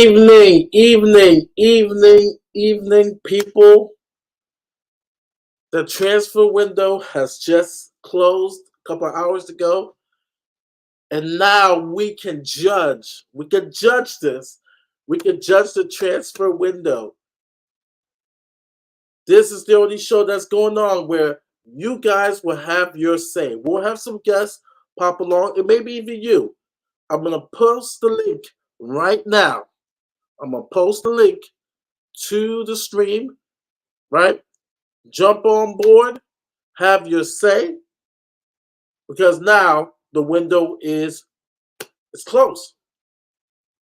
Evening, people. The transfer window has just closed a couple of hours ago, and now we can judge. We can judge this. We can judge the transfer window. This is the only show that's going on where you guys will have your say. We'll have some guests pop along, and maybe even you. I'm going to post the link right now. I'm going to post the link to the stream, right? Jump on board, have your say, because now the window is closed.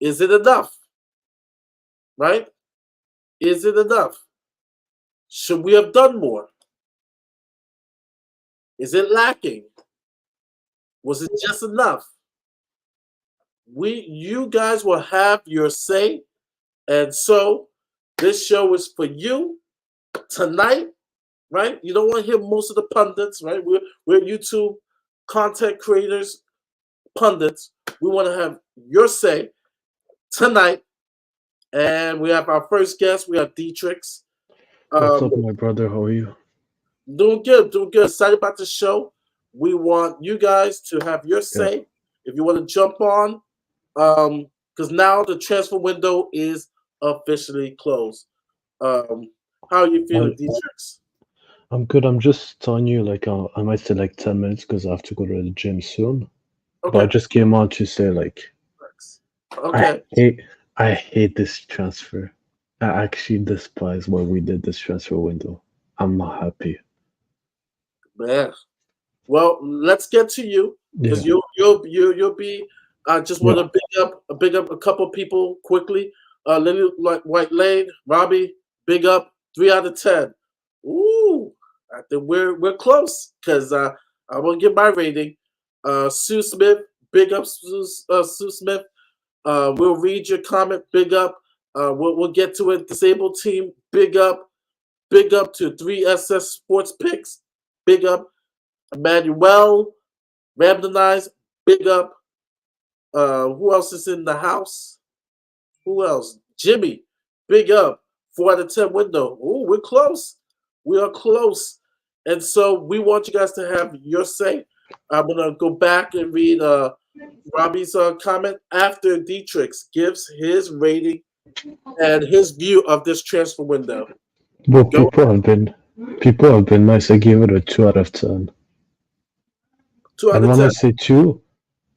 Is it enough? Right? Is it enough? Should we have done more? Is it lacking? Was it just enough? You guys will have your say, and so this show is for you tonight, right? You don't want to hear most of the pundits, right? We're YouTube content creators, pundits. We want to have your say tonight, and we have our first guest. We have Dietrich. What's up, my brother? How are you? Doing good, doing good. Excited about the show. We want you guys to have your Yeah. say. If you want to jump on, because now the transfer window is officially closed. How are you feeling, I'm Dietrich? I'm good. I'm just telling you, like, I might say like 10 minutes because I have to go to the gym soon. But I Okay. just came on to say, like, I Okay. hate I hate this transfer. I actually despise what we did this transfer window. I'm not happy. Man. Well, let's get to you because Yeah, you'll be. I just want yeah. to big up a couple people quickly. Lily White Lane, Robbie, big up 3 out of 10. Ooh, I think we're close because I will give my rating. Sue Smith, big up Sue Smith. We'll read your comment. Big up. We'll get to it. Disabled team. Big up. Big up to 3SS Sports Picks. Big up. Emmanuel, Ramdanize, big up. Who else is in the house? Who else? Jimmy, big up. 4 out of 10 window. Oh, we're close. We are close. And so we want you guys to have your say. I'm gonna go back and read Robbie's comment after Dietrich gives his rating and his view of this transfer window. But Go people have been nice. I gave it a 2 out of 10. two out And of when I ten. say two,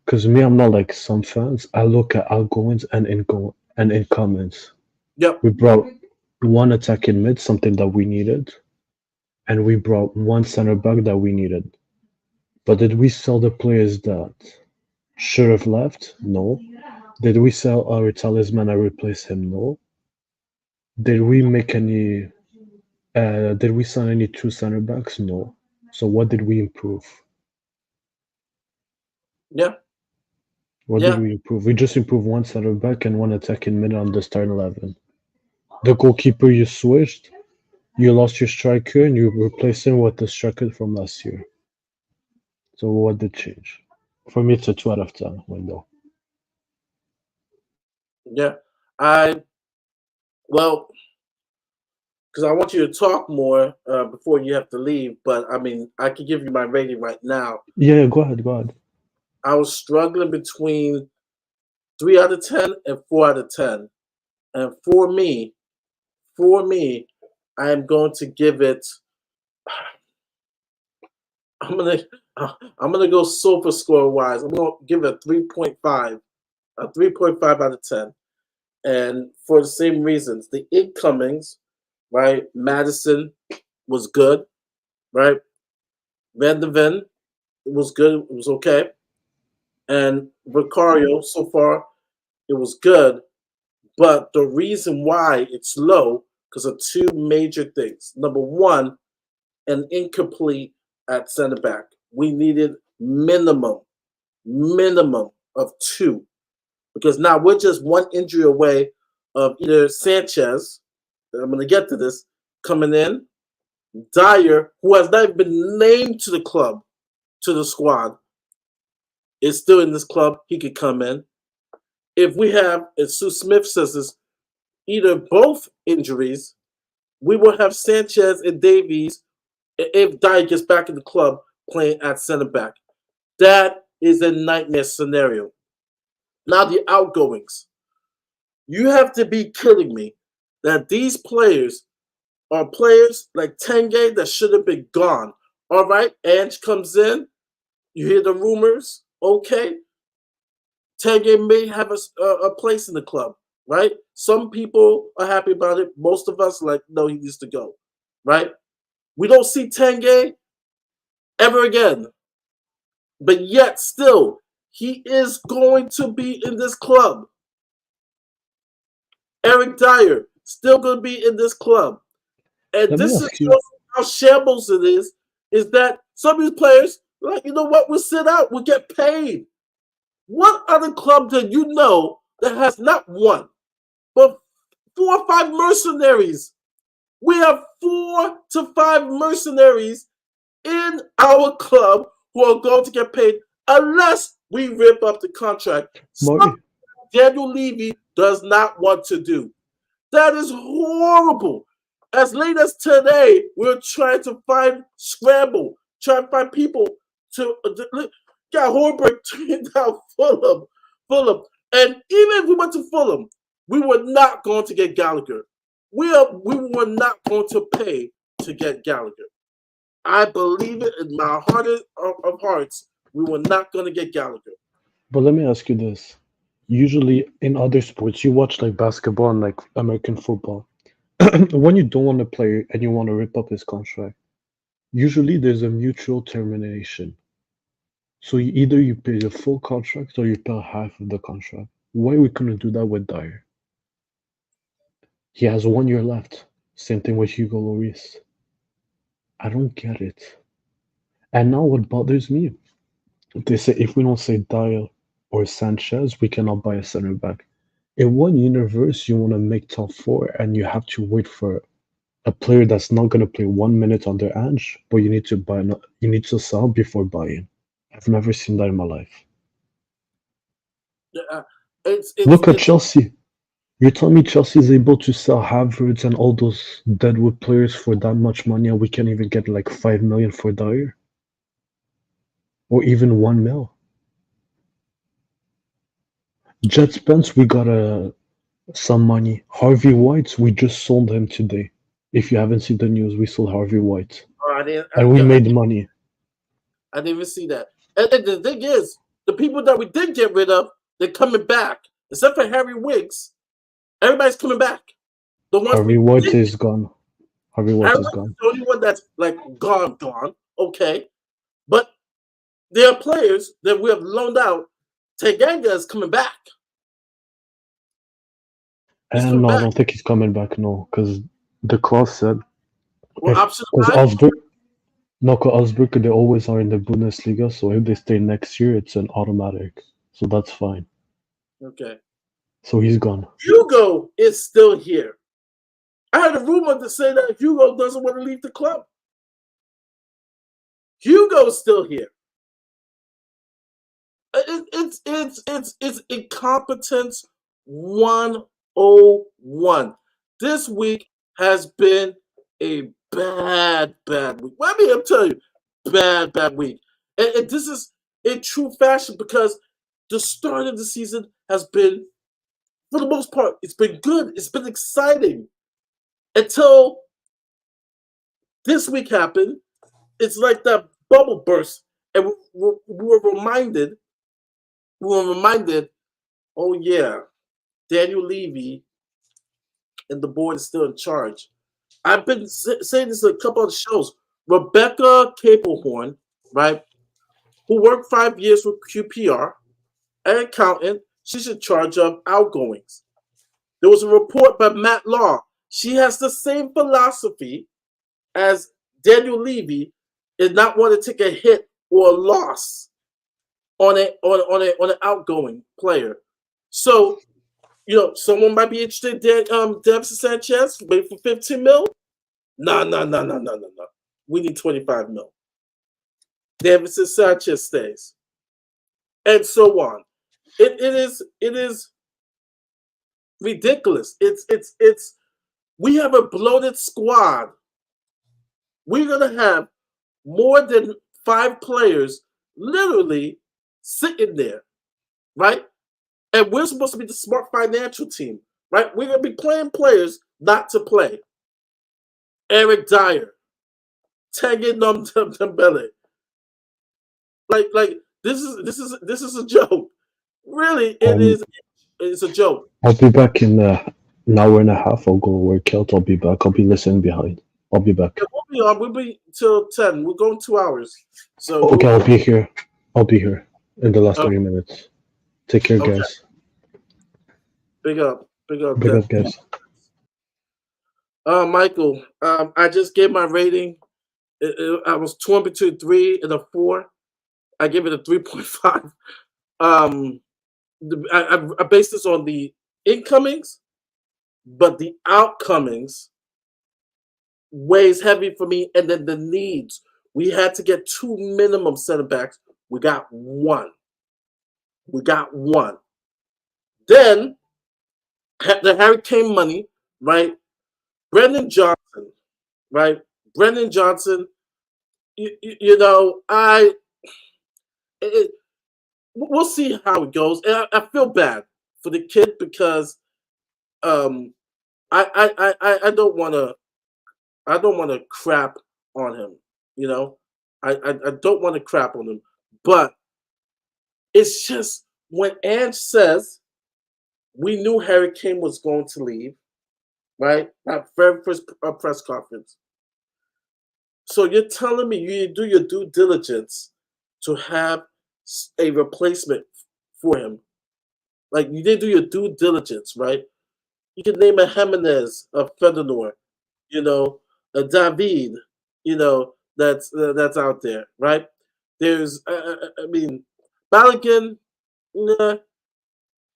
because me, I'm not like some fans. I look at outgoings and incomings. Yep. We brought one attacking mid, something that we needed, and we brought one center back that we needed. But did we sell the players that should have left? No. Did we sell our talisman and replace him? No. Did we make any? Did we sign any two center backs? No. So what did we improve? Yeah. What did Yeah. we improve? We just improved one center back and one attacking mid on the starting 11. The goalkeeper you switched, you lost your striker and you replaced him with the striker from last year. So what did change? For me, it's a 2 out of 10 window. Yeah. I well, because I want you to talk more before you have to leave. But I mean, I can give you my rating right now. Yeah, go ahead, go ahead. I was struggling between 3 out of 10 and 4 out of 10, and for me, I am going to give it. I'm gonna I'm gonna go sofa score wise. I'm gonna give it a 3.5, a 3.5 out of 10, and for the same reasons. The incomings, right? Madison was good, right? Van de Ven was good. It was okay. And Vicario, so far, it was good. But the reason why it's low, because of two major things. Number one, an incomplete at center back. We needed minimum of two. Because now we're just one injury away of either Sanchez, and I'm going to get to this, coming in, Dyer, who has not even been named to the club, to the squad, is still in this club. He could come in. if we have, as Sue Smith says this, either both injuries, we will have Sanchez and Davies if Dyer gets back in the club playing at center back. That is a nightmare scenario. Now the outgoings. You have to be kidding me that these players are players like Tenge that should have been gone. All right, Ange comes in. You hear the rumors. Okay, Tenge may have a place in the club, right? Some people are happy about it. Most of us like, no, he needs to go, right? We don't see Tenge ever again, but yet still, he is going to be in this club. Eric Dyer still going to be in this club, and Let me this is ask you. how shambles it is. Is that some of these players, like, you know what, we'll sit out, we'll get paid. What other club do you know that has not one, but 4 or 5 mercenaries? We have 4 to 5 mercenaries in our club who are going to get paid unless we rip up the contract. Something Marty, Daniel Levy does not want to do. That is horrible. As late as today, we're trying to scramble, trying to find people to got Horberg turned down Fulham. And even if we went to Fulham, we were not going to get Gallagher. We were not going to pay to get Gallagher. I believe it in my heart of hearts. We were not going to get Gallagher. but let me ask you this. Usually in other sports, you watch like basketball and like American football. When you don't want to play and you want to rip up his contract, usually there's a mutual termination. So either you pay the full contract or you pay half of the contract. Why we couldn't do that with Dyer? He has 1 year left. Same thing with Hugo Lloris. I don't get it. And now what bothers me, they say if we don't say Dyer or Sanchez, we cannot buy a center back. In one universe, you want to make top four and you have to wait for a player that's not going to play 1 minute under Ange, but you need to you need to sell before buying. I've never seen that in my life. Yeah, Look at it's Chelsea. You're telling me Chelsea is able to sell Havertz and all those Deadwood players for that much money, and we can't even get like 5 million for Dyer, or even 1 mil. Jet Spence, we got some money. Harvey White, we just sold him today. If you haven't seen the news, we sold Harvey White, I didn't. and we made money. I didn't even see that. And the thing is, the people that we did get rid of, they're coming back. Except for Harry Wicks, everybody's coming back. The ones we Harvey White did, is gone. Harvey White Harry is Wicks is gone. the only one that's like gone. Okay, but there are players that we have loaned out. Tanganga is coming back. He's And coming no, I back. don't think he's coming back. No, because the clause said Well, if option because I, Augsburg, no, 'cause Augsburg, they always are in the Bundesliga. So if they stay next year, it's an automatic. So that's fine. okay. So he's gone. Hugo is still here. I heard a rumor to say that Hugo doesn't want to leave the club. Hugo's still here. It's incompetence 101. This week has been a bad week. Let me tell you, bad week. And this is in true fashion because the start of the season has been, for the most part, it's been good. It's been exciting until this week happened. It's like that bubble burst, and we were reminded. We were reminded. Oh yeah, Daniel Levy and the board is still in charge. I've been saying this in a couple of shows. Rebecca Capelhorn, right, who worked 5 years with QPR, an accountant, she's in charge of outgoings. There was a report by Matt Law. She has the same philosophy as Daniel Levy, is not want to take a hit or a loss on an outgoing player. So someone might be interested in Davison Sanchez, wait for 15 mil. No. We need 25 mil. Davison Sanchez stays. And so on. It is ridiculous. It's we have a bloated squad. We're gonna have more than 5 players literally sitting there, right? And we're supposed to be the smart financial team, right? We're gonna be playing players not to play. Eric Dyer, Tanguy Ndombele. Like this is a joke. Really, it Um, is. It's a joke. I'll be back in an hour and a half. I'll go work out. I'll be back. I'll be listening behind. I'll be back. Yeah, we'll be on. We'll be till 10. We're going 2 hours, so Okay, we'll. I'll be here. I'll be here in the last Oh, 30 minutes. Take care, okay. guys. Big up, Big that. up, guys. Michael. I just gave my rating. I was torn between 3 and a 4. I gave it a 3.5. Um, I based this on the incomings, but the outcomings weighs heavy for me, and then the needs. We had to get 2 minimum center backs. We got one. We got one. Then the Harry Kane money, right? Brendan Johnson, right? Brendan Johnson. You know, it, we'll see how it goes. And I feel bad for the kid because um, I don't want to crap on him. You know, I don't want to crap on him, but it's just when Ange says we knew Harry Kane was going to leave, right? That very first press conference. So you're telling me you do your due diligence to have a replacement for him. Like you did do your due diligence, right? You can name a Jimenez, a Fedornor, you know, a David, that's out there, right? There's, I mean, Balogun, nah,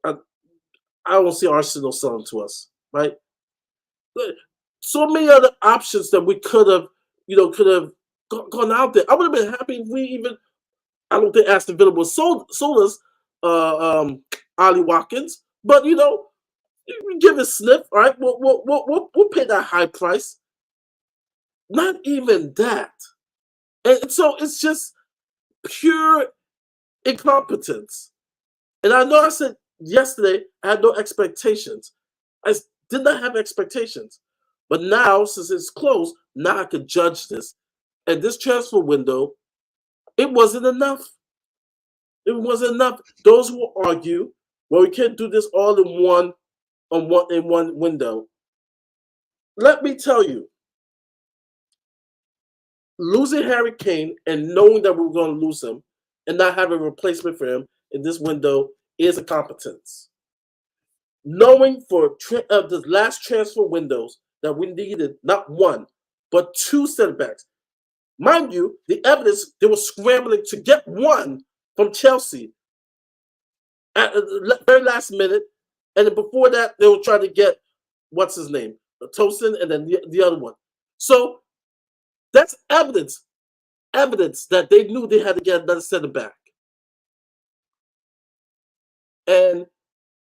I, I don't see Arsenal selling to us, right? So many other options that we could have gone out there. I would have been happy if we even. I don't think Aston Villa was sold us Ali Watkins, but you give it a sniff, all right? We'll pay that high price. Not even that, and so it's just pure incompetence. And I know I said yesterday I had no expectations. I did not have expectations. But now, since it's closed, now I could judge this. And this transfer window, it wasn't enough. It wasn't enough. Those who argue, well, we can't do this all in one window. Let me tell you, losing Harry Kane and knowing that we were going to lose him and not having a replacement for him in this window is a competence. Knowing for the last transfer windows that we needed not one, but 2 center backs. Mind you, the evidence they were scrambling to get one from Chelsea at the very last minute, and then before that they were trying to get what's his name, Tosin, and then the other one. So that's evidence that they knew they had to get another center back, and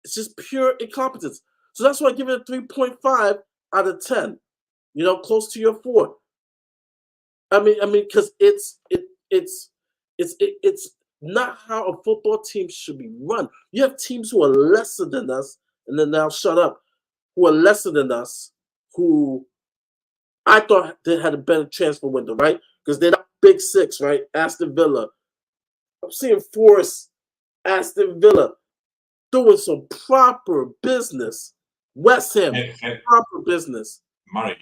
it's just pure incompetence. So that's why I give it a 3.5 out of 10. Close to your 4. I mean, because it's not how a football team should be run. You have teams who are lesser than us, and then now shut up, who are lesser than us, who I thought they had a better transfer window, right? Because they're not big six, right? Aston Villa. I'm seeing Forest, Aston Villa doing some proper business. West Ham, Hey, hey, proper business. Mari,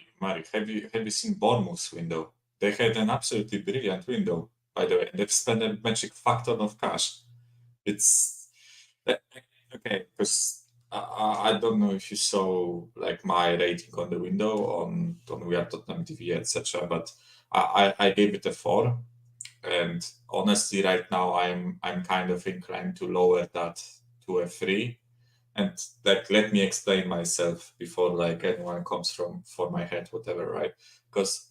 have you seen Bournemouth's window? They had an absolutely brilliant window, by the way. They've spent a magic fuck ton of cash. It's eh, okay because I don't know if you saw like my rating on the window on We Are Tottenham TV, etc. But I gave it a 4, and honestly, right now I'm kind of inclined to lower that to a 3. And like, let me explain myself before like anyone comes from for my head, whatever, right? Because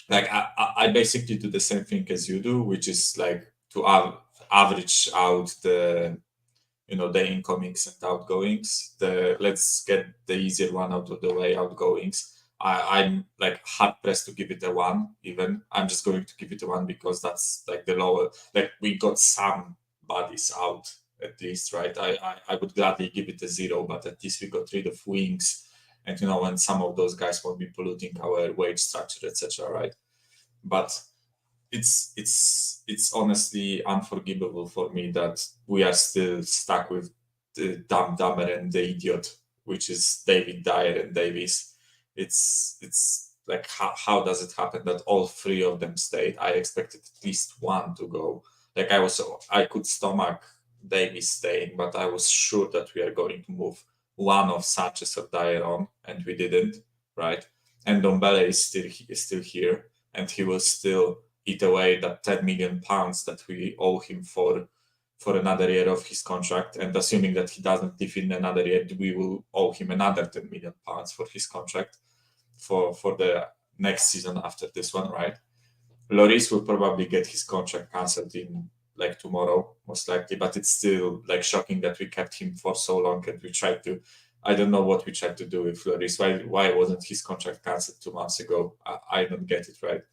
like I basically do the same thing as you do, which is like to average out the incomings and outgoings. Let's get the easier one out of the way, outgoings. I'm like hard pressed to give it a 1. Even I'm just going to give it a 1 because that's like the lower. Like we got some bodies out at least, right? I would gladly give it a 0, but at least we got rid of wings, and when some of those guys won't be polluting our wage structure, etc. Right? But it's honestly unforgivable for me that we are still stuck with the dumber and the idiot, which is David Dyer and Davies. It's like how does it happen that all 3 of them stayed? I expected at least 1 to go. Like I could stomach Davies staying, but I was sure that we are going to move one of Sanchez or Dyer on, and we didn't, right? And Dombele is still here, and he will still eat away that 10 million pounds that we owe him for another year of his contract. And assuming that he doesn't leave in another year, we will owe him another 10 million pounds for his contract for the next season after this one, right? Lloris will probably get his contract cancelled in like tomorrow, most likely, but it's still like shocking that we kept him for so long, and we tried to. I don't know what we tried to do with Lloris. Why wasn't his contract cancelled 2 months ago? I don't get it, right?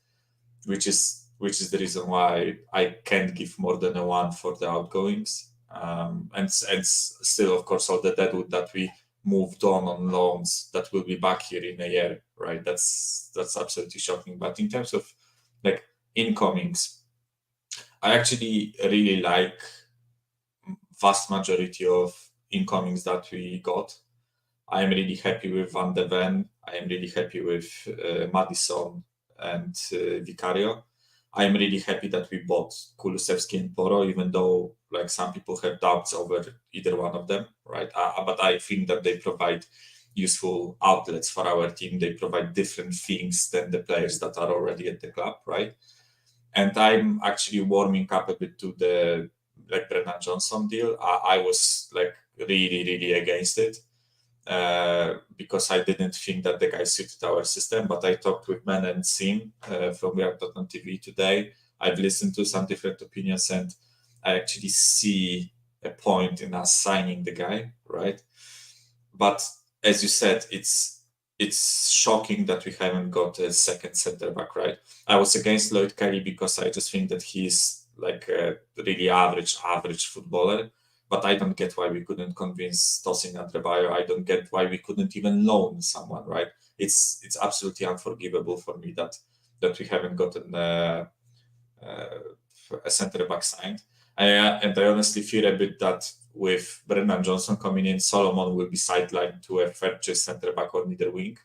Which is the reason why I can't give more than a 1 for the outgoings. And still, of course, all the Deadwood that we moved on loans that will be back here in a year, right? That's absolutely shocking. But in terms of like incomings, I actually really like vast majority of incomings that we got. I am really happy with Van de Ven. I am really happy with Madison and Vicario. I am really happy that we bought Kulusevski and Poro, even though like some people have doubts over either one of them, right? But I think that they provide useful outlets for our team. They provide different things than the players that are already at the club, right? And I'm actually warming up a bit to the like Brennan Johnson deal. I was like really against it. Because I didn't think that the guy suited our system. But I talked with Men and Sim from Tottenham TV today. I've listened to some different opinions, and I actually see a point in us signing the guy, right? But as you said, it's shocking that we haven't got a second center back, right? I was against Lloyd Kelly because I just think that he's like a really average footballer. But I don't get why we couldn't convince Tosin Adebayo. I don't get why we couldn't even loan someone, right? It's absolutely unforgivable for me that we haven't gotten a centre back signed. And I honestly fear a bit that with Brendan Johnson coming in, Solomon will be sidelined to a third-choice centre back on either wing,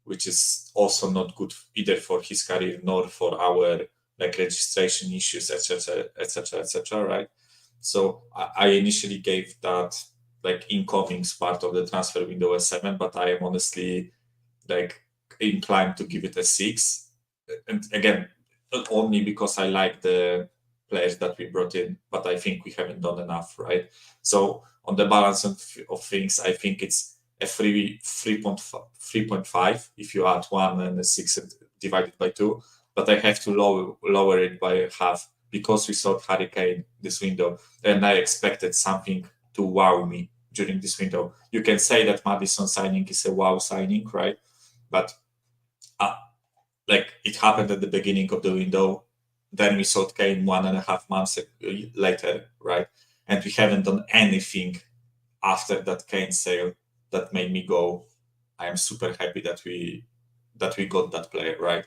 which is also not good either for his career nor for our like registration issues, etc., right? So I initially gave that like incomings part of the transfer window a 7, but I am honestly like inclined to give it a 6. And again, not only because I like the players that we brought in, but I think we haven't done enough, right? So on the balance of things, I think it's a 3.5 if you add 1 and a 6 divided by 2, but I have to lower it by half because we sold Harry Kane this window, and I expected something to wow me during this window. You can say that Madison signing is a wow signing, right? But like it happened at the beginning of the window, then we sold Kane 1.5 months later, right? And we haven't done anything after that Kane sale that made me go, I am super happy that we got that player, right?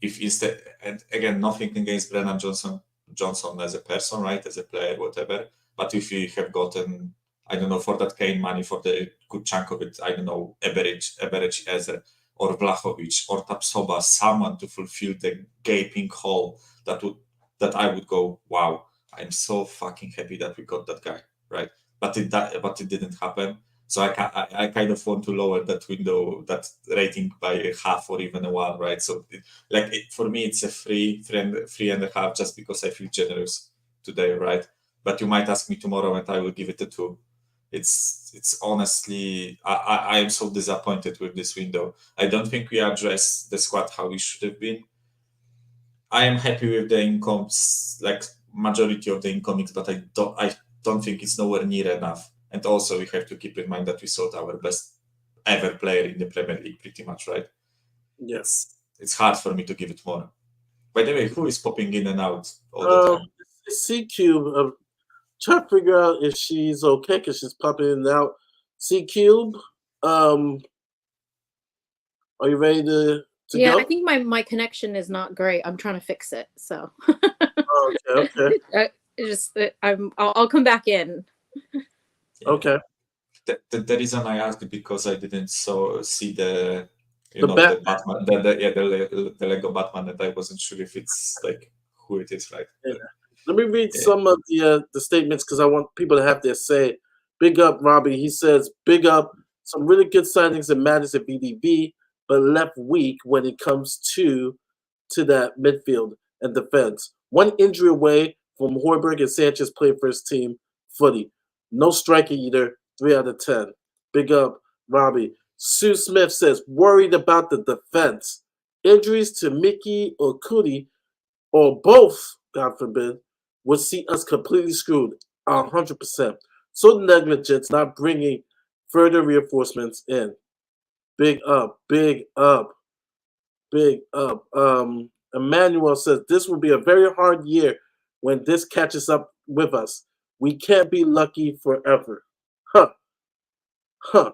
If instead, and again, nothing against Brennan Johnson as a person, right, as a player, whatever. But if we have gotten, I don't know, for that Kane money, for the good chunk of it, I don't know, Eberechi Eze or Vlahovic or Tapsoba, someone to fulfill the gaping hole that I would go, wow, I'm so fucking happy that we got that guy, right? But it didn't happen. So I kind of want to lower that window, that rating by half or even a 1, right? So for me, it's a 3.5 just because I feel generous today, right? But you might ask me tomorrow and I will give it a 2. It's honestly, I am so disappointed with this window. I don't think we addressed the squad how we should have been. I am happy with the incomes, like majority of the incomings, but I don't think it's nowhere near enough. And also, we have to keep in mind that we sold our best ever player in the Premier League, pretty much, right? Yes. It's hard for me to give it more. By the way, who is popping in and out all the time? C Cube. Try to figure out if she's okay because she's popping in and out. C Cube. Are you ready to Yeah, go? I think my connection is not great. I'm trying to fix it. So Okay. I'll come back in. Yeah. Okay. The reason I asked because I didn't see the Batman. the Lego Batman, and I wasn't sure if it's like who it is, right? Yeah. Let me read some of the statements because I want people to have their say. Big up, Robbie. He says, big up. Some really good signings and matters at BDB, but left weak when it comes to that midfield and defense. One injury away from Hoiberg and Sanchez playing first team footy. No striker either. 3 out of 10. Big up, Robbie. Sue Smith says, worried about the defense. Injuries to Mickey or Cootie, or both, God forbid, would see us completely screwed 100%. So negligence not bringing further reinforcements in. Big up, big up, big up. Emmanuel says this will be a very hard year when this catches up with us. We can't be lucky forever. Huh.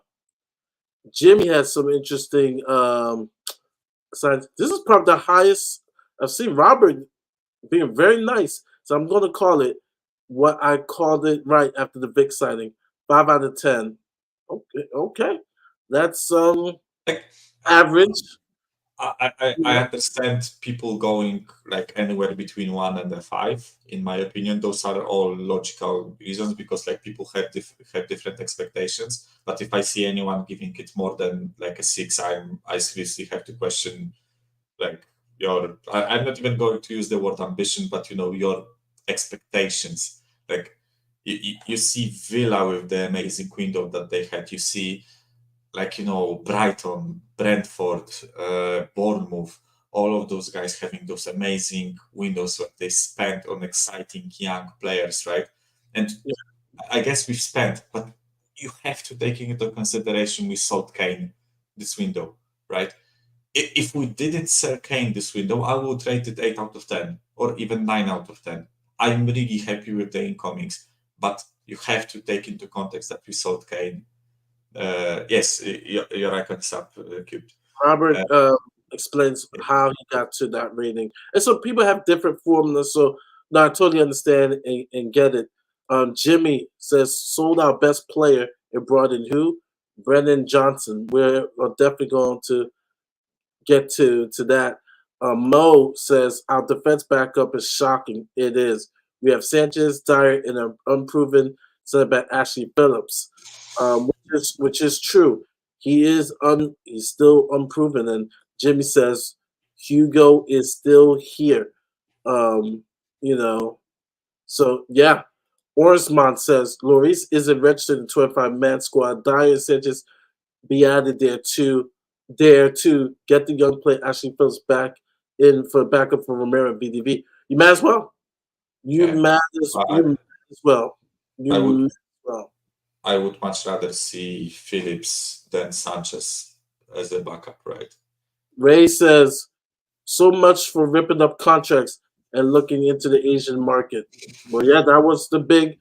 Jimmy has some interesting signs. This is probably the highest I've seen Robert being very nice. So I'm going to call it what I called it right after the Vic signing. 5 out of 10. Okay. That's average. I understand people going like anywhere between 1 and a 5. In my opinion, those are all logical reasons because like people have different expectations. But if I see anyone giving it more than like a 6, I seriously have to question like I'm not even going to use the word ambition, but your expectations. Like you see Villa with the amazing window that they had. You see like Brighton, Brentford, Bournemouth, all of those guys having those amazing windows that they spent on exciting young players, right? And I guess we've spent, but you have to take into consideration we sold Kane this window, right? If we didn't sell Kane this window, I would rate it 8 out of 10 or even 9 out of 10. I'm really happy with the incomings, but you have to take into context that we sold Kane. Yes, your icon's up, Cube. Robert explains how he got to that rating. And so people have different formulas, so I totally understand and get it. Jimmy says, sold our best player and brought in who? Brendan Johnson. We're definitely going to get to that. Mo says, our defense backup is shocking. It is. We have Sanchez, Dyer, and an unproven center back Ashley Phillips, which is true. He's still unproven. And Jimmy says Hugo is still here. So yeah. Orsmont says Lloris isn't registered in 25-man squad. Dyer and Sanchez be added there to get the young player Ashley Phillips back in for backup for Romero and BDV. You might as well. I would much rather see Phillips than Sanchez as a backup, right? Ray says, so much for ripping up contracts and looking into the Asian market. Well, yeah, that was the big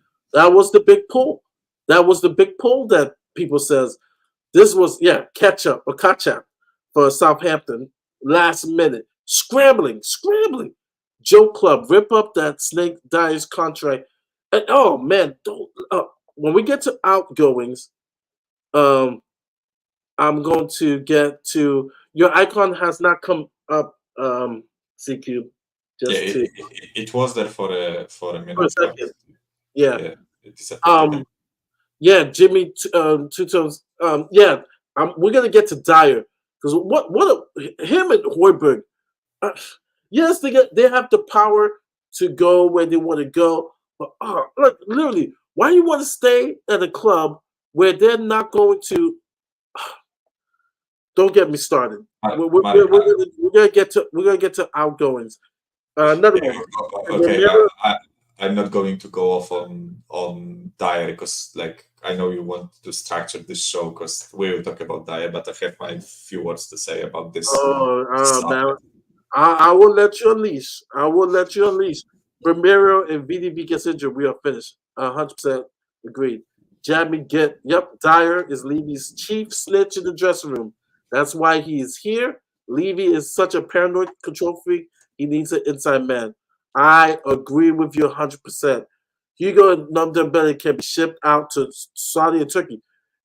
pull. That was the big pull that people says. This was, catch up for Southampton last minute. Scrambling. Joe Club, rip up that Snake Dyer's contract. And oh man, when we get to outgoings, I'm going to get to your icon has not come up, CQ. It was there for a minute. For a second. Yeah. Yeah, Jimmy Two Tones. We're gonna get to Dyer because him and Hoiberg. Yes, they have the power to go where they want to go, but look, literally, why do you want to stay at a club where they're not going to? Don't get me started. We're gonna get to outgoings. Another one. Okay. I'm not going to go off on Dyer because like I know you want to structure this show because we will talk about Dyer, but I have my few words to say about this. Man, I will let you unleash. I will let you unleash. Romero and VDB gets injured. We are finished. 100% agreed. Jamie get. Yep, Dyer is Levy's chief snitch in the dressing room. That's why he is here. Levy is such a paranoid control freak. He needs an inside man. I agree with you 100%. Hugo and Ndombele can be shipped out to Saudi and Turkey.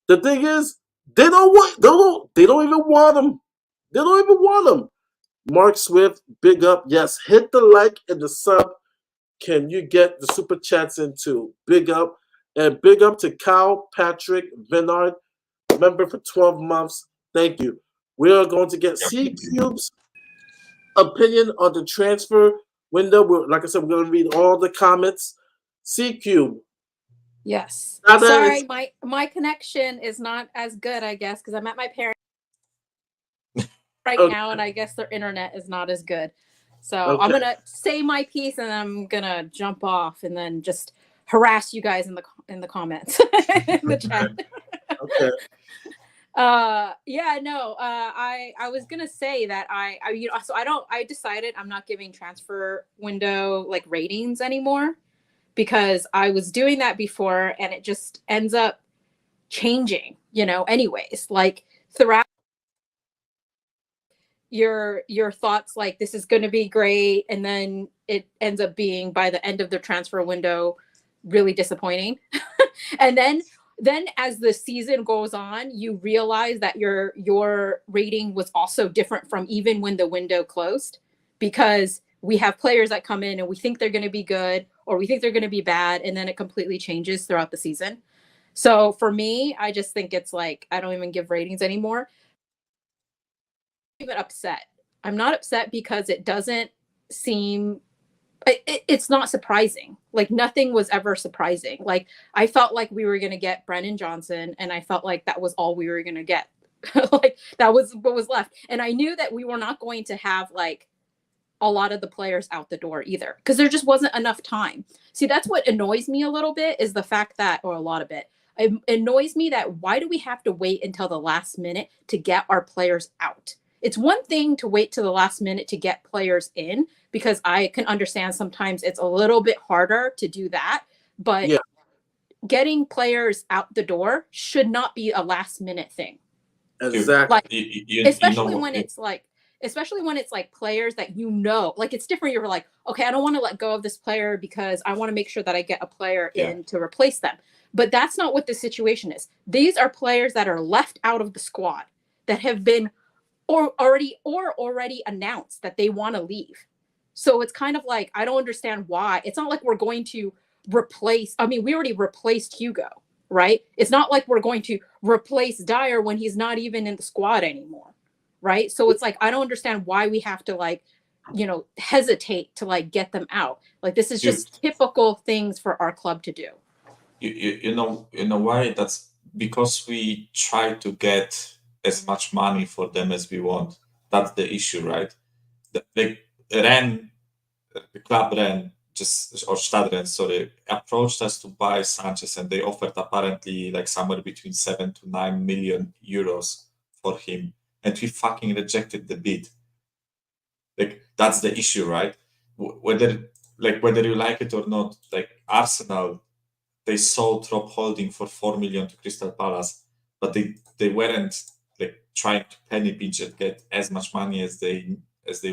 The thing is, they don't want. They don't even want him. They don't even want him. Mark Swift, big up. Yes, hit the like and the sub. Can you get the super chats in too? Big up. And big up to Kyle Patrick Venard, member for 12 months. Thank you. We are going to get C Cube's opinion on the transfer window. Like I said, we're going to read all the comments. C Cube. Yes. Now that Sorry, is- my connection is not as good, I guess, because I'm at my parents right Okay. now, and I guess their internet is not as good. So Okay. I'm gonna say my piece, and I'm gonna jump off, and then just harass you guys in the comments in the chat. Okay. I was gonna say that I decided I'm not giving transfer window like ratings anymore, because I was doing that before and it just ends up changing, anyways, like throughout your thoughts, like this is going to be great, and then it ends up being, by the end of the transfer window, really disappointing. And then as the season goes on, you realize that your rating was also different from even when the window closed, because we have players that come in and we think they're going to be good or we think they're going to be bad, and then it completely changes throughout the season. So for me, I just think it's like I don't even give ratings anymore. I'm not even upset. I'm not upset because it doesn't seem it's not surprising. Like nothing was ever surprising. Like I felt like we were going to get Brennan Johnson, and I felt like that was all we were going to get. Like that was what was left. And I knew that we were not going to have like a lot of the players out the door either, because there just wasn't enough time. See, that's what annoys me a little bit, is the fact that, or a lot of it annoys me, that why do we have to wait until the last minute to get our players out? It's one thing to wait to the last minute to get players in, because I can understand sometimes it's a little bit harder to do that, but Yeah. getting players out the door should not be a last minute thing. Exactly. Like, especially you know, when it's like players that like it's different. You're like, okay, I don't want to let go of this player because I want to make sure that I get a player in to replace them. But that's not what the situation is. These are players that are left out of the squad, that have been already announced that they want to leave. So it's kind of like, I don't understand why. It's not like we're going to replace, I mean, we already replaced Hugo, right? It's not like we're going to replace Dyer when he's not even in the squad anymore, right? So it's like, I don't understand why we have to like, hesitate to like get them out. Like this is just typical things for our club to do. You know why? That's because we try to get as much money for them as we want. That's the issue, right? The club Ren, or Stadren, sorry, approached us to buy Sanchez, and they offered apparently like somewhere between 7 to 9 million euros for him, and we fucking rejected the bid. Like that's the issue, right? Whether you like it or not, like Arsenal, they sold Rob Holding for 4 million to Crystal Palace, but they weren't like trying to penny pinch and get as much money as they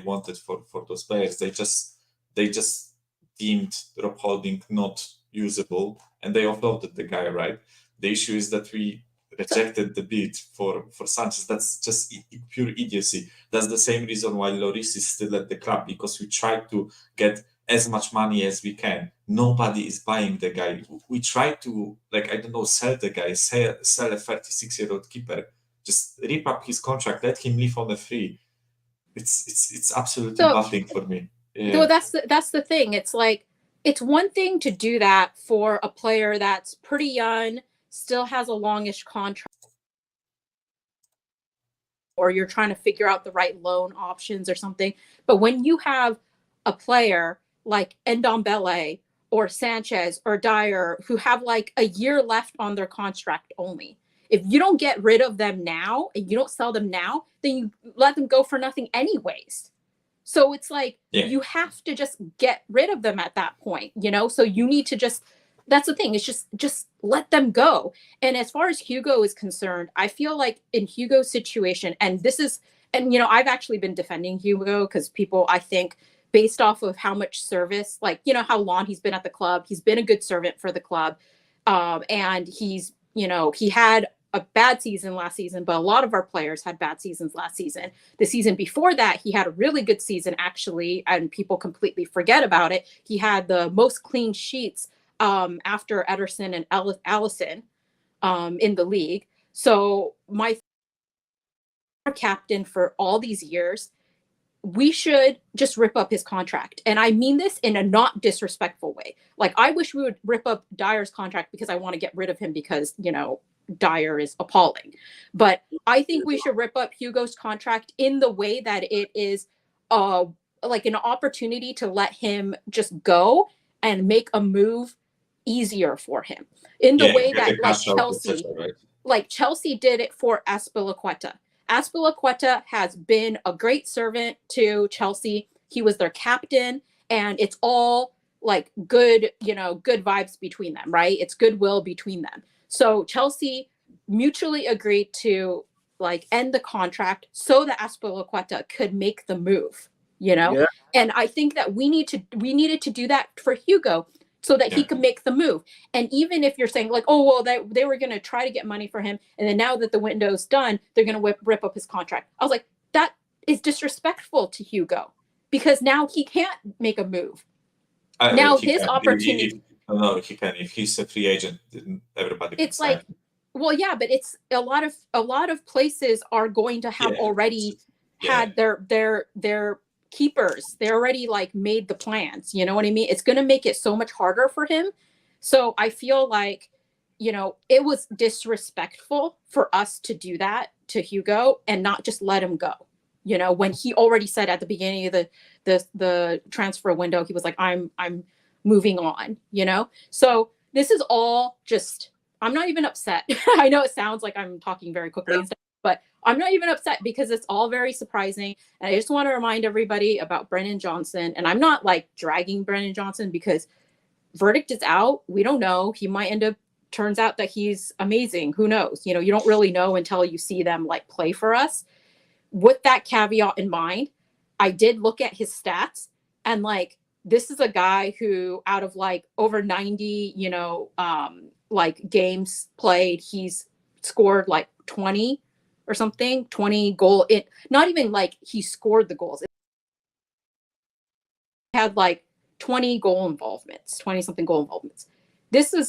wanted for those players. They just deemed Rob Holding not usable, and they offloaded the guy, right? The issue is that we rejected the bid for Sanchez. That's just pure idiocy. That's the same reason why Lloris is still at the club, because we tried to get as much money as we can. Nobody is buying the guy. We try to, like, I don't know, sell the guy, sell a 36-year-old keeper, just rip up his contract, let him leave on a free. It's absolutely nothing for me. Yeah. So that's the thing. It's like, it's one thing to do that for a player that's pretty young, still has a longish contract, or you're trying to figure out the right loan options or something. But when you have a player like Ndombele or Sanchez or Dyer, who have like a year left on their contract only. If you don't get rid of them now and you don't sell them now, then you let them go for nothing anyways. So it's like you have to just get rid of them at that point, you know? So you need to just, that's the thing, it's just let them go. And as far as Hugo is concerned, I feel like in Hugo's situation, and this is, and you know, I've actually been defending Hugo because people, I think, based off of how much service, like, you know, how long he's been at the club, he's been a good servant for the club. And he's, you know, he had a bad season last season, but a lot of our players had bad seasons last season. The season before that, he had a really good season, actually, and people completely forget about it. He had the most clean sheets after Ederson and Allison in the league. So my captain for all these years, we should just rip up his contract. And I mean this in a not disrespectful way. Like, I wish we would rip up Dyer's contract because I want to get rid of him because, you know, Dyer is appalling. But I think we should rip up Hugo's contract in the way that it is like an opportunity to let him just go and make a move easier for him. In the way that like Chelsea, like Chelsea did it for Azpilicueta. Azpilicueta has been a great servant to Chelsea. He was their captain, and it's all like good, you know, good vibes between them, right? It's goodwill between them. So Chelsea mutually agreed to like end the contract so that Azpilicueta could make the move, you know? Yeah. And I think that we needed to do that for Hugo so that he could make the move. And even if you're saying like, oh, well, they were going to try to get money for him, and then now that the window's done, they're going to rip up his contract. I was like, that is disrespectful to Hugo because now he can't make a move. Now his opportunity. No, he can. If he's a free agent, everybody can. It's like, well, yeah, but it's a lot of places are going to have already had their keepers. They already like made the plans. You know what I mean? It's going to make it so much harder for him. So I feel like, you know, it was disrespectful for us to do that to Hugo and not just let him go. You know, when he already said at the beginning of the transfer window, he was like, I'm moving on, you know? So this is all just, I'm not even upset. I know it sounds like I'm talking very quickly and stuff, but I'm not even upset because it's all very surprising. And I just want to remind everybody about Brennan Johnson. And I'm not like dragging Brennan Johnson because verdict is out. We don't know. He might end up, turns out that he's amazing. Who knows? You know, you don't really know until you see them like play for us. With that caveat in mind, I did look at his stats, and like, this is a guy who out of like over 90, you know, like games played, he's scored like 20 or something, 20 goal. It not even like he scored the goals. It had like 20 goal involvements, 20 something goal involvements.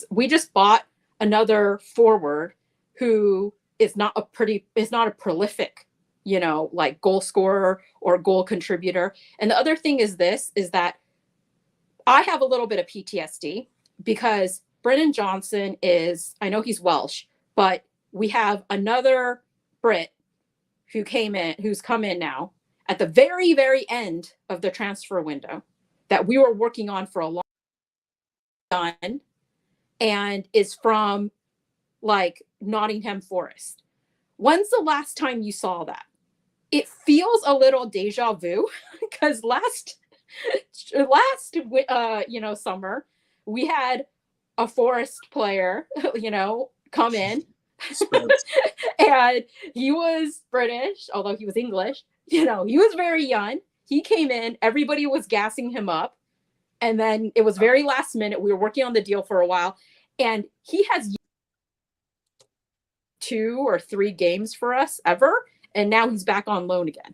We just bought another forward who is not a prolific, you know, like goal scorer or goal contributor. And the other thing is that I have a little bit of PTSD because Brennan Johnson is, I know he's Welsh, but we have another Brit who's come in now at the very, very end of the transfer window that we were working on for a long time and is from like Nottingham Forest. When's the last time you saw that? It feels a little deja vu because last you know, summer we had a Forest player, you know, come in and he was British, although he was English, you know, he was very young. He came in, everybody was gassing him up, and then it was very last minute. We were working on the deal for a while, and he has 2 or 3 games for us ever, and now he's back on loan again.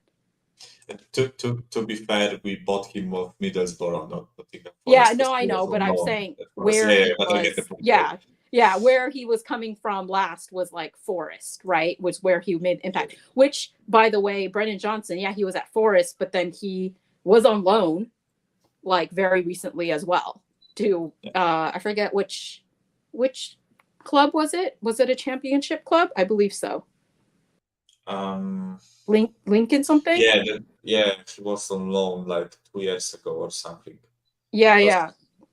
To be fair, we bought him off Middlesbrough, not Nottingham Forest. Yeah, no, I know, but I'm saying where where he was coming from last was like Forest, right? Was where he made impact. Which, by the way, Brennan Johnson, yeah, he was at Forest, but then he was on loan, like very recently as well. To I forget which club was it? Was it a championship club? I believe so. Lincoln something? Yeah, he was on loan like 2 years ago or something. Yeah.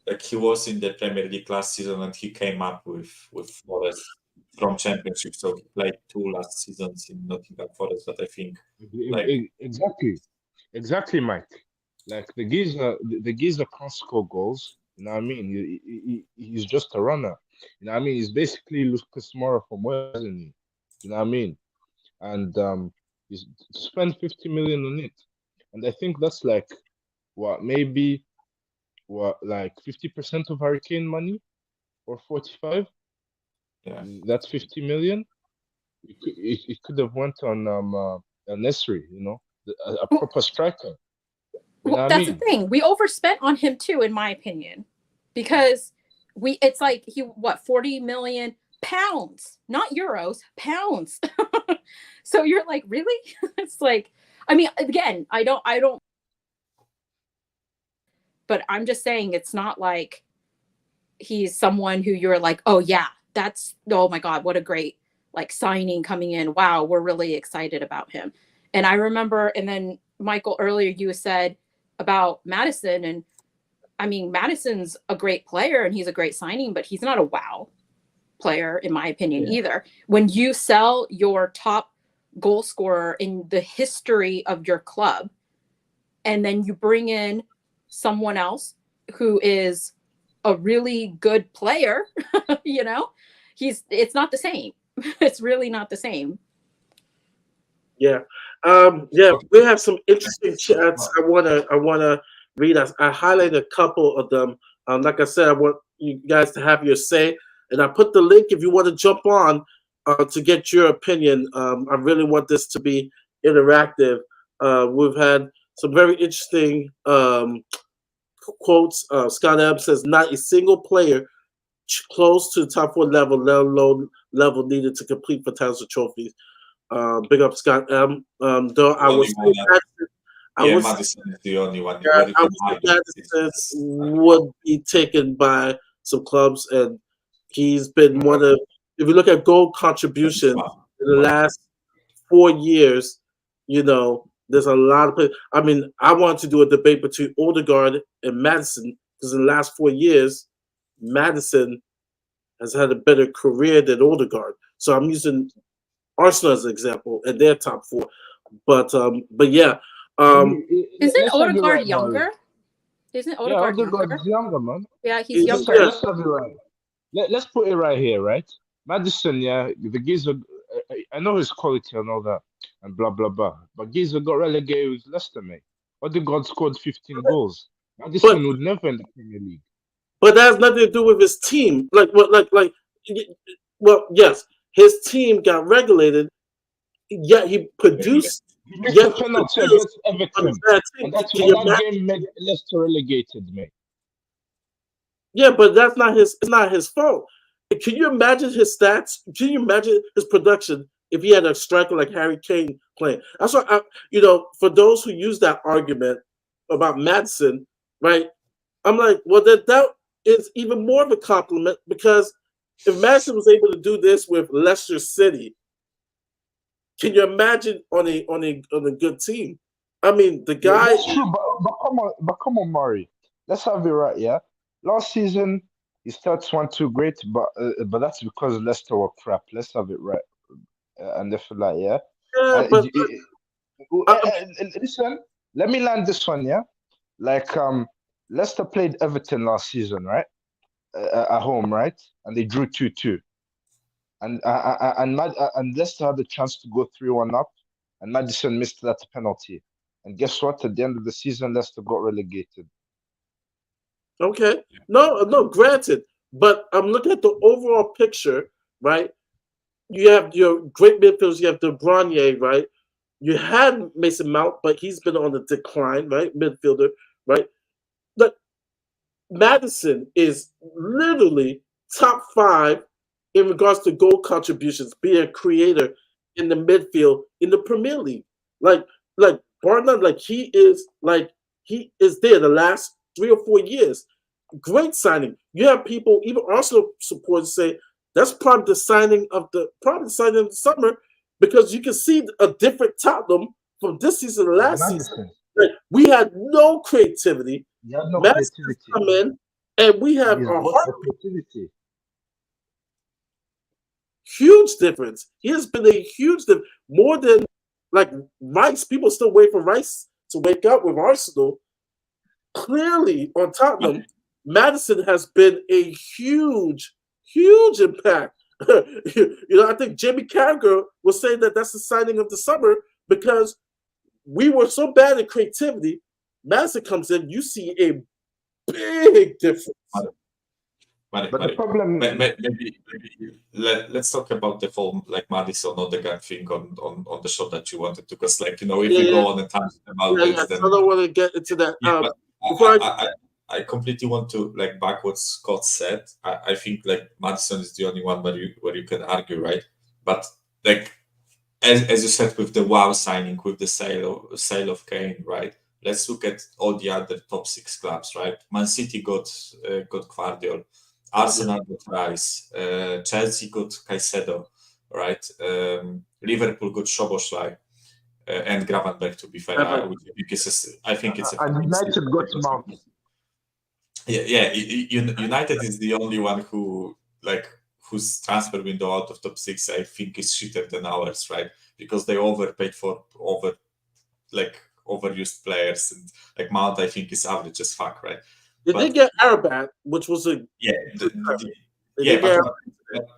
like he was in the Premier League last season and he came up with Forest from Championship. So he played 2 last seasons in Nottingham Forest. But I think like Exactly, Mike. Like the geezer can't score goals. You know what I mean? He's just a runner. You know what I mean? He's basically Lucas Moura from Wales, isn't he? You know what I mean? And he's spent 50 million on it, and I think that's like maybe like 50% of Hurricane money, or 45. yeah. That's 50 million. It could have went on a Nesri, you know, a proper striker. You know what I That's the mean? thing. We overspent on him too, in my opinion, because it's like 40 million pounds, not euros, pounds. So you're like, really? It's like, I mean, again, I don't, but I'm just saying it's not like he's someone who you're like, oh yeah, oh my God, what a great like signing coming in. Wow, we're really excited about him. And I remember, and then Michael, earlier you said about Madison, and I mean, Madison's a great player and he's a great signing, but he's not a wow player, in my opinion, either. When you sell your top goal scorer in the history of your club, and then you bring in someone else who is a really good player, you know, it's not the same. It's really not the same. Yeah. We have some interesting chats. I wanna read. I highlighted a couple of them. Like I said, I want you guys to have your say, and I put the link if you want to jump on to get your opinion. I really want this to be interactive. We've had some very interesting quotes. Scott Ebb says, "Not a single player close to the top 4 level, let alone level needed to compete for titles or trophies." Big up Scott M. Though I was Madison is the only one. Madison would be taken by some clubs, and he's been one of. If you look at goal contributions in the last 4 years, you know there's a lot of players. I mean, I want to do a debate between Odegaard and Madison because in the last 4 years, Madison has had a better career than Odegaard. So I'm using Arsenal as an example, and their top 4. But yeah. Isn't Odegaard younger? Isn't Odegaard Odegaard's younger, man. Yeah, he's younger. Let's have it right. Let's put it right here, right? Madison, yeah, the geezer. I know his quality and all that, and blah blah blah. But geezer got relegated with Leicester, mate. Odegaard scored 15 goals. Madison would never in the Premier League. But that has nothing to do with his team. Well, yes, his team got regulated. Yet he produced. He missed the penalty against Everton, and that game made Leicester relegated, mate. Yeah, but that's not his. It's not his fault. Can you imagine his stats? Can you imagine his production if he had a striker like Harry Kane playing? That's why for those who use that argument about Madison, right? I'm like, well, that is even more of a compliment because if Madison was able to do this with Leicester City, can you imagine on a good team? I mean, the guy. Yeah, that's true, but come on, Murray. Let's have it right, yeah. Last season, his stats weren't too great, but that's because Leicester were crap. Let's have it right, and they feel like, yeah. Listen, let me land this one, yeah. Like Leicester played Everton last season, right? At home, right? And they drew 2-2. And Leicester had the chance to go 3-1 up, and Madison missed that penalty. And guess what? At the end of the season, Leicester got relegated. Okay, no, granted, but I'm looking at the overall picture, right? You have your great midfielders. You have De Bruyne, right? You had Mason Mount, but he's been on the decline, right? Midfielder, right? But Madison is literally top 5 in regards to goal contributions, being a creator in the midfield in the Premier League. Like Barnum, he is there the last 3 or 4 years. Great signing. You have people, even Arsenal supporters, say that's probably the signing of the summer because you can see a different Tottenham from this season to last season. We had no creativity. You had no creativity. Come in And we have He's a got opportunity. huge difference. He has been a huge difference. More than like Rice. People still wait for Rice to wake up with Arsenal. Clearly, on Tottenham, Madison has been a huge, huge impact. I think Jimmy Carragher was saying that that's the signing of the summer because we were so bad at creativity. Madison comes in, you see a big difference. But the problem, Maybe let's talk about the whole like Madison Odegaard thing on the show that you wanted to, because if we go on a tangent about this, then I don't want to get into that. but before I completely want to back what Scott said. I think like Madison is the only one where you can argue, right? But like as you said with the wow signing, with the sale of Kane, right? Let's look at all the other top 6 clubs, right? Man City got Guardiola, Arsenal got Rice, Chelsea got Caicedo, right? Liverpool got Szoboszlai. And Gravenberch, to be fair, I think it's a and United got Mount. Yeah. United is the only one whose transfer window out of top 6 I think is shitter than ours, right? Because they overpaid for overused players, and like Mount I think is average as fuck, right? They did get Arabat, which was a but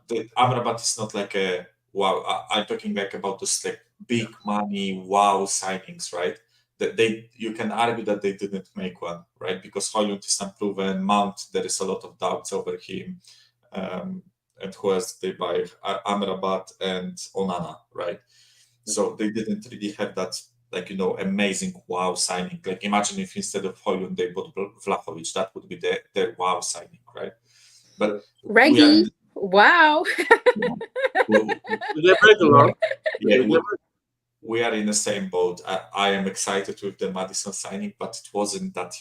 the Amrabat is not like a wow. I'm talking like about this like big money wow signings, right? That you can argue that they didn't make one, right? Because Højlund is unproven, Mount there is a lot of doubts over him, and who else they buy? Amrabat and Onana, right? So they didn't really have that amazing wow signing. Like imagine if instead of Højlund they bought Vlahovic, that would be their wow signing, right? But Reggie, wow. We are in the same boat. I am excited with the Madison signing, but it wasn't that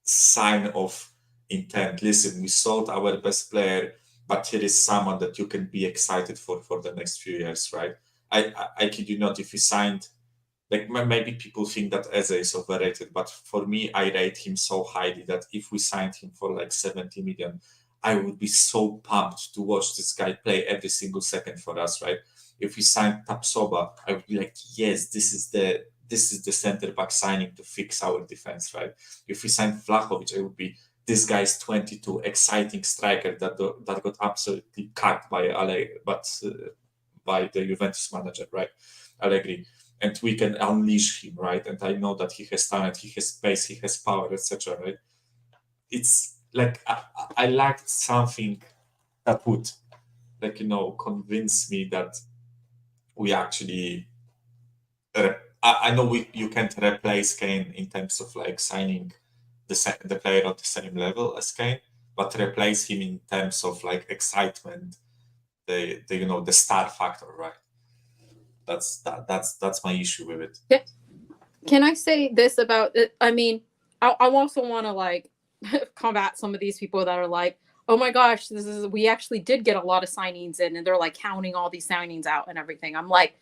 sign of intent. Listen, we sold our best player, but here is someone that you can be excited for the next few years, right? I kid you not, if we signed, like maybe people think that Eze is overrated, but for me, I rate him so highly that if we signed him for like 70 million, I would be so pumped to watch this guy play every single second for us, right? If we signed Tapsoba, I would be like, yes, this is the center back signing to fix our defense, right? If we signed Vlahovic, I would be, this guy's 22, exciting striker that got absolutely cut by the Juventus manager, right? Allegri. And we can unleash him, right? And I know that he has talent, he has space, he has power, etc., right? It's like I liked something that would, convince me that we actually. I know you can't replace Kane in terms of like signing the player on the same level as Kane, but replace him in terms of like excitement, the star factor, right? That's my issue with it. Yeah. Can I say this about it? I mean, I also want to like combat some of these people that are like, oh my gosh, we actually did get a lot of signings in, and they're like counting all these signings out and everything. I'm like,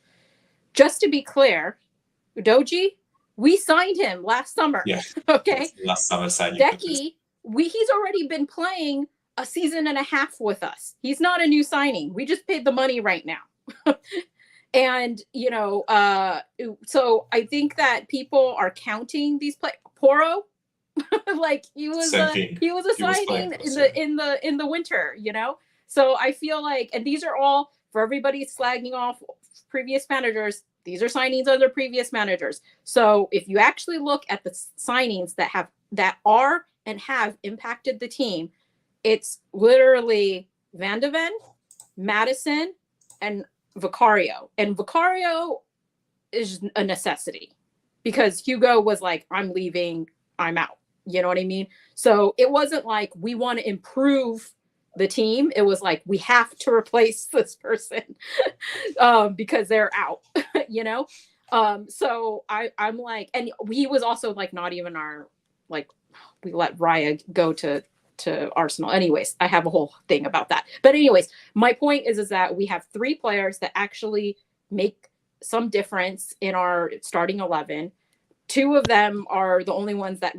just to be clear, Udoji, we signed him last summer. Yeah. Okay. Last summer signing. Decky, he's already been playing a season and a half with us. He's not a new signing. We just paid the money right now. And, so I think that people are counting these Poro, like he was a signing in the winter, So I feel like, and these are all for everybody slagging off previous managers. These are signings under previous managers. So if you actually look at the signings that are and have impacted the team, it's literally Van de Ven, Madison, and Vicario. And Vicario is a necessity because Hugo was like, I'm leaving, I'm out. You know what I mean? So it wasn't like we want to improve the team. It was like, we have to replace this person because they're out, So I'm like, and he was also like, not even our, like, we let Raya go to Arsenal. Anyways, I have a whole thing about that. But anyways, my point is that we have 3 players that actually make some difference in our starting 11. 2 of them are the only ones that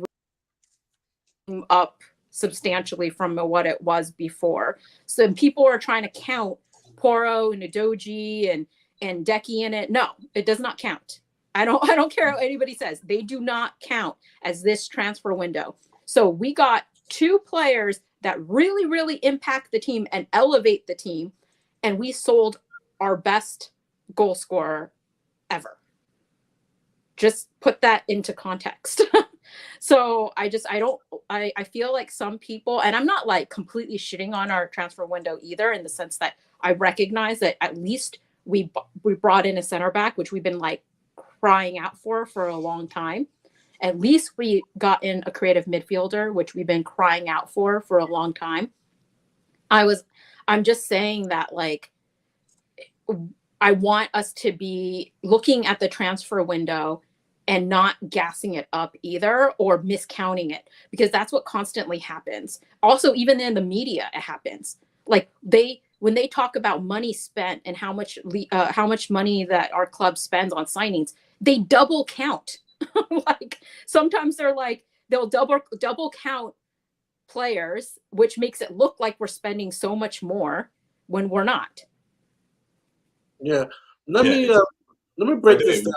up substantially from what it was before. So people are trying to count Poro and Udoji and Decky in it. No, it does not count. I don't care what anybody says. They do not count as this transfer window. So we got two players that really, really impact the team and elevate the team, and we sold our best goal scorer ever. Just put that into context. So I feel like some people, and I'm not like completely shitting on our transfer window either, in the sense that I recognize that at least we brought in a center back, which we've been like crying out for a long time. At least we got in a creative midfielder, which we've been crying out for a long time. I'm just saying that, like, I want us to be looking at the transfer window and not gassing it up either, or miscounting it, because that's what constantly happens. Also, even in the media, it happens. Like when they talk about money spent and how much money that our club spends on signings, they double count. Like sometimes they'll double count players, which makes it look like we're spending so much more when we're not. Yeah. Let me break this down.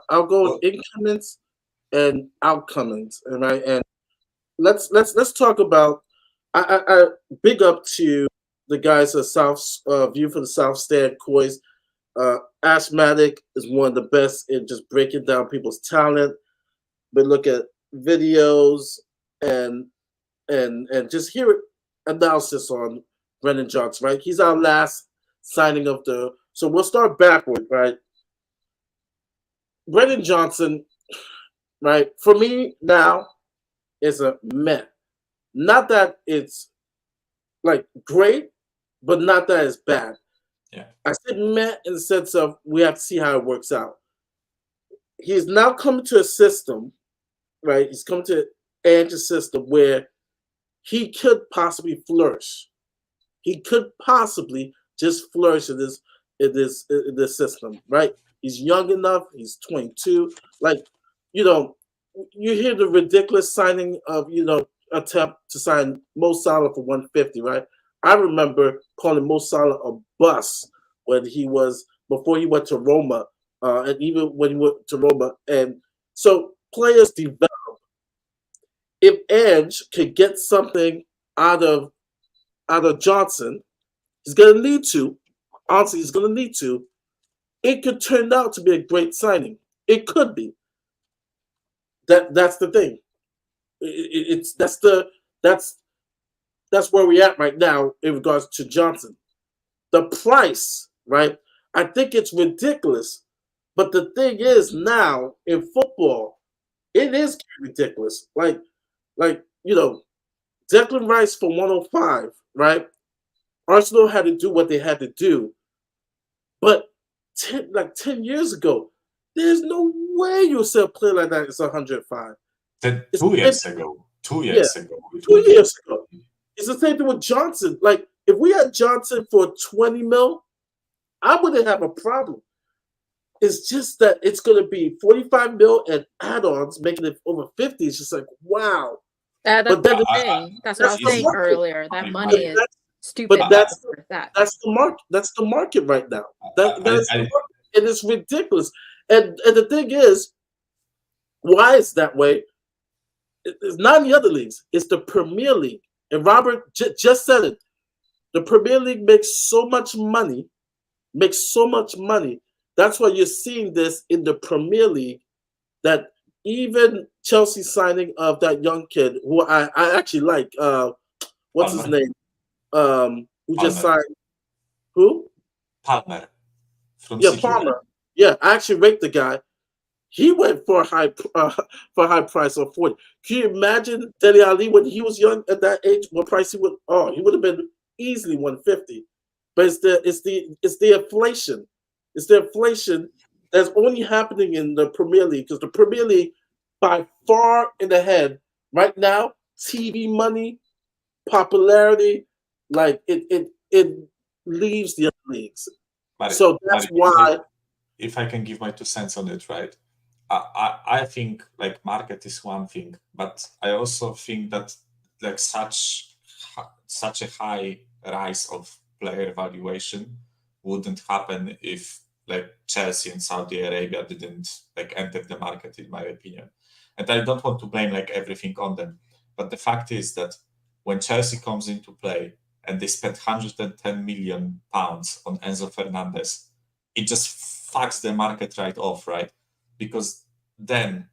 I'll go with incomings and outcomings, right? And let's talk about. I big up to the guys at South View for the South Stand Coys. Asthmatic is one of the best in just breaking down people's talent. But look at videos and just hear analysis on Brennan Johnson, right? He's our last signing of the. So we'll start backward, right? Brennan Johnson, right? For me now, is a meh. Not that it's like great, but not that it's bad. Yeah. I said meh in the sense of we have to see how it works out. He's now coming to a system, right? He's come to Ange's system where he could possibly flourish. He could possibly just flourish in this system, right? He's young enough. He's 22. Like, you hear the ridiculous signing of, attempt to sign Mo Salah for 150, right? I remember calling Mo Salah a bust before he went to Roma, and even when he went to Roma. And so players develop. If Ange could get something out of Johnson, he's going to need to. Honestly, he's going to need to. It could turn out to be a great signing. It could be. That's the thing. That's where we're at right now in regards to Johnson. The price, right? I think it's ridiculous. But the thing is, now in football, it is ridiculous. Like Declan Rice for 105, right? Arsenal had to do what they had to do. But 10 years ago, there's no way you'll sell a player like that. It's 105. 2 years ago. 2 years ago. 2 years ago. It's the same thing with Johnson. Like, if we had Johnson for 20 mil, I wouldn't have a problem. It's just that it's going to be 45 mil and add-ons, making it over 50. It's just like, wow. That's the thing. That's what I was saying earlier. That money is stupid. But that's the market. That's the market right now. It is ridiculous. And the thing is, why it's that way? It's not in the other leagues. It's the Premier League. And Robert just said it. The Premier League makes so much money. That's why you're seeing this in the Premier League, that even Chelsea signing of that young kid who I actually like. What's his name? Who just signed? Who? Palmer. Palmer. Yeah, I actually rate the guy. He went for a high price of 40. Can you imagine Dele Alli when he was young at that age? What price he would? Oh, he would have been easily 150. But it's the inflation. It's the inflation that's only happening in the Premier League, because the Premier League, by far in the head right now, TV money, popularity, like it leaves the other leagues. So that's why. If I can give my 2 cents on it, right? I think like market is one thing, but I also think that like such a high rise of player valuation wouldn't happen if like Chelsea and Saudi Arabia didn't like enter the market, in my opinion. And I don't want to blame like everything on them, but the fact is that when Chelsea comes into play and they spent 110 million pounds on Enzo Fernandez, it just fucks the market right off, right? Because then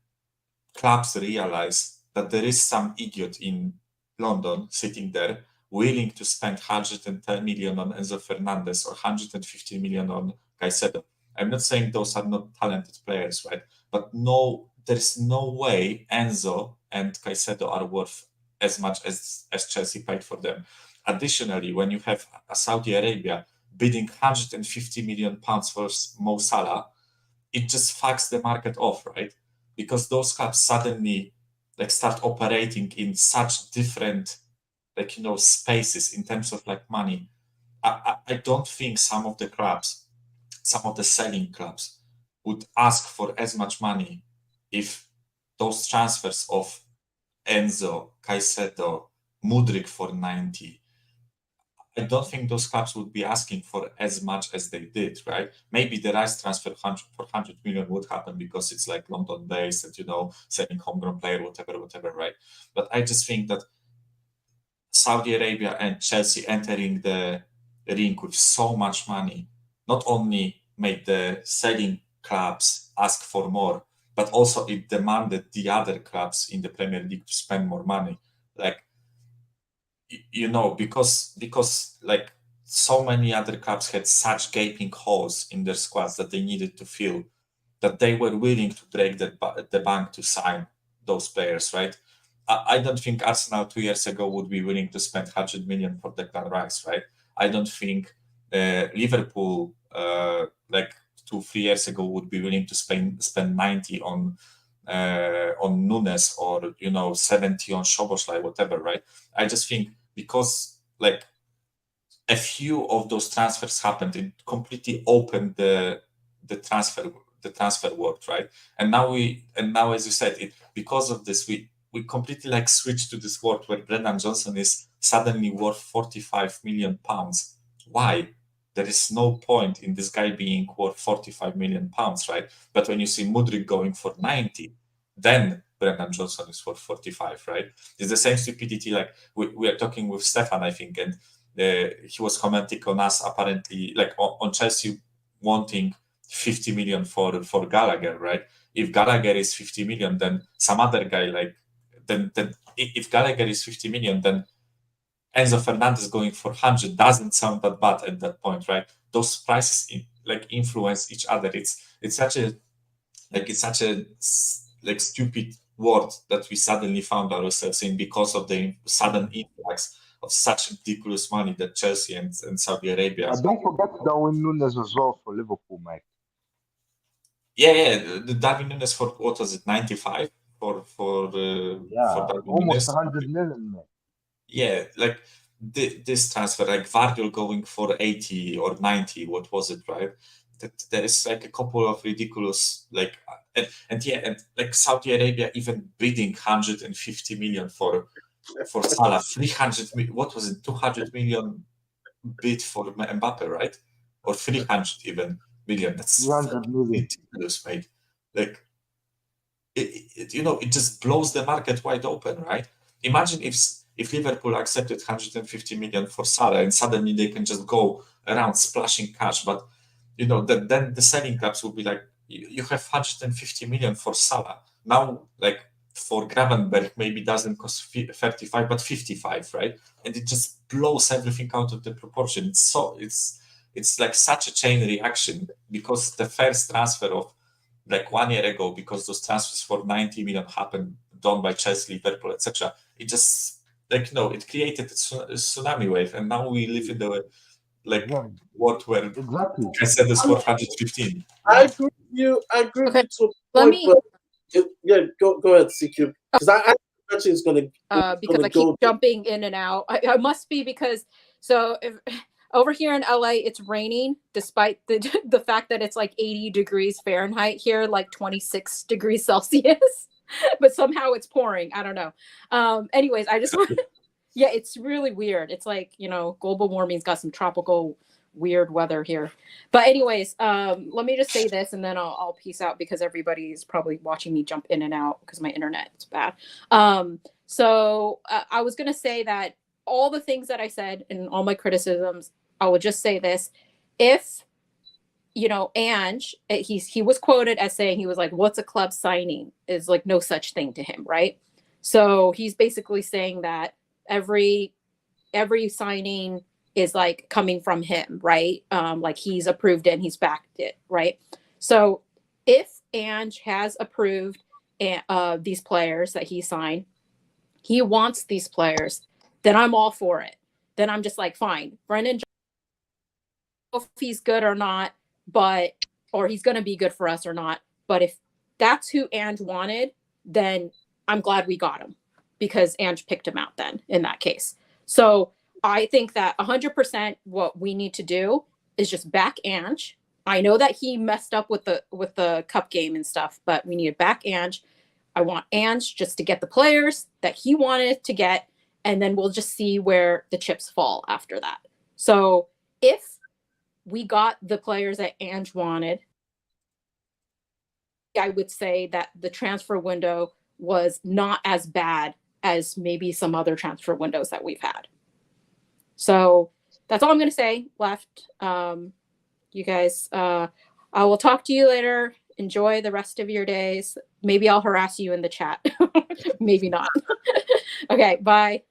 clubs realize that there is some idiot in London sitting there willing to spend 110 million on Enzo Fernandez or 150 million on Caicedo. I'm not saying those are not talented players, right? But no, there's no way Enzo and Caicedo are worth as much as Chelsea paid for them. Additionally, when you have Saudi Arabia bidding 150 million pounds for Mo Salah, it just fucks the market off, right? Because those clubs suddenly like start operating in such different like spaces in terms of like money. I don't think some of the clubs, some of the selling clubs would ask for as much money if those transfers of Enzo, Caicedo, Mudryk for 90. I don't think those clubs would be asking for as much as they did, right? Maybe the Rice transfer for 100 million would happen because it's like London based and selling homegrown player, whatever, right? But I just think that Saudi Arabia and Chelsea entering the ring with so much money not only made the selling clubs ask for more, but also it demanded the other clubs in the Premier League to spend more money. Like, because like so many other clubs had such gaping holes in their squads that they needed to fill, that they were willing to break the bank to sign those players, right? I don't think Arsenal 2 years ago would be willing to spend 100 million for Declan Rice, right? I don't think Liverpool like 2-3 years ago would be willing to spend 90 on Nunes or 70 on Szoboszlai, whatever, right? I just think because like a few of those transfers happened, it completely opened the transfer world, right? And now as you said, because of this we completely like switched to this world where Brendan Johnson is suddenly worth 45 million pounds. Why? There is no point in this guy being worth 45 million pounds, right? But when you see Mudryk going for 90, then Brendan Johnson is worth 45, right? It's the same stupidity. Like we are talking with Stefan, I think, and he was commenting on us apparently, like on Chelsea wanting 50 million for Gallagher, right? If Gallagher is 50 million, then some other guy then if Gallagher is 50 million, then Enzo Fernandez going for 100 doesn't sound that bad at that point, right? Those prices influence each other. It's such a stupid world that we suddenly found ourselves in because of the sudden influx of such ridiculous money that Chelsea and Saudi Arabia. Don't forget Darwin Nunes as well for Liverpool, Mike. Yeah. The Darwin Nunes for what was it, 95 for Darwin almost Nunes? 100 million, man. Yeah, like this transfer, like Vardyol going for 80 or 90, what was it, right? That there is like a couple of ridiculous and like Saudi Arabia even bidding 150 million for Salah, 300 million, what was it, 200 million bid for Mbappe, right? Or 300 even million. That's 300 million. ridiculous, mate. Like it just blows the market wide open, right? Imagine if Liverpool accepted 150 million for Salah and suddenly they can just go around splashing cash, but then the selling clubs will be like, you have 150 million for Salah. Now, like for Gravenberg, maybe doesn't cost 35, but 55, right? And it just blows everything out of the proportion. It's like such a chain reaction because the first transfer of like 1 year ago, because those transfers for 90 million happened, done by Chelsea, Liverpool, etc. It just it created a tsunami wave, and now we live in the world where Exactly. I said this for 115. I agree with you. I agree with Okay, you to a let point, me- but go ahead, CQ. Because I actually is going to because I keep jumping in and out. I must be because over here in LA it's raining despite the fact that it's like 80 degrees Fahrenheit here, like 26 degrees Celsius, but somehow it's pouring. I don't know. Anyways, I just want Yeah, it's really weird. It's like, global warming's got some tropical weird weather here. But anyways, let me just say this and then I'll peace out because everybody's probably watching me jump in and out because my internet is bad. So I was going to say that all the things that I said and all my criticisms, I would just say this. If, Ange, he was quoted as saying, he was like, what's a club signing is like no such thing to him. Right. So he's basically saying that every signing is like coming from him, right? Like he's approved it and he's backed it, right? So if Ange has approved these players that he signed, he wants these players, then I'm all for it. Then I'm just like, fine, Brendan, if he's good or not, or he's going to be good for us or not. But if that's who Ange wanted, then I'm glad we got him because Ange picked him out then in that case. So I think that 100% what we need to do is just back Ange. I know that he messed up with the cup game and stuff, but we need to back Ange. I want Ange just to get the players that he wanted to get, and then we'll just see where the chips fall after that. So if we got the players that Ange wanted, I would say that the transfer window was not as bad as maybe some other transfer windows that we've had. So that's all I'm going to say left. You guys, I will talk to you later. Enjoy the rest of your days. Maybe I'll harass you in the chat. Maybe not. Okay, bye.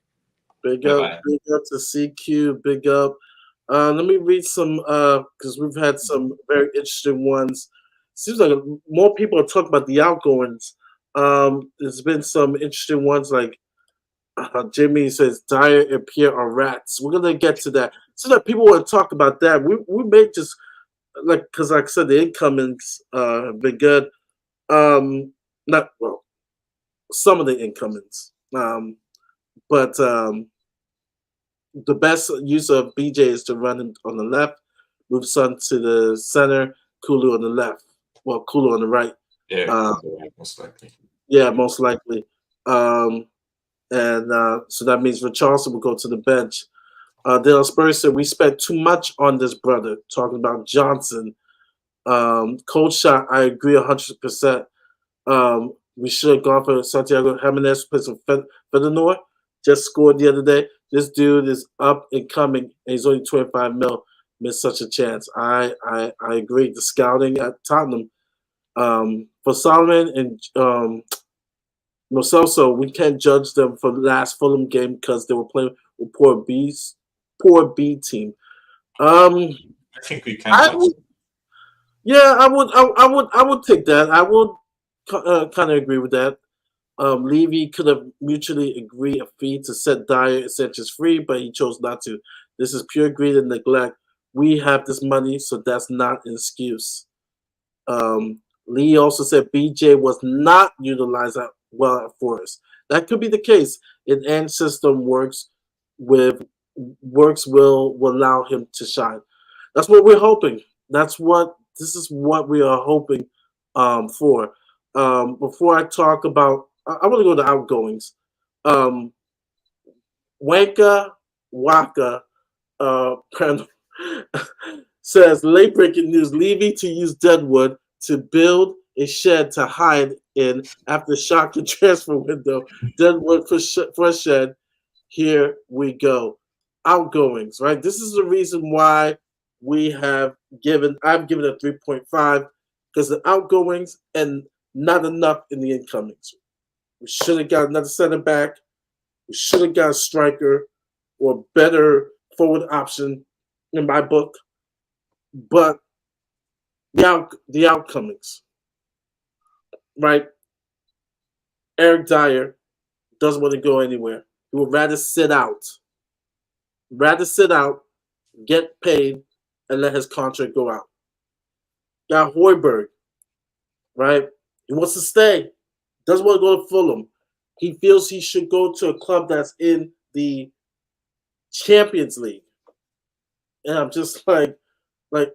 Big up to CQ. Big up. Let me read some because we've had some very interesting ones. Seems like more people are talking about the outgoings. There's been some interesting ones like Jimmy says Dyer and Pierre are rats. We're gonna get to that. So that people want to talk about that. We may just because like I said, the incomings have been good. Not well, some of the incomings. But the best use of BJ is to run him on the left, move Son to the center, Kulu on the left. Well, Kulu on the right. Yeah, most likely. Yeah, most likely. So that means Richarlison will go to the bench. Dale Spurs said we spent too much on this brother, talking about Johnson. Cold shot, I agree 100%. We should have gone for Santiago Jimenez, put some Fedornor, just scored the other day. This dude is up and coming, and he's only 25 mil. Missed such a chance. I agree. The scouting at Tottenham for Solomon and Lo Celso, we can't judge them for the last Fulham game because they were playing with poor B team. I think we can judge them. Yeah, I would take that. I would kind of agree with that. Levy could have mutually agreed a fee to set Dyer and Sanchez free, but he chose not to. This is pure greed and neglect. We have this money, so that's not an excuse. Lee also said BJ was not utilized well at Forest. That could be the case. An end system will allow him to shine. That's what we're hoping. This is what we are hoping for. Before I talk about, I want to go to outgoings. Waka says late breaking news: Levy to use Deadwood to build a shed to hide in after shocking transfer window. Deadwood for a shed. Here we go. Outgoings, right? This is the reason why I've given it 3.5 because the outgoings and not enough in the incomings. We should have got another center back. We should have got a striker or better forward option in my book. But the outcomings, right? Eric Dyer doesn't want to go anywhere. He would rather sit out. Get paid, and let his contract go out. Got Højbjerg, right? He wants to stay. Doesn't want to go to Fulham. He feels he should go to a club that's in the Champions League. And I'm just like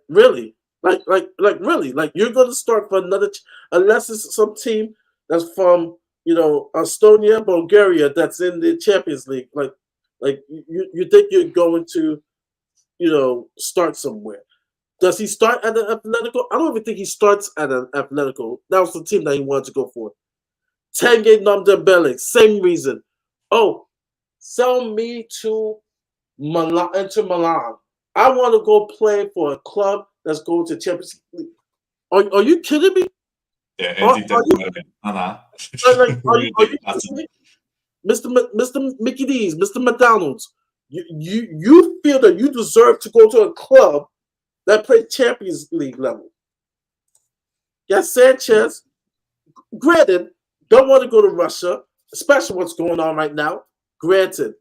really? Really? Like you're going to start for another, unless it's some team that's from, Estonia, Bulgaria, that's in the Champions League. Like Like you think you're going to, start somewhere. Does he start at an Atletico? I don't even think he starts at an Atletico. That was the team that he wanted to go for. Tanguy Ndombele, same reason. Oh, sell me to Milan, into Milan. I want to go play for a club that's going to Champions League. Are you kidding me? Yeah, Are, and are you are you really kidding me? Mr. Mickey D's, Mr. McDonald's, you feel that you deserve to go to a club that plays Champions League level. Yes, Sanchez, granted, don't want to go to Russia, especially what's going on right now. Granted,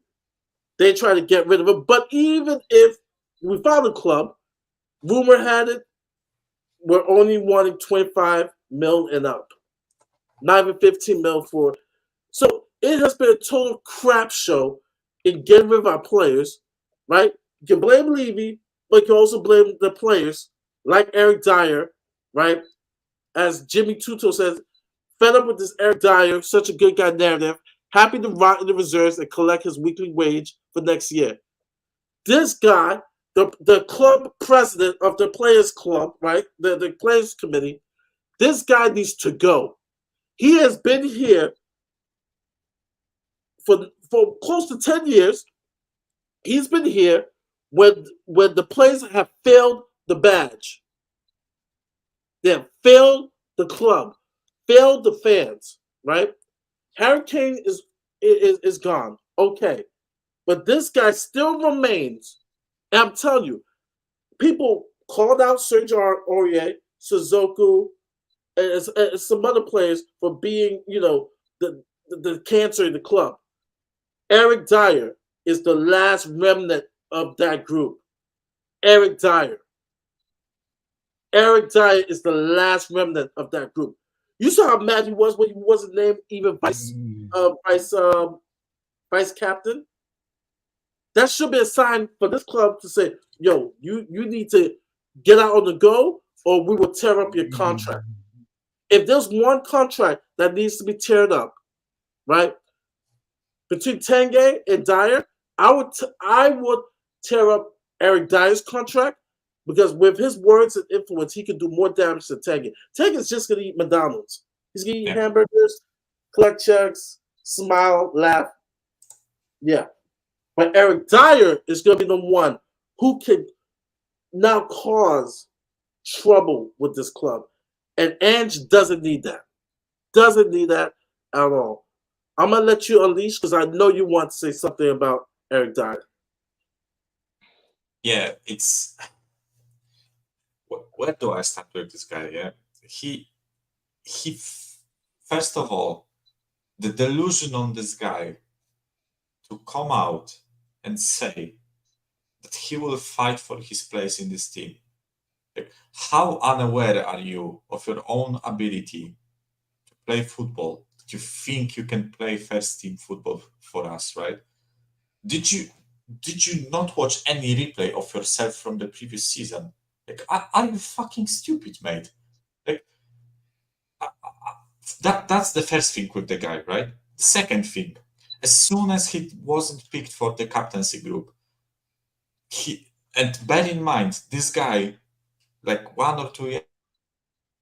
they try to get rid of him. But even if we found a club, rumor had it, we're only wanting 25 mil and up. Not even 15 mil for. So it has been a total crap show in getting rid of our players, right? You can blame Levy, but you can also blame the players, like Eric Dyer, right? As Jimmy Tuto says, fed up with this Eric Dyer, such a good guy narrative, happy to rot in the reserves and collect his weekly wage for next year. This guy, the club president of the Players Club, right? The Players Committee, this guy needs to go. He has been here for close to 10 years. He's been here when the players have failed the badge. They have failed the club, failed the fans, right? Harry Kane is gone. Okay. But this guy still remains. And I'm telling you, people called out Sergio Aurier, Suzuku, and some other players for being, the cancer in the club. Eric Dyer is the last remnant of that group. Eric Dyer. Eric Dyer is the last remnant of that group. You saw how mad he was when he wasn't named even vice captain. That should be a sign for this club to say, yo, you need to get out on the go or we will tear up your contract. If there's one contract that needs to be teared up, right, between Tanguy and Dyer, I would tear up Eric Dyer's contract because with his words and influence, he can do more damage than Tanguy. Tanguy's just going to eat McDonald's. He's going to eat hamburgers, collect checks, smile, laugh. Yeah. But Eric Dyer is going to be the one who can now cause trouble with this club. And Ange doesn't need that. Doesn't need that at all. I'm going to let you unleash because I know you want to say something about Eric Dyer. Yeah, it's... Where do I start with this guy? Yeah, he first of all, the delusion on this guy to come out and say that he will fight for his place in this team. Like, how unaware are you of your own ability to play football? That you think you can play first team football for us, right? Did you not watch any replay of yourself from the previous season? Like, are you fucking stupid, mate? Like, that's the first thing with the guy, right? The second thing, as soon as he wasn't picked for the captaincy group, and bear in mind, this guy, like 1 or 2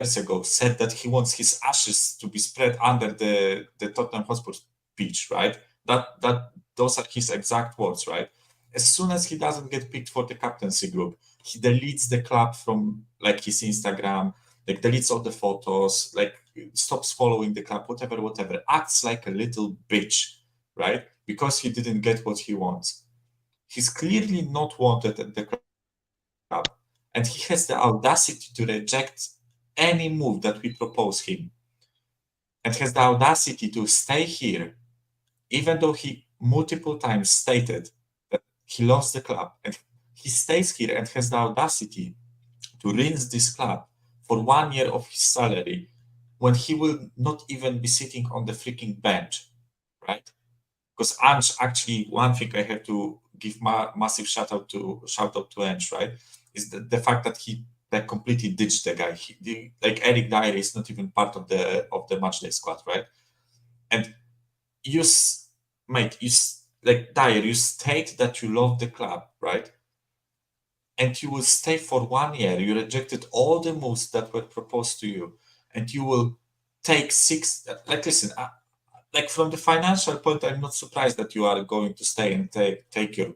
years ago, said that he wants his ashes to be spread under the Tottenham Hotspur pitch, right? Those are his exact words, right? As soon as he doesn't get picked for the captaincy group, he deletes the club from like his Instagram, like deletes all the photos, like stops following the club, whatever, acts like a little bitch, right? Because he didn't get what he wants. He's clearly not wanted at the club, and he has the audacity to reject any move that we propose him, and has the audacity to stay here, even though he multiple times stated that he loves the club, and he stays here and has the audacity to rinse this club for 1 year of his salary when he will not even be sitting on the freaking bench, right? Because Ange, actually, one thing I have to give massive shout out to Ange, right, is the fact that he like completely ditched the guy. Like Eric Dyer is not even part of the matchday squad, right? And like Dyer, you state that you love the club, right? And you will stay for 1 year. You rejected all the moves that were proposed to you, and you will take six. Like, listen, like from the financial point, I'm not surprised that you are going to stay and take your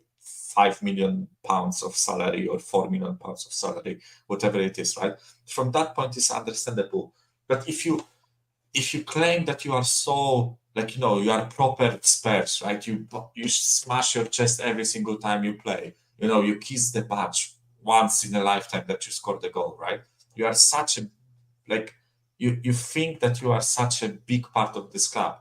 £5 million of salary or £4 million of salary, whatever it is, right? From that point, it's understandable. But if you claim that you are so, like, you are proper Spurs, right? You smash your chest every single time you play. You kiss the badge once in a lifetime that you score the goal, right? You are such a, like, you think that you are such a big part of this club.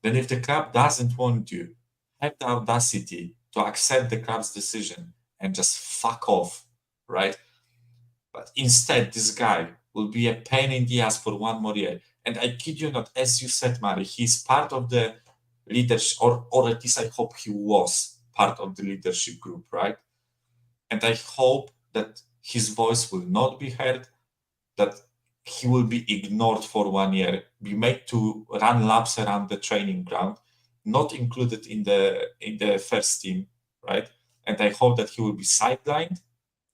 Then if the club doesn't want you, have the audacity to accept the club's decision and just fuck off, right? But instead, this guy will be a pain in the ass for 1 more year. And I kid you not, as you said, Mari, he's part of the leadership, or at least I hope he was part of the leadership group, right? And I hope that his voice will not be heard, that he will be ignored for 1 year, be made to run laps around the training ground, not included in the first team, right? And I hope that he will be sidelined,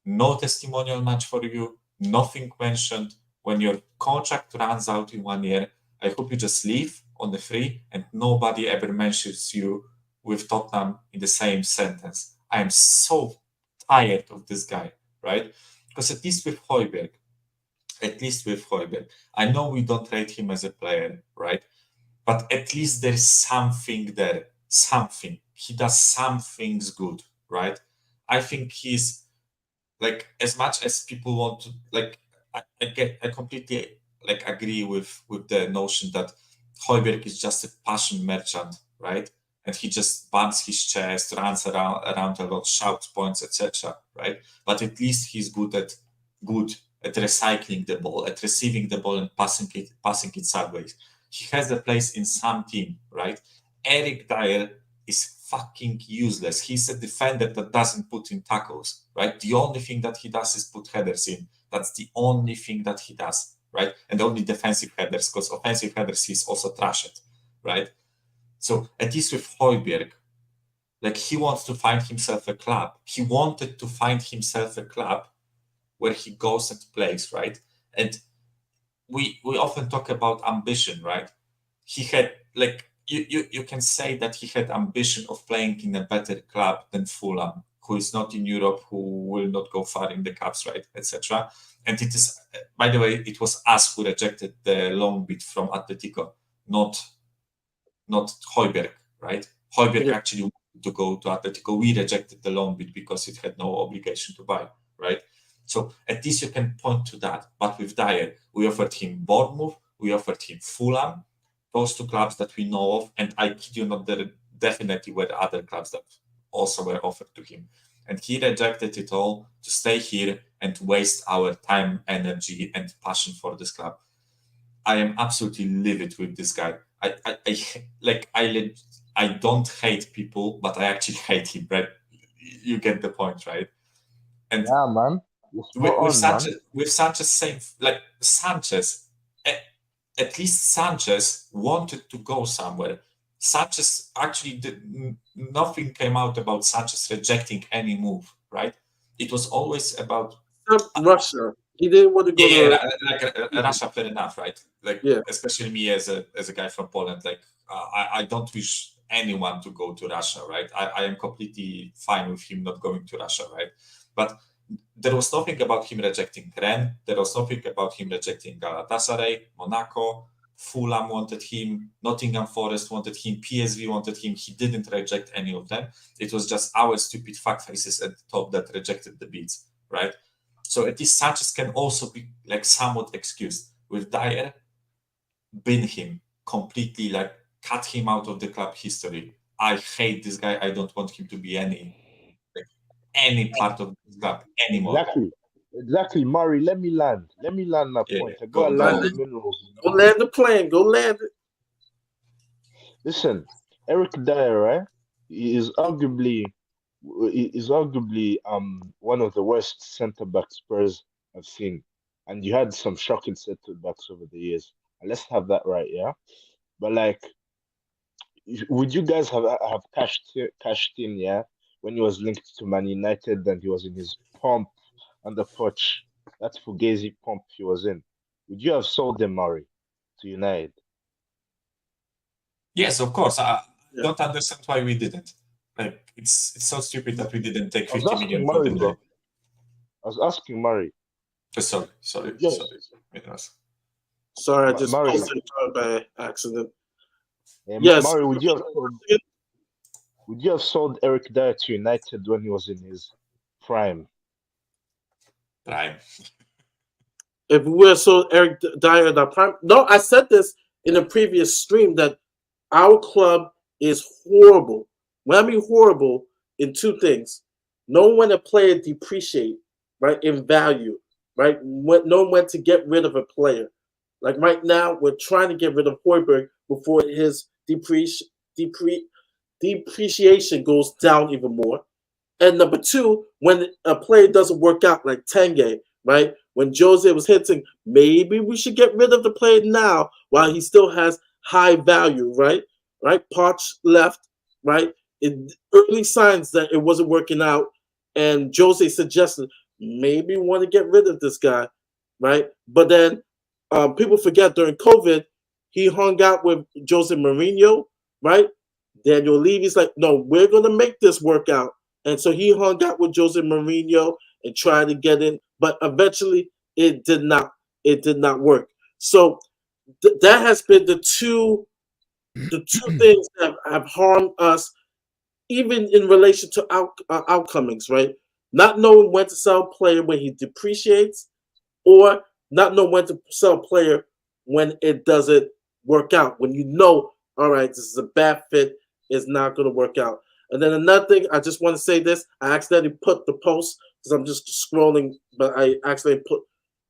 no testimonial match for you, nothing mentioned. When your contract runs out in 1 year, I hope you just leave on the free and nobody ever mentions you with Tottenham in the same sentence. I am so tired of this guy, right? Because at least with Højbjerg, I know we don't rate him as a player, right? But at least there's something there, something. He does some things good, right? I think he's, like, as much as people want to, like, I completely, like, agree with the notion that Højbjerg is just a passion merchant, right? And he just bumps his chest, runs around a lot, shouts points, etc., right? But at least he's good at recycling the ball, at receiving the ball and passing it sideways. He has a place in some team, right? Eric Dyer is fucking useless. He's a defender that doesn't put in tackles, right? The only thing that he does is put headers in. That's the only thing that he does, right? And only defensive headers, because offensive headers he's also trashed, right? So at least with Højbjerg, like, he wants to find himself a club. He wanted to find himself a club where he goes and plays, right? And we often talk about ambition, right? He had, like, you can say that he had ambition of playing in a better club than Fulham, who is not in Europe, who will not go far in the cups, right, etc. And it is, by the way, it was us who rejected the loan bid from Atletico, not Højbjerg, right? Højbjerg Yeah. actually wanted to go to Atletico. We rejected the loan bid because it had no obligation to buy, right? So at least you can point to that. But with Dyer, we offered him Bournemouth, we offered him Fulham, those two clubs that we know of, and I kid you not, there definitely were other clubs that also were offered to him. And he rejected it all to stay here and waste our time, energy, and passion for this club. I am absolutely livid with this guy. I don't hate people, but I actually hate him, right? You get the point, right? And Yeah, man. You're spot with on, man. Sanchez, same, like, Sanchez, at least Sanchez wanted to go somewhere. Sanchez actually nothing came out about Sanchez rejecting any move, right? It was always about, Russia. He didn't want to go yeah, to. like, Russia, fair enough, right? Like, Yeah. especially me as a guy from Poland, like, I don't wish anyone to go to Russia, right? I am completely fine with him not going to Russia, right? But there was nothing about him rejecting Rennes. There was nothing about him rejecting Galatasaray, Monaco. Fulham wanted him. Nottingham Forest wanted him. PSV wanted him. He didn't reject any of them. It was just our stupid fuckfaces at the top that rejected the bids, right? So at least Sanchez can also be, like, somewhat excused. With Dyer, bin him completely, like, cut him out of the club history. I hate this guy. I don't want him to be any part of this club anymore. Exactly, Murray. Let me land. Let me land my Yeah, point. I gotta go land the on. minerals. Go land the plane. Go land it. Listen, Eric Dyer, right? Is arguably one of the worst centre back Spurs I've seen, and you had some shocking centre backs over the years. And let's have that right, yeah. But, like, would you guys have cashed in, yeah, when he was linked to Man United and he was in his pump on the pitch, that Fugazi pump he was in? Would you have sold him, Murray, to United? Yes, of course. I Yeah. don't understand why we didn't. Like, it's so stupid that we didn't take I was 50 asking million for Murray, the bro. day. I was asking Murray. Sorry. Yes, Yes. Sorry, I just Murray. posted it by accident. Yeah, Yes. Murray, would you have sold Eric Dyer to United when he was in his prime? Prime. If we were so Eric Dyer in our prime. No, I said this in a previous stream that our club is horrible. When I mean horrible, in two things: knowing when a player depreciate, right, in value, right, knowing when to get rid of a player. Like right now, we're trying to get rid of Hoiberg before his depreciation goes down even more. And number two, when a player doesn't work out, like Tanguy, right? When Jose was hinting, maybe we should get rid of the player now while he still has high value, right? Right? Poch left, right? Early signs that it wasn't working out, and Jose suggested maybe we want to get rid of this guy, right? But then people forget during COVID, he hung out with Jose Mourinho, right? Daniel Levy's like, no, we're gonna make this work out. And so he hung out with Jose Mourinho and tried to get in, but eventually it did not. It did not work. So that has been the two things that have harmed us, even in relation to outcomings, right? Not knowing when to sell a player when he depreciates, or not knowing when to sell a player when it doesn't work out. When you know, all right, this is a bad fit, it's not going to work out. And then another thing, I just want to say this. I accidentally put the post because I'm just scrolling, but I accidentally put,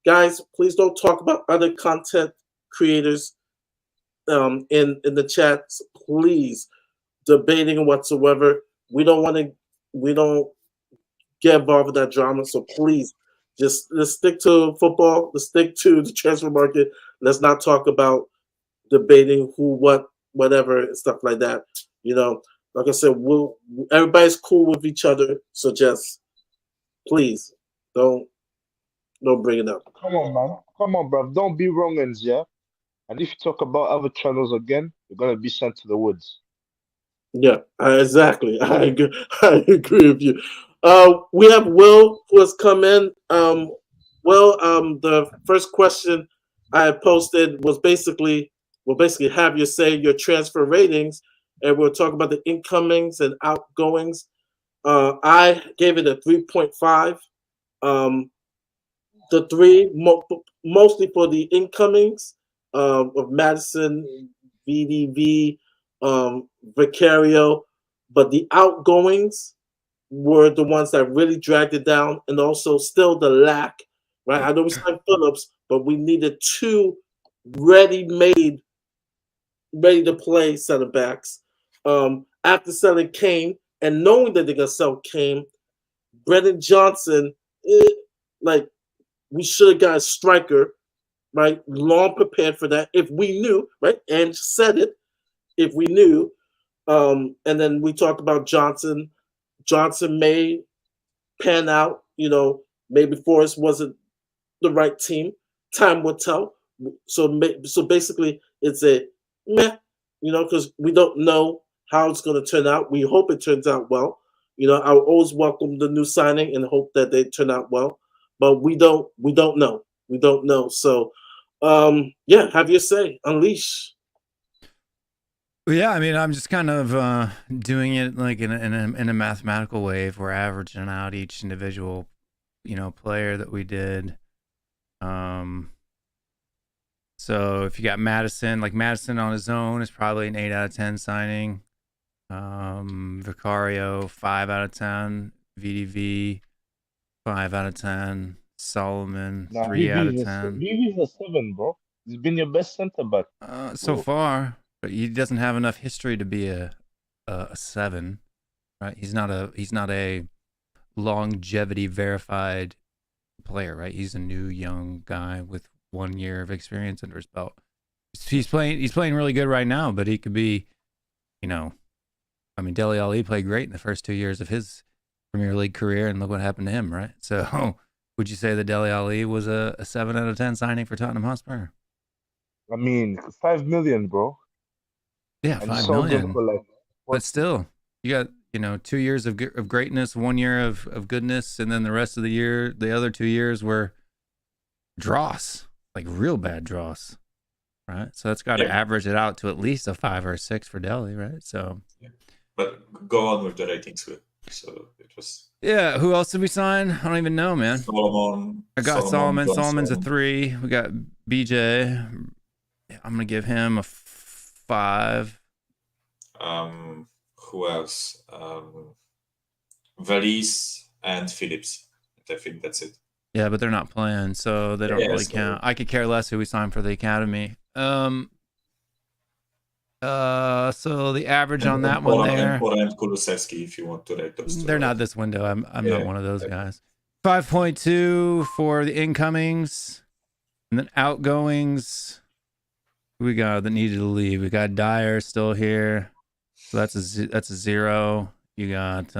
guys, please don't talk about other content creators in the chats, please, debating whatsoever. We don't want to. We don't get involved with that drama. So please, just let's stick to football. Let's stick to the transfer market. Let's not talk about debating who, what, whatever, and stuff like that. You know, like I said, everybody's cool with each other. So just please don't bring it up. Come on, man. Come on, bro. Don't be wrong, ends, yeah? And if you talk about other channels again, you're gonna be sent to the woods. Yeah, exactly. I agree. I agree with you. We have Will who has come in. Will, the first question I posted was basically have you say your transfer ratings, and we'll talk about the incomings and outgoings. I gave it a 3.5. Um, the three mostly for the incomings of Madison, VDV, Vicario, but the outgoings were the ones that really dragged it down, and also still the lack. Right, I know we signed Phillips, but we needed two ready-made, ready-to-play center backs. After selling Kane and knowing that they're gonna sell Kane, Brennan Johnson, like we should have got a striker, right? Long prepared for that. If we knew, right? And said it, if we knew. And then we talked about Johnson. Johnson may pan out, maybe Forrest wasn't the right team. Time will tell. So basically, it's a meh, because we don't know how it's going to turn out. We hope it turns out well. I always welcome the new signing and hope that they turn out well, but we don't know. We don't know. So, yeah, have your say. Unleash. Well, yeah, I mean, I'm just kind of doing it like in a mathematical way. If we're averaging out each individual, player that we did. So if you got Madison, like Madison on his own is probably an 8 out of 10 signing. Vicario 5 out of 10. VDV 5 out of 10. Solomon 3 out of 10. VV's a 7, bro. He's been your best center back so far, but he doesn't have enough history to be a 7, right? He's not a longevity verified player, right? He's a new young guy with 1 year of experience under his belt. He's playing really good right now, but he could be you know, I mean, Dele Alli played great in the first 2 years of his Premier League career, and look what happened to him, right? So, would you say that Dele Alli was a 7 out of 10 signing for Tottenham Hotspur? I mean, 5 million, bro, Yeah, and you 5 sold them million. for like But 40. still, you got 2 years of greatness, 1 year of goodness, and then the rest of the year, the other 2 years were dross, like real bad dross, right? So that's got to Yeah. average it out to at least a 5 or a 6 for Dele, right? So But go on with the ratings, Will. So it was yeah, who else did we sign? I don't even know, man. Solomon. I got Solomon. Johnson. Solomon's a 3. We got BJ. I'm gonna give him a 5. Who else? Valise and Phillips. I think that's it. Yeah, but they're not playing, so they don't really count. I could care less who we signed for the academy. So the average on that one there. And Kulusevski, if you want to rate those two. They're not this window. I'm not one of those guys. 5.2 for the incomings, and then outgoings. Who we got that needed to leave? We got Dyer still here, so that's a 0. You got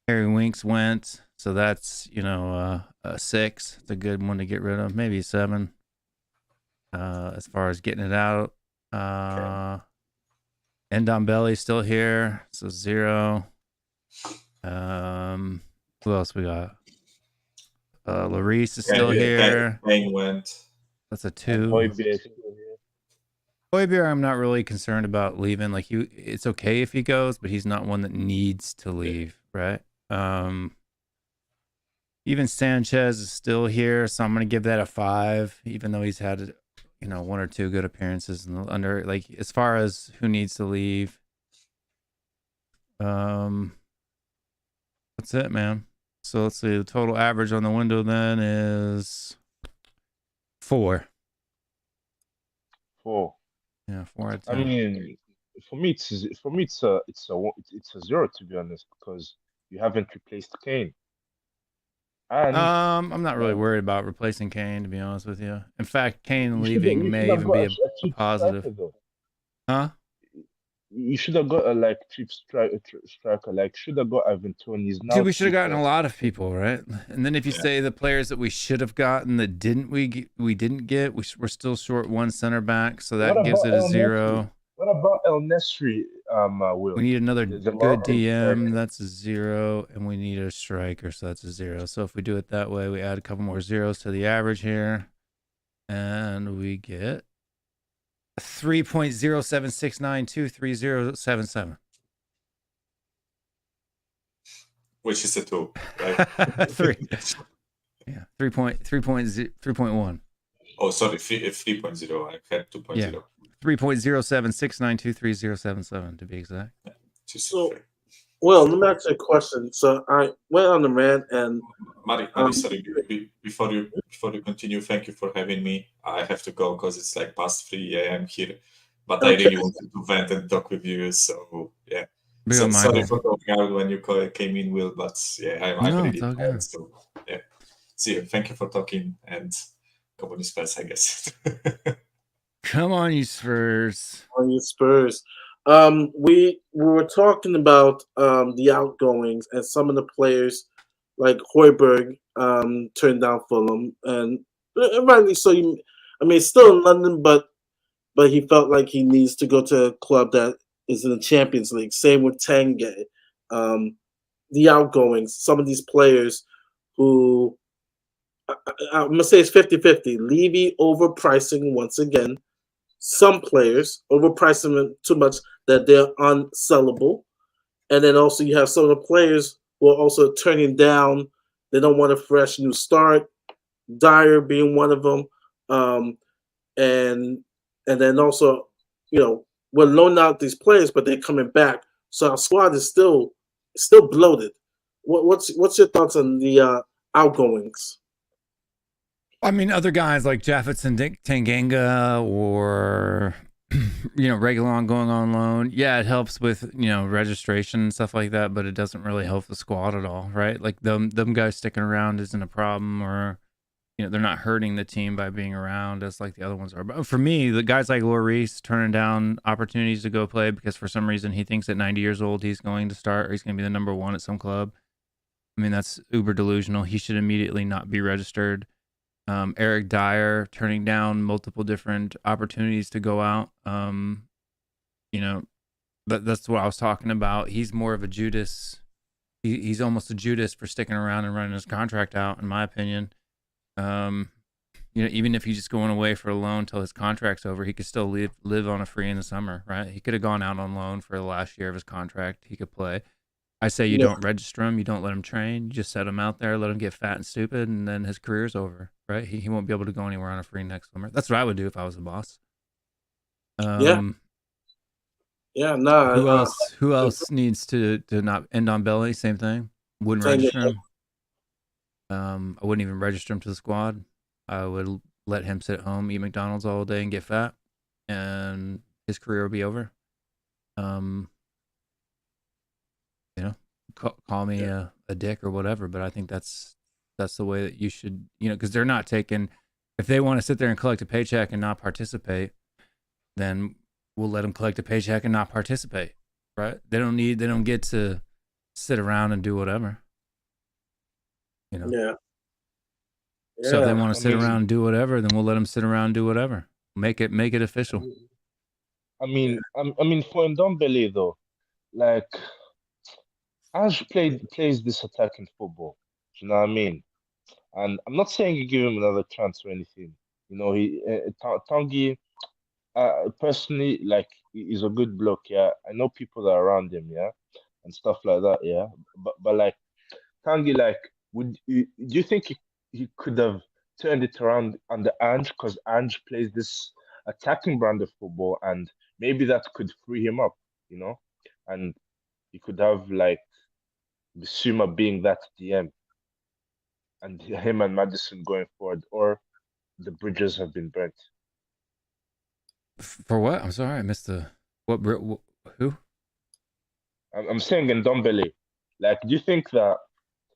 Harry Winks went, so that's a 6. It's a good one to get rid of, maybe a 7. As far as getting it out. Ndombele's still here, so 0. Who else we got? Lloris is still here. Kane went. That's a 2. Højbjerg, I'm not really concerned about leaving. Like it's okay if he goes, but he's not one that needs to leave, right? Even Sanchez is still here, so I'm gonna give that a 5, even though he's had 1 or 2 good appearances under. Like as far as who needs to leave, that's it, man. So let's see. The total average on the window then is 4. 4. Yeah, 4 out of 10. I mean, for me, it's a 0, to be honest, because you haven't replaced Kane. And I'm not really worried about replacing Kane, to be honest with you. In fact, Kane leaving may even be a positive. Striker, huh? You should have got a cheap striker. Like should have got Ivan Toney. He's now Dude, we should have gotten cheaper. a lot of people, right? And then if you say the players that we should have gotten that we didn't get, we're still short 1 center back, so that gives it a 0. What about El Nesri? Will we need another The good Moroccan DM. striker. That's a 0, and we need a striker, so that's a 0. So if we do it that way, we add a couple more zeros to the average here, and we get 3.0769230077. Which is a 2, right? 3. Yeah, 3.1. Oh, sorry, 3.0. I had 2.0. Yeah. 3.0769230077 to be exact. So, well, let me ask you a question. So I went on the rant and Mari, sorry, before you continue, thank you for having me. I have to go because it's like past 3 a.m. here, but I really wanted to vent and talk with you. So yeah, sorry for talking out when you came in, Will, but yeah, I'm really tired. So yeah, see you. Thank you for talking, and come on, you Spurs, I guess. Come on, you Spurs. On you Spurs. We were talking about the outgoings and some of the players like Højbjerg turned down Fulham, and rightly so. Still in London, but he felt like he needs to go to a club that is in the Champions League. Same with Tanguy. The outgoings, some of these players who I'm gonna say it's 50-50. Levy overpricing once again. Some players overpricing them too much that they're unsellable. And then also you have some of the players who are also turning down. They don't want a fresh new start. Dyer being one of them. And then also, we're loaning out these players, but they're coming back. So our squad is still bloated. What's your thoughts on the outgoings? I mean, other guys like Jefferson Tanganga or Reguilon going on loan. Yeah, it helps with registration and stuff like that, but it doesn't really help the squad at all, right? Like them guys sticking around isn't a problem, or they're not hurting the team by being around as like the other ones are. But for me, the guys like Lloris turning down opportunities to go play because for some reason he thinks at 90 years old he's going to start or he's going to be the number one at some club. I mean, that's uber delusional. He should immediately not be registered. Eric Dyer turning down multiple different opportunities to go out. That's what I was talking about. He's more of a Judas. He's almost a Judas for sticking around and running his contract out, in my opinion. Even if he's just going away for a loan till his contract's over, he could still live on a free in the summer, right? He could have gone out on loan for the last year of his contract. He could play. I say you don't register him, you don't let him train, you just set him out there, let him get fat and stupid, and then his career's over, right? He won't be able to go anywhere on a free next summer. That's what I would do if I was the boss. Who else needs to not end on belly? Same thing. Wouldn't register him. I wouldn't even register him to the squad. I would let him sit at home, eat McDonald's all day, and get fat, and his career would be over. Call me a dick or whatever, but I think that's the way that you should, because they're not taking. If they want to sit there and collect a paycheck and not participate, then we'll let them collect a paycheck and not participate, right? They don't get to sit around and do whatever. Yeah. So if they want to sit around and do whatever, then we'll let them sit around and do whatever. Make it official. For Ndombele though, like Ange plays this attacking football. Do you know what I mean? And I'm not saying you give him another chance or anything. Tanguy, personally, like he's a good bloke. Yeah, I know people that are around him. Yeah, and stuff like that. Yeah, but like Tanguy, like, do you think he could have turned it around under Ange, because Ange plays this attacking brand of football, and maybe that could free him up, and he could have like Bissouma being that DM, and him and Madison going forward, or the bridges have been burnt. For what? I'm sorry, I missed the what? Who? I'm saying Ndombele. Like, do you think that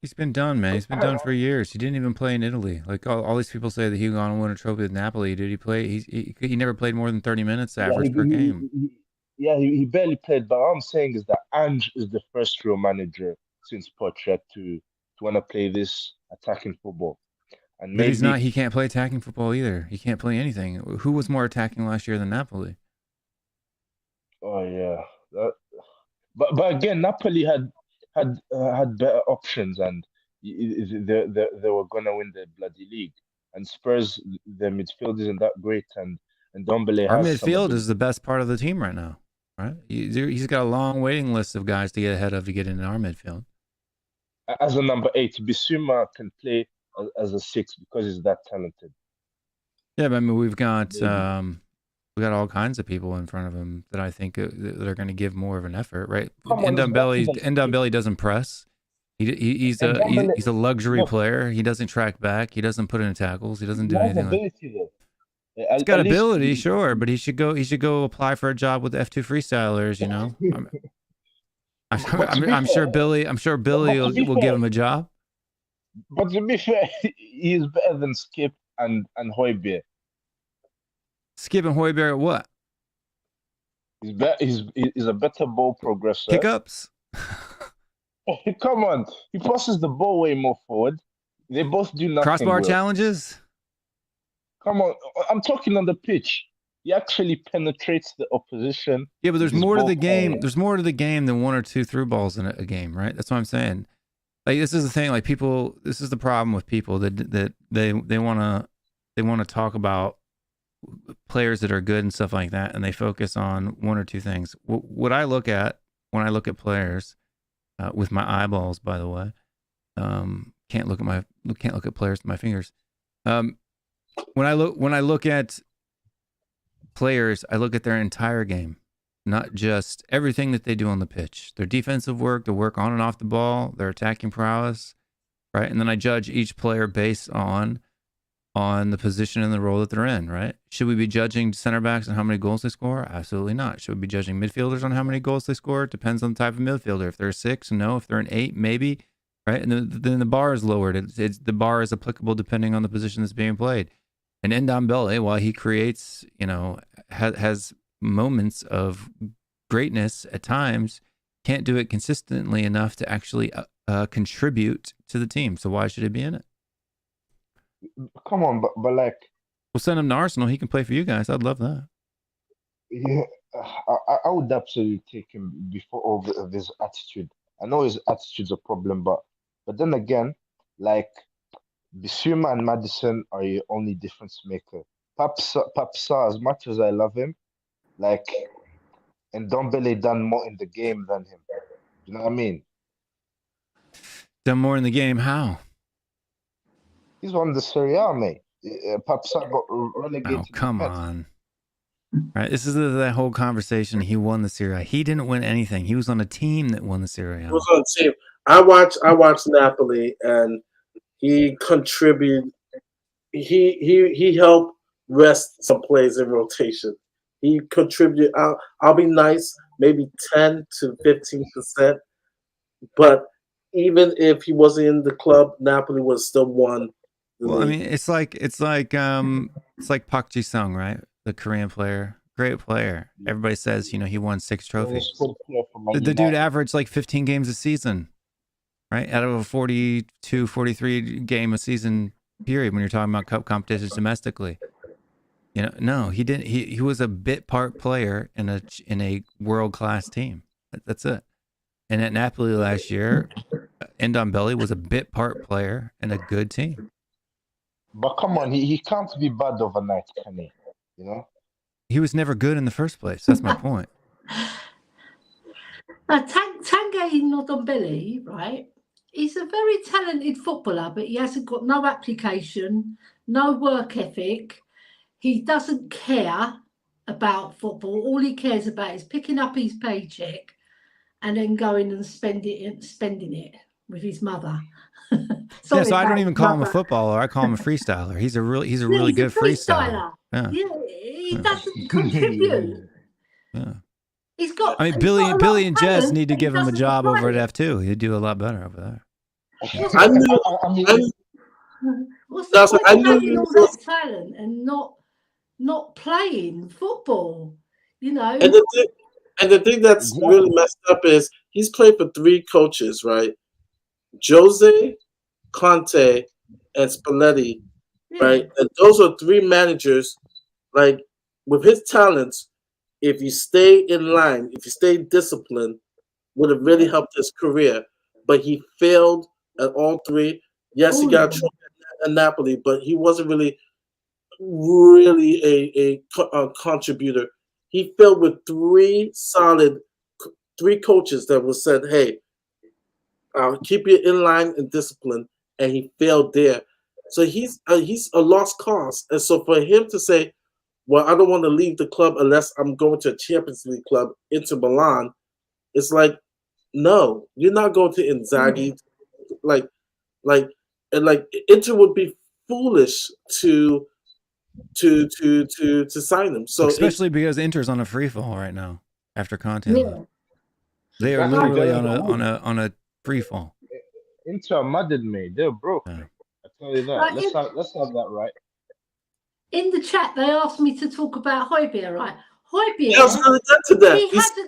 he's been done, man? He's been done for years. He didn't even play in Italy. Like all these people say that he gone and won a trophy with Napoli. Did he play? He never played more than 30 minutes average per game. He barely played. But all I'm saying is that Ange is the first real manager since Pochettino to want to play this attacking football. And but he's not. He can't play attacking football either. He can't play anything. Who was more attacking last year than Napoli? Oh yeah, but again, Napoli had better options, and they were gonna win the bloody league. And Spurs, their midfield isn't that great, and Ndombele Our has midfield is the best part of the team right now, right? He's got a long waiting list of guys to get ahead of to get into our midfield. As a number 8, Bissouma can play as a 6 because he's that talented. Yeah, but I mean, we've got all kinds of people in front of him that I think that are going to give more of an effort, right? Ndombele doesn't press. He's a luxury player. He doesn't track back. He doesn't put in tackles. He doesn't do anything. He's got ability, sure, but he should go apply for a job with the F2 Freestylers. I'm sure Billy will give him a job. But to be fair, he is better than Skip and Højbjerg. Skip and Højbjerg at what? He's a better ball progressor. Hiccups? Come on. He passes the ball way more forward. They both do nothing. Crossbar challenges? Come on. I'm talking on the pitch. He actually penetrates the opposition. Yeah, but there's more to the game. There's more to the game than one or two through balls in a game, right? That's what I'm saying. Like, this is the thing. Like, people, this is the problem with people that they want to talk about players that are good and stuff like that, and they focus on one or two things. What I look at when I look at players with my eyeballs, by the way, can't look at players with my fingers. When I look at players, I look at their entire game, not just everything that they do on the pitch. Their defensive work, their work on and off the ball, their attacking prowess, right? And then I judge each player based on the position and the role that they're in, right? Should we be judging center backs on how many goals they score? Absolutely not. Should we be judging midfielders on how many goals they score? It depends on the type of midfielder. If they're a 6, no. If they're an 8, maybe. right? And then the bar is lowered. The bar is applicable depending on the position that's being played. And Ndombele, while he creates, has moments of greatness at times, can't do it consistently enough to actually contribute to the team. So why should he be in it? Come on, but like, We'll send him to Arsenal. He can play for you guys. I'd love that. yeah, I would absolutely take him before all of his attitude. I know his attitude's a problem, but then again, like, Bissouma and Madison are your only difference maker. Papsa, as much as I love him, like, and Dombele done more in the game than him. You know what I mean? Done more in the game. How? He's won the Serie A, mate. Papsa got relegated. Oh, come on. Right, this is that whole conversation. He won the Serie A. He didn't win anything. He was on a team that won the Serie A. He was on a team. I watched Napoli, and he contributed. He helped rest some players in rotation. He contributed. I'll be nice, maybe 10 to 15%. But even if he wasn't in the club, Napoli would still won. Well, I mean, it's like Park Ji-sung, right? The Korean player, great player. Everybody says, he won 6 trophies. The dude averaged like 15 games a season, right? Out of a 42, 43 game a season period when you're talking about cup competitions domestically. No, he didn't. He was a bit part player in a world-class team. That's it. And at Napoli last year, Ndombele was a bit part player in a good team. But come on, he can't be bad overnight, can he? He was never good in the first place. That's my point. Tanguy Ndombele, right? He's a very talented footballer, but he hasn't got no application, no work ethic. He doesn't care about football. All he cares about is picking up his paycheck and then going and spending it with his mother. So I don't even call him a footballer. I call him a freestyler. He's a really good freestyler. Yeah, he doesn't contribute. Yeah. He's got. I mean, Billy and Jess need to give him a job over at F2. He'd do a lot better over there. I knew. What's the point of having all that talent and not playing football? And the thing that's really messed up is he's played for 3 coaches, right? Jose, Conte, and Spalletti, right? And those are 3 managers. Like, with his talents, if you stay in line, if you stay disciplined, would have really helped his career. But he failed at all 3. Yes, he got a trophy at Napoli, but he wasn't really a contributor. He failed with 3 coaches that was said, "Hey, I'll keep you in line and discipline," and he failed there. So he's a lost cause. And so for him to say, "Well, I don't want to leave the club unless I'm going to a Champions League club, Inter Milan," it's like, no, you're not going to Inzaghi. Like Inter would be foolish to sign him. So especially because Inter's on a free fall right now after Conte. Yeah. They are literally on a free fall. Inter mudded me. They're broke. Yeah. I tell you that. Let's have that right. In the chat, they asked me to talk about Højbjerg, right? Højbjerg, he hasn't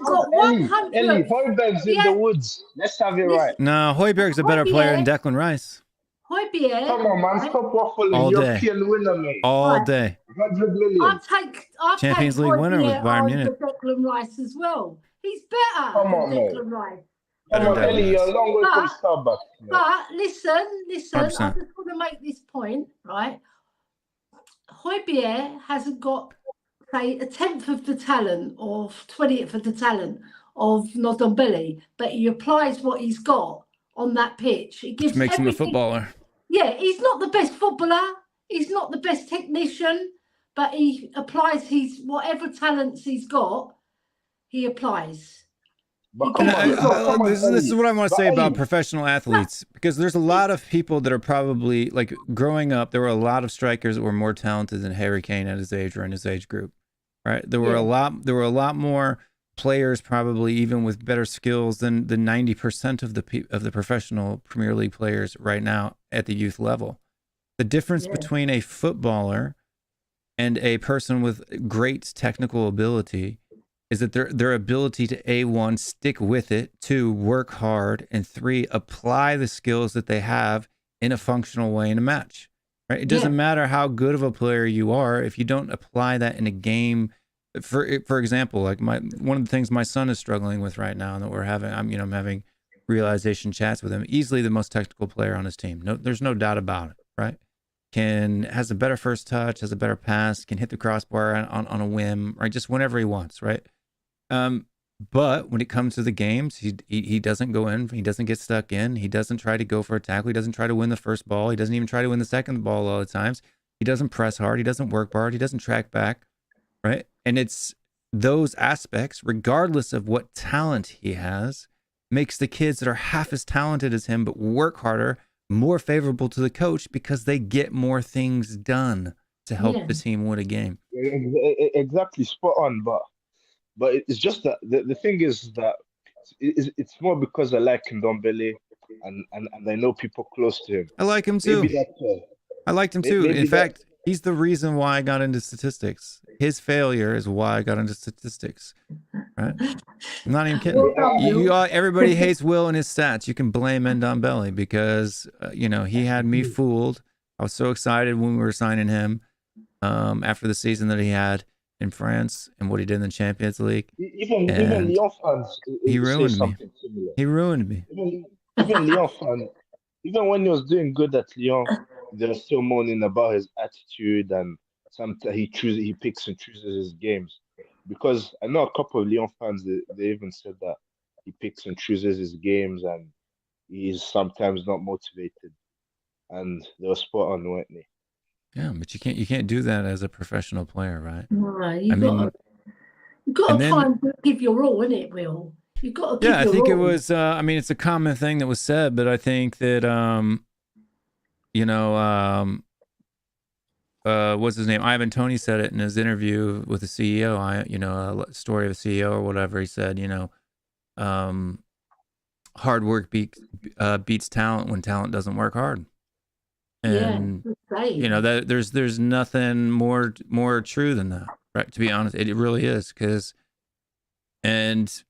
got 100. Ellie, Højbjerg's in the woods. Let's have it right. No, Højbjerg's a better player than Declan Rice. Højbjerg. Come on, man. Stop waffling. All European day. Winner, mate. All day. 100 million. I'll Champions League winner with Bayern Munich. Declan Rice as well. He's better than Declan Rice. Come on, Ellie, you're a long way from Starbucks. But listen, 100%. I just want to make this point, right? Højbjerg hasn't got, say, 1/10 of the talent or 20th of the talent of Ndombele, but he applies what he's got on that pitch. It gives makes him a footballer. Yeah, he's not the best footballer. He's not the best technician, but he applies whatever talents he's got, he applies. This is what I want to say about professional athletes, because there's a lot of people that are probably, like, growing up, there were a lot of strikers that were more talented than Harry Kane at his age or in his age group, right? There were a lot more players probably even with better skills than the 90% of the professional Premier League players right now at the youth level. The difference between a footballer and a person with great technical ability is that their ability to A1 stick with it, 2 work hard, and 3 apply the skills that they have in a functional way in a match. Right? It doesn't matter how good of a player you are if you don't apply that in a game. For example, like one of the things my son is struggling with right now, and that we're having, I'm having realization chats with him. Easily the most technical player on his team. No, there's no doubt about it. Right? Has a better first touch, has a better pass, can hit the crossbar on a whim, right? Just whenever he wants, right? But when it comes to the games, he doesn't go in, he doesn't get stuck in, he doesn't try to go for a tackle, he doesn't try to win the first ball, he doesn't even try to win the second ball all the times. He doesn't press hard, he doesn't work hard, he doesn't track back, right? And it's those aspects, regardless of what talent he has, makes the kids that are half as talented as him but work harder more favorable to the coach because they get more things done to help the team win a game. Exactly, spot on. But it's just that the thing is that it's more because I like Ndombele and I know people close to him. I like him too. I liked him too. In fact, he's the reason why I got into statistics. His failure is why I got into statistics. Right? I'm not even kidding. Everybody hates Will and his stats. You can blame Ndombele because he had me fooled. I was so excited when we were signing him after the season that he had in France and what he did in the Champions League. Even Lyon fans, he ruined me. He ruined me. Even Lyon fans, even when he was doing good at Lyon, they were still moaning about his attitude and sometimes he picks and chooses his games. Because I know a couple of Lyon fans, they even said that he picks and chooses his games and he's sometimes not motivated. And they were spot on, weren't they? Yeah, but you can't do that as a professional player, right? Right, you've got to try and give your all, innit, Will? You've got to give your all. Yeah, I think it was. It's a common thing that was said, but I think that what's his name? Ivan Toney said it in his interview with the CEO. A story of a CEO or whatever. He said, hard work beats talent when talent doesn't work hard. And that there's nothing more true than that, right? To be honest, it really is. As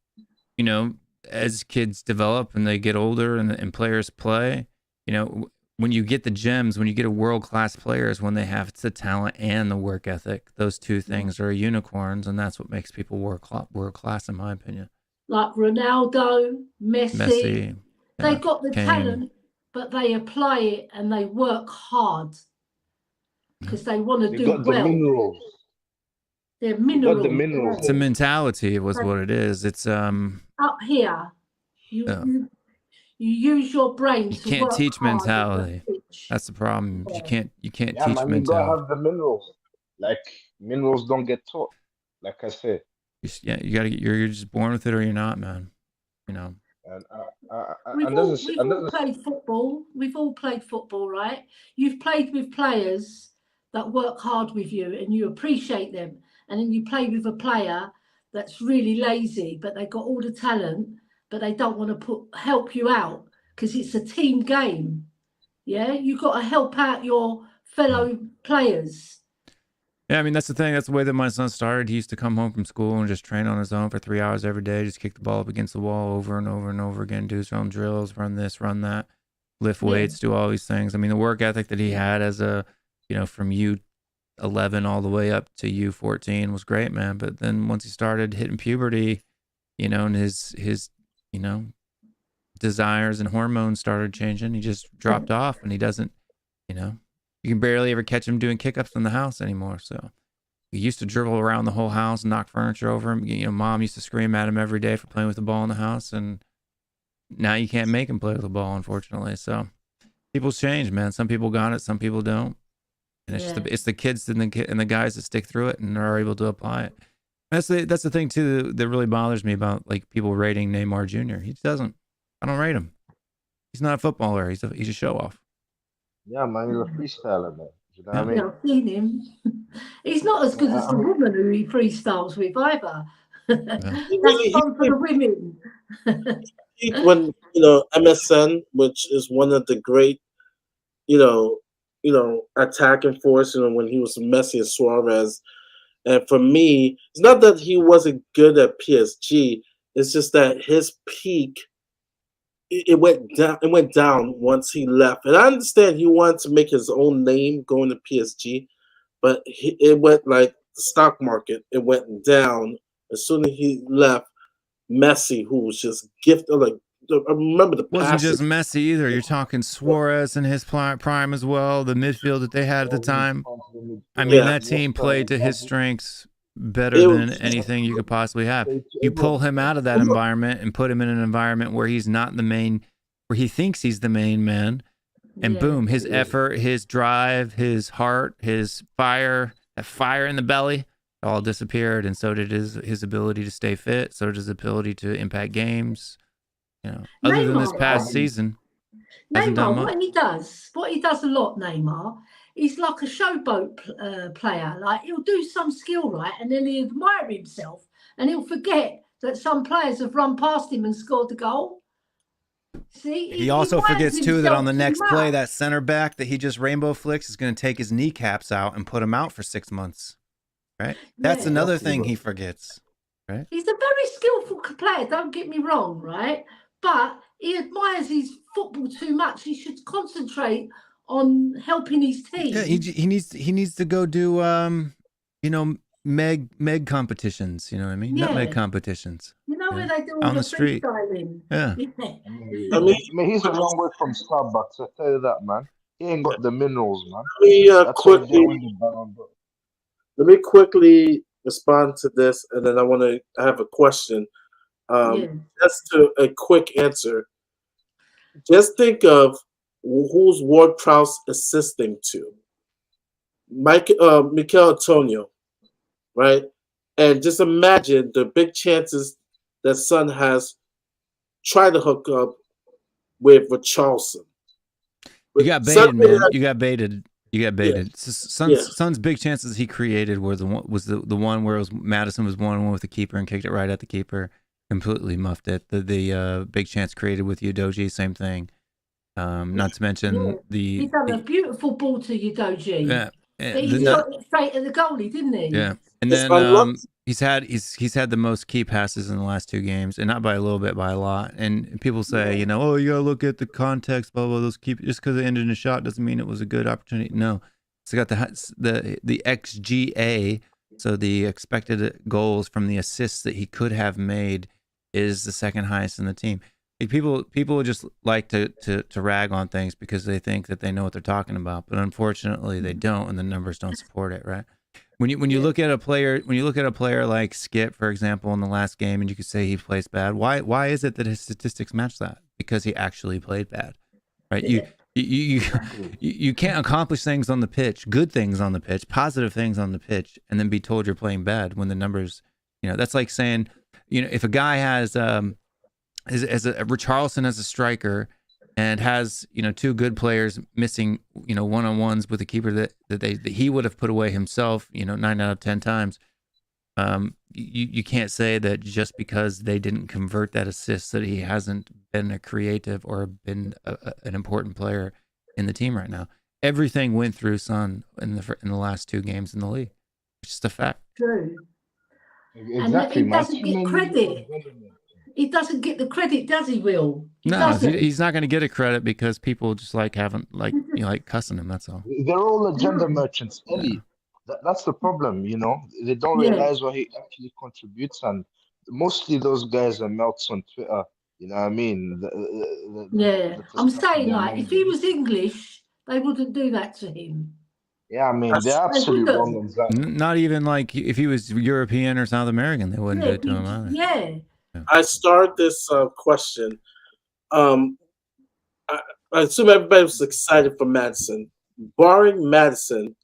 kids develop and they get older and players play, when you get the gems, when you get a world-class players, when they have the talent and the work ethic, those two things are unicorns, and that's what makes people world-class, in my opinion. Like Ronaldo, Messi. They got the talent, but they apply it and they work hard because they want to do well. The minerals. They're minerals. The minerals. It's a mentality, was what it is. It's up here. You use your brain. You can't teach mentality. That's the problem. You can't teach mentality. You gotta have the minerals. Like minerals don't get taught. Like I said. You gotta get. You're just born with it, or you're not, man. We've all played football. We've all played football, right? You've played with players that work hard with you, and you appreciate them. And then you play with a player that's really lazy, but they got all the talent, but they don't want to help you out because it's a team game. Yeah, you got to help out your fellow players. Yeah, I mean, that's the thing. That's the way that my son started. He used to come home from school and just train on his own for 3 hours every day, just kick the ball up against the wall over and over and over again, do his own drills, run this, run that, lift weights, do all these things. I mean, the work ethic that he had as from U11 all the way up to U14 was great, man. But then once he started hitting puberty, and his desires and hormones started changing, he just dropped off, and he doesn't, you can barely ever catch him doing kick-ups in the house anymore. So he used to dribble around the whole house and knock furniture over him. Mom used to scream at him every day for playing with the ball in the house, and now you can't make him play with the ball, unfortunately. So people's change, man. Some people got it, some people don't. And it's the kids and the guys that stick through it and are able to apply it. That's the thing too that really bothers me about like people rating Neymar Jr. He doesn't. I don't rate him. He's not a footballer. He's a show off. Yeah, man, he's a freestyler, man. You know what I mean? I've seen him. He's not as good as the woman who he freestyles with either. He That's really fun for the women. when MSN, which is one of the great attacking force. When he was Messi and Suarez, and for me, it's not that he wasn't good at PSG. It's just that his peak it went down. It went down once he left, and I understand he wanted to make his own name going to PSG, but it went like the stock market. It went down as soon as he left. Messi, who was just gifted, like I remember the Wasn't passage. just Messi either. You're talking Suarez in his prime as well. The midfield that they had at the time. I mean, Yeah. that team played to his strengths better It than was- anything you could possibly have. You pull him out of that environment and put him in an environment where he's not the main, where he thinks he's the main man, and Yeah. boom, his effort, his drive, his heart, his fire, that fire in the belly, all disappeared, and so did his ability to stay fit. So did his ability to impact games. Other than this Neymar, past season, hasn't done Neymar, much. what he does a lot, Neymar, he's like a showboat player. Like he'll do some skill right, and then he'll admire himself, and he'll forget that some players have run past him and scored the goal. See, He also admires forgets too that on the himself next too play, much. that center back that he just rainbow flicks is going to take his kneecaps out and put him out for 6 months. Right? That's Yeah. another thing he forgets. Right? He's a very skillful player. Don't get me wrong, right? But he admires his football too much. He should concentrate on helping his team. Yeah, he needs to go do meg competitions. You know what I mean? Yeah. Nutmeg competitions. You know where they do all On the the street. freestyling? Yeah. I mean, he's a long way from Starbucks. I tell you that, man. He ain't got the minerals, man. That's why they win the Ballon d'Or. Let me quickly respond to this, and then I have a question. Just to a quick answer. Just think of who's Ward Prowse assisting to. Mikel Antonio, right? And just imagine the big chances that Son has tried to hook up with Richarlison. You got baited, man. You got baited. Yeah. Son's big chances he created were the one where Madison was 1-1 with the keeper and kicked it right at the keeper, completely muffed it. The big chance created with Udogie, same thing. Not to mention he done a beautiful ball to Udogie. Yeah, But he shot it straight at the goalie, didn't he? Yeah, and then he's had the most key passes in the last 2 games, and not by a little bit, by a lot. And people say, oh, you gotta look at the context, blah blah. Those keep just because it ended in a shot doesn't mean it was a good opportunity. No, it's got the XGA, so the expected goals from the assists that he could have made is the second highest in the team. People just like to rag on things because they think that they know what they're talking about, but unfortunately they don't, and the numbers don't support it, right? When you look at a player like Skip, for example, in the last game, and you could say he plays bad. Why is it that his statistics match that? Because he actually played bad, right? You can't accomplish things on the pitch, good things on the pitch, positive things on the pitch, and then be told you're playing bad when the numbers, that's like saying, if a guy has as a Richarlison as a striker and has 2 good players missing one-on-ones with a keeper that he would have put away himself 9 out of 10 times, you can't say that just because they didn't convert that assist that he hasn't been a creative or been an important player in the team right now. Everything went through Son in the last 2 games in the league. It's just a fact. True. Exactly. And he doesn't get credit. He doesn't get the credit, does he, Will? He's not going to get a credit because people just like cussing him. That's all. They're all agenda merchants, Ellie. That's the problem, They don't realize what he actually contributes, and mostly those guys are melts on Twitter. You know what I mean? I'm saying, if he was English, they wouldn't do that to him. Yeah, I mean, they're absolutely wrong on that. Not even like if he was European or South American, they wouldn't do it to him either. Yeah. I started this question. I assume everybody was excited for Madison. Barring Madison,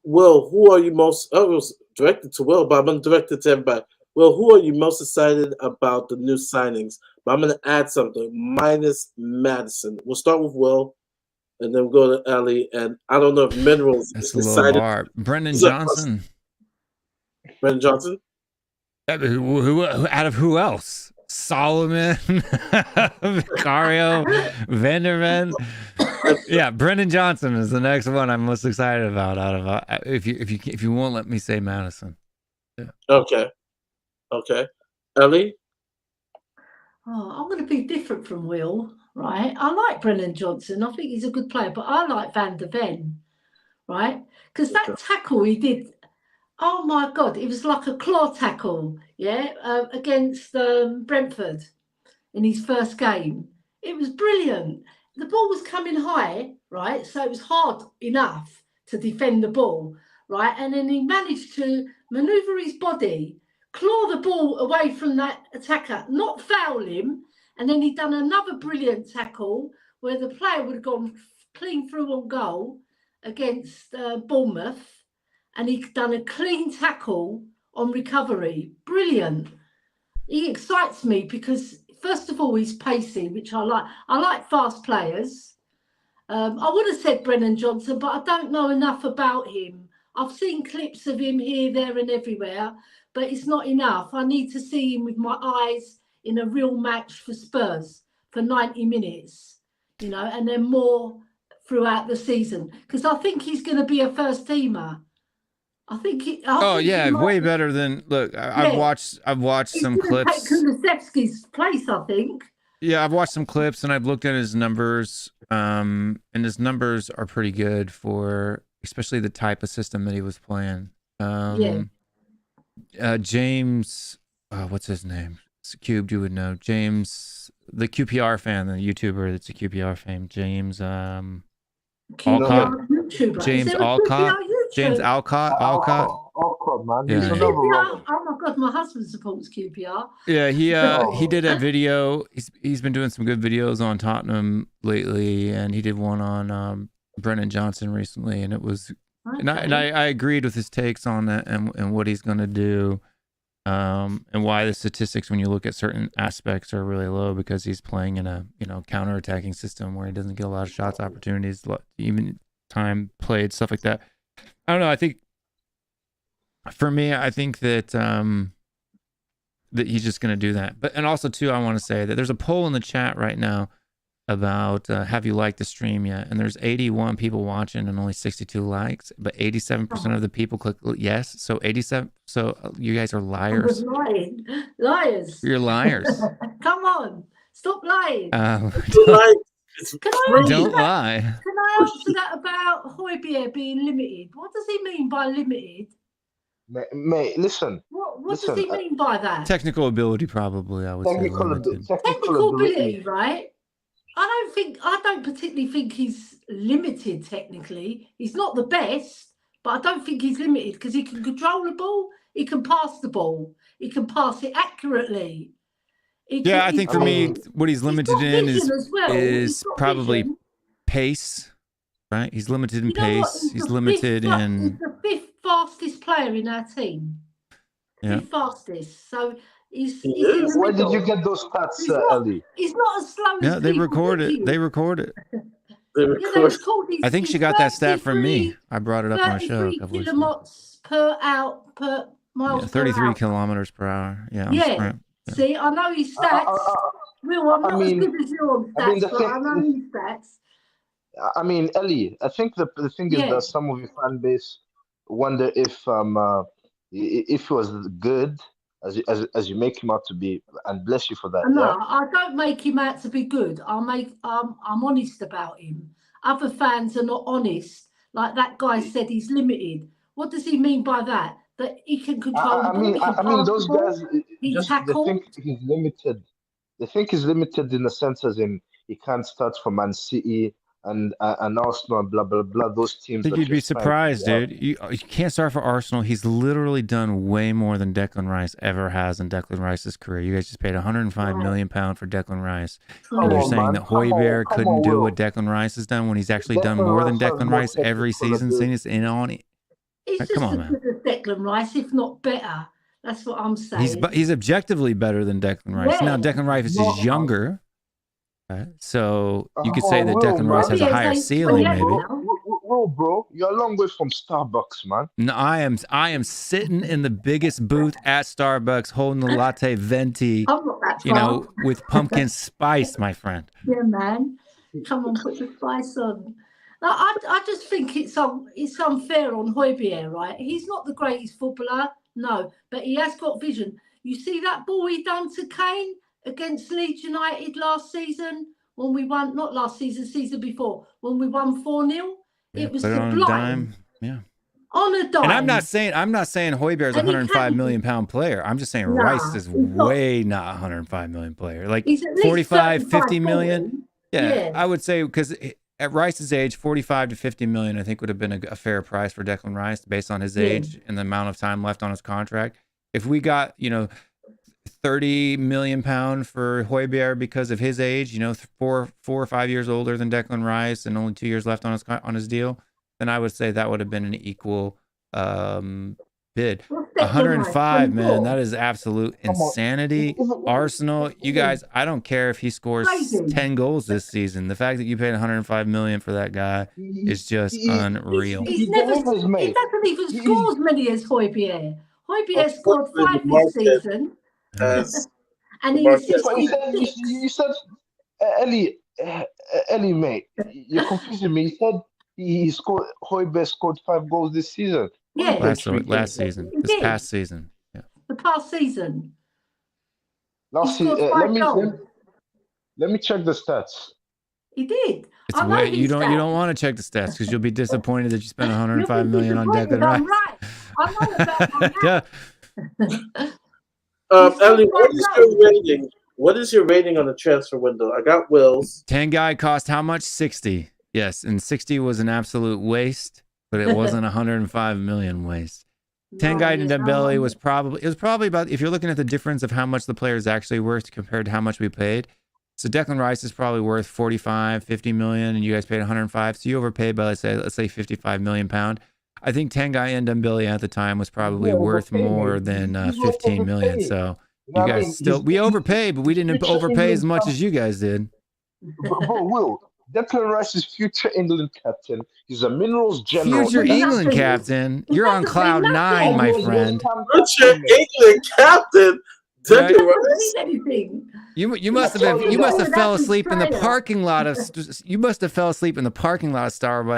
Will, who are you most? Oh, it was directed to Will, but I'm going to direct it to everybody. Will, who are you most excited about the new signings? But I'm going to add something. Minus Madison. We'll start with Will, and then we'll go to Ellie. And I don't know if Minerals That's is a low excited. bar. Brendan Johnson. Brendan Johnson? Who out of who else? Solomon, Vicario, Vanderman. Yeah, Brendan Johnson is the next one I'm most excited about. Out of if you won't let me say Madison. Yeah. Okay. Ellie? Oh, I'm going to be different from Will, right? I like Brennan Johnson. I think he's a good player, but I like Van der Ven, right? Because that tackle he did, oh my God, it was like a claw tackle, yeah, against Brentford in his first game. It was brilliant. The ball was coming high, right? So it was hard enough to defend the ball, right? And then he managed to maneuver his body, claw the ball away from that attacker, not foul him. And then he'd done another brilliant tackle where the player would have gone clean through on goal against Bournemouth. And he'd done a clean tackle on recovery. Brilliant. He excites me because, first of all, he's pacey, which I like. I like fast players. I would have said Brennan Johnson, but I don't know enough about him. I've seen clips of him here, there and everywhere, but it's not enough. I need to see him with my eyes in a real match for Spurs for 90 minutes, you know, and then more throughout the season, because I think he's going to be a first teamer. I think way better than I've watched some clips. Take Kulusevski's place, I think. Yeah, I've watched some clips and I've looked at his numbers. And his numbers are pretty good for especially the type of system that he was playing. James, what's his name? It's Cubed, you would know. James, the QPR fan, the YouTuber that's a QPR fan. James Alcott. James Alcott. James Alcott. Alcott, man. Yeah. QPR. Oh my God, my husband supports QPR. Yeah, he did a video. He's been doing some good videos on Tottenham lately, and he did one on Brennan Johnson recently, and it was. Okay. And I agreed with his takes on that and what he's going to do, and why the statistics when you look at certain aspects are really low because he's playing in a counter-attacking system where he doesn't get a lot of shots opportunities, even time played, stuff like that. I don't know. I think for me, I think that that he's just going to do that. But and also too, I want to say that there's a poll in the chat right now about have you liked the stream yet? And there's 81 people watching and only 62 likes, but 87% of the people click yes. So 87. So you guys are liars. Liars. You're liars. Come on, stop lying. Don't lie. Can I answer that about Højbjerg being limited? What does he mean by limited? Mate, listen. What does he mean by that? Technical ability, probably. I would say technical ability, right? I don't particularly think he's limited technically. He's not the best, but I don't think he's limited because he can control the ball, he can pass the ball, he can pass it accurately. I think for me, what he's limited in is probably pace, right? He's limited in pace. He's limited in. He's the fifth fastest player in our team. Yeah. Fifth fastest. So he's in the Where middle. did you get those stats, Ellie? He's not as slow as Yeah, they record it. They record it. I think she got that stat from me. I brought it up on a show. 33 kilometers per mile. 33 kilometers per hour. Yeah. Yeah. See, I know his stats. Will, I'm not as good as you on stats, but I know his stats. I mean, Ellie, I think the thing is that some of your fan base wonder if he was good as you make him out to be, and bless you for that. No, I don't make him out to be good. I'm honest about him. Other fans are not honest. Like that guy said, he's limited. What does he mean by that? That he can control the ball. I mean, those guys they think he's limited. They think he's limited in the sense as in he can't start for Man City and Arsenal and blah blah blah. Those teams. I think you'd be surprised, dude. You can't start for Arsenal. He's literally done way more than Declan Rice ever has in Declan Rice's career. You guys just paid £105 million for Declan Rice, and you're saying that Højbjerg couldn't do what Declan Rice has done when he's actually done more than Declan Rice every season. Seeing it's in on it. He's just as good as Declan Rice, if not better. That's what I'm saying. He's objectively better than Declan Rice. Now Declan Rice is younger, right? So you could say that Declan Rice has a higher ceiling, maybe. bro, you're a long way from Starbucks, man. No, I am sitting in the biggest booth at Starbucks holding the latte venti, I'm not that you far. know, with pumpkin spice, my friend. Yeah, man. Come on, put the spice on. No, I just think it's unfair on Højbjerg, right? He's not the greatest footballer, no, but he has got vision. You see that ball he done to Kane against Leeds United last season when we won, not last season, season before, when we won 4-0? Yeah, It was put it on a sublime. dime. Yeah. On a dime. And I'm not saying Højbjerg is a And he 105 can- million pound player. I'm just saying Nah, Rice is he's not. way not a 105 million player. Like He's at least 45, 35, 50 million. 40. Yeah, Yeah. I would say because at Rice's age, 45 to 50 million, I think would have been a fair price for Declan Rice based on his Yeah. age and the amount of time left on his contract. If we got, 30 million pound for Højbjerg because of his age, 4 or 5 years older than Declan Rice and only 2 years left on his deal, then I would say that would have been an equal bid. What's Declan Rice, 105, man, 24? that is absolute Come on. insanity. Arsenal, you guys, I don't care if he scores Crazy. 10 goals this season. The fact that you paid 105 million for that guy is just unreal. He doesn't even score as many as Højbjerg. Højbjerg scored 5 this season. And You said Ellie, mate, you're confusing me. He scored. Højbjerg scored 5 goals this season. Yeah, Last season, He this did. past season. Yeah. the past season. Last He scored season, 5 goals. let me check the stats. He did. It's I know way, his you don't stats. want to check the stats because you'll be disappointed that you spent You'll 105 be million on disappointed, Declan I'm Rice. right. I know about Yeah. that. Ellie, what is your rating? What is your rating on the transfer window? I got Will's. 10 guy cost how much? 60. Yes, and 60 was an absolute waste, but it wasn't 105 million waste. 10 guy to Dembele was probably about, if you're looking at the difference of how much the player is actually worth compared to how much we paid. So Declan Rice is probably worth 45, 50 million, and you guys paid 105. So you overpaid by let's say 55 million pound. I think 10 guy and Dembele at the time was probably worth more than 15 million. So you guys still, we overpaid, but we didn't overpay as much as you guys did. Bro, Will, Declan Rice is future England captain. He's a minerals general. Future England captain. You're on cloud 9, my friend. Future England captain. Right. Declan Rice. Anything. You must have fell asleep in the parking lot of Starbucks,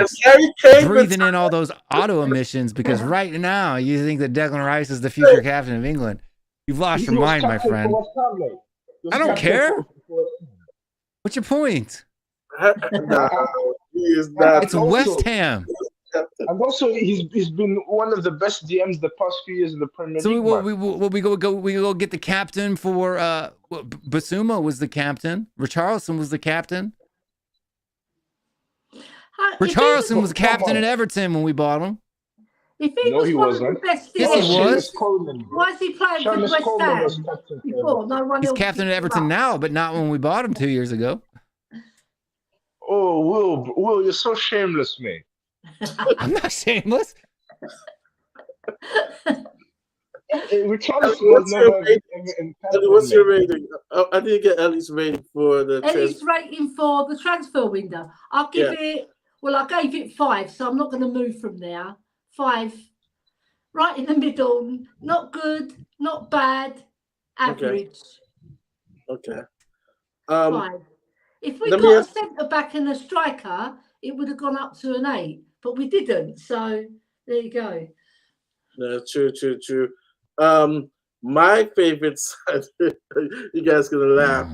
And Harry Kane breathing in all those auto emissions because right now you think that Declan Rice is the future captain of England. You've lost your mind, my friend. I don't care. What's your point? No, he is not. It's West Ham. And also, he's been one of the best DMs the past few years in the Premier League. So we go get the captain for Basuma was the captain. Richarlison was the captain. Richarlison was the captain at Everton when we bought him. If he was one of the best Yes, he was. why is he playing for West Ham before? No one He's else captain at picked him Everton up. now, but not when we bought him 2 years ago. Oh, Will, you're so shameless, mate. I'm not shameless. Richarlison was never in Ellie, what's your rating? I didn't get Ellie's rating for the Ellie's rating for the transfer window. I'll give it. Well, I gave it 5, so I'm not going to move from there. 5, right in the middle. Not good, not bad, average. Okay. 5. If we let got me a ask- centre back and a striker, it would have gone up to an 8, but we didn't. So there you go. No, true. My favorite side, you guys gonna laugh.